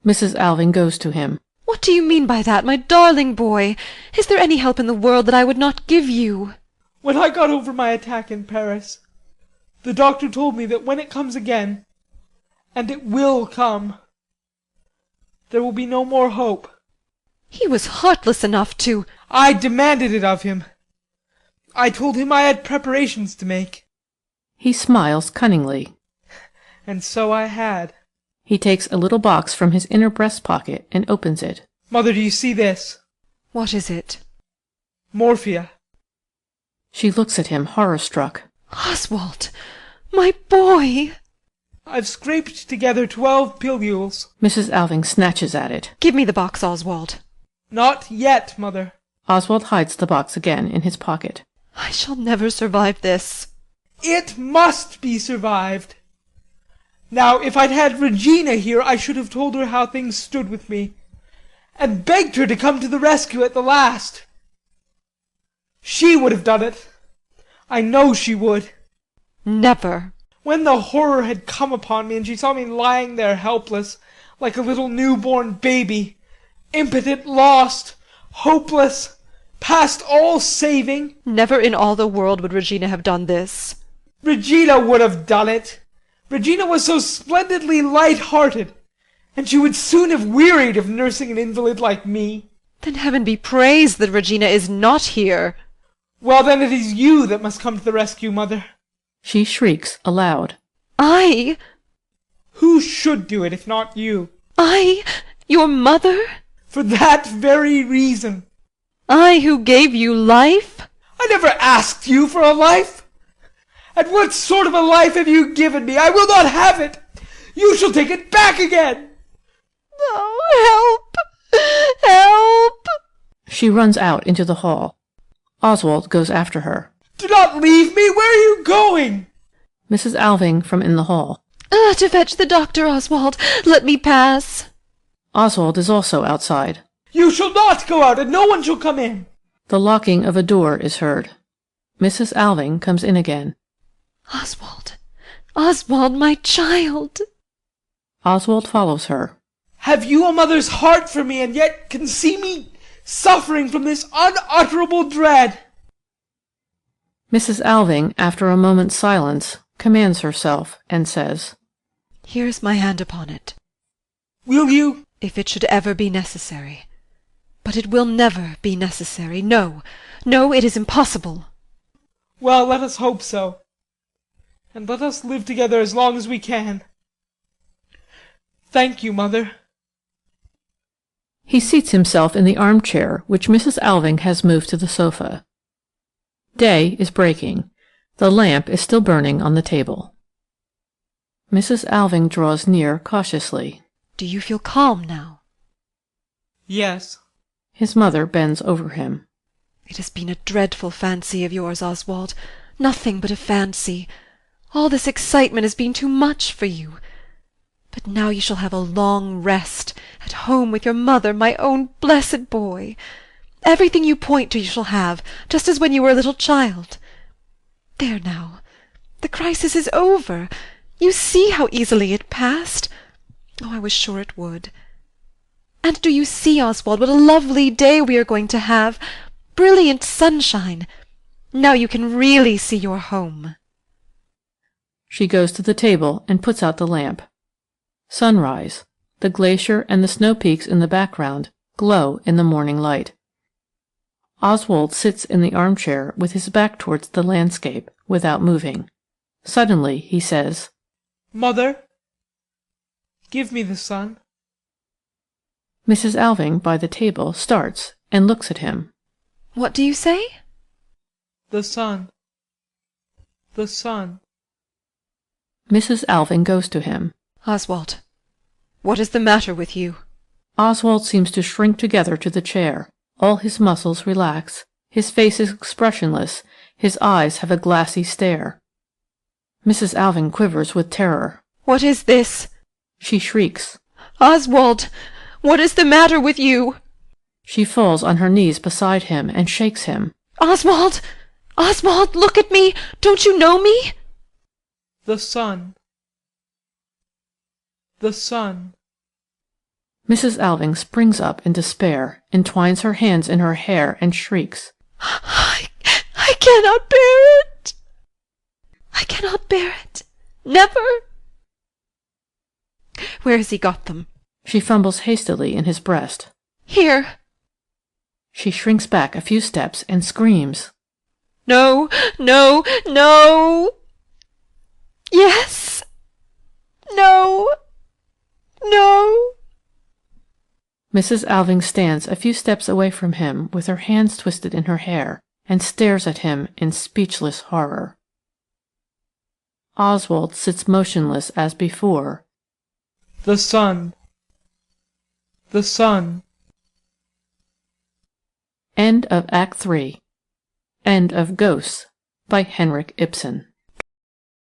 Mrs. Alving goes to him. What do you mean by that, my darling boy? Is there any help in the world that I would not give you? When I got over my attack in Paris, the doctor told me that when it comes again, and it will come, there will be no more hope. He was heartless enough to... I demanded it of him. I told him I had preparations to make. He smiles cunningly. And so I had. He takes a little box from his inner breast pocket and opens it. Mother, do you see this? What is it? Morphia. She looks at him, horror-struck. Oswald! My boy! I've scraped together 12 pilules. Mrs. Alving snatches at it. Give me the box, Oswald. Not yet, Mother. Oswald hides the box again in his pocket. I shall never survive this. It must be survived. Now, if I'd had Regina here, I should have told her how things stood with me, and begged her to come to the rescue at the last. She would have done it. I know she would. Never. When the horror had come upon me, and she saw me lying there helpless, like a little newborn baby, impotent, lost, hopeless, past all saving... Never in all the world would Regina have done this. Regina would have done it. Regina was so splendidly light-hearted, and she would soon have wearied of nursing an invalid like me. Then heaven be praised that Regina is not here. Well, then it is you that must come to the rescue, Mother. She shrieks aloud. I? Who should do it if not you? I? Your mother? For that very reason. I who gave you life? I never asked you for a life. And what sort of a life have you given me? I will not have it. You shall take it back again. Oh, help! Help! She runs out into the hall. Oswald goes after her. Do not leave me. Where are you going? Mrs. Alving from in the hall. To fetch the doctor, Oswald. Let me pass. Oswald is also outside. You shall not go out, and no one shall come in. The locking of a door is heard. Mrs. Alving comes in again. Oswald, Oswald, my child. Oswald follows her. Have you a mother's heart for me, and yet can see me suffering from this unutterable dread? Mrs. Alving, after a moment's silence, commands herself and says, Here's my hand upon it. Will you? If it should ever be necessary. But it will never be necessary. No, no, it is impossible. Well, let us hope so. And let us live together as long as we can. Thank you, Mother. He seats himself in the armchair which Mrs. Alving has moved to the sofa. Day is breaking. The lamp is still burning on the table. Mrs. Alving draws near cautiously. Do you feel calm now? Yes. His mother bends over him. It has been a dreadful fancy of yours, Oswald. Nothing but a fancy. All this excitement has been too much for you. But now you shall have a long rest, at home with your mother, my own blessed boy. Everything you point to you shall have, just as when you were a little child. There now, the crisis is over. You see how easily it passed. Oh, I was sure it would. And do you see, Oswald, what a lovely day we are going to have? Brilliant sunshine. Now you can really see your home. She goes to the table and puts out the lamp. Sunrise. The glacier and the snow peaks in the background glow in the morning light. Oswald sits in the armchair with his back towards the landscape, without moving. Suddenly he says, Mother, give me the sun. Mrs. Alving, by the table, starts and looks at him. What do you say? The sun. The sun. Mrs. Alving goes to him. Oswald, what is the matter with you? Oswald seems to shrink together to the chair. All his muscles relax. His face is expressionless. His eyes have a glassy stare. Mrs. Alving quivers with terror. What is this? She shrieks. Oswald, what is the matter with you? She falls on her knees beside him and shakes him. Oswald! Oswald, look at me! Don't you know me? The sun. The sun. Mrs. Alving springs up in despair, entwines her hands in her hair, and shrieks. I cannot bear it! I cannot bear it! Never! Where has he got them? She fumbles hastily in his breast. Here! She shrinks back a few steps and screams. No, no, no! Yes! No! No! Mrs. Alving stands a few steps away from him with her hands twisted in her hair and stares at him in speechless horror. Oswald sits motionless as before. The sun. The sun. End of Act 3. End of Ghosts by Henrik Ibsen.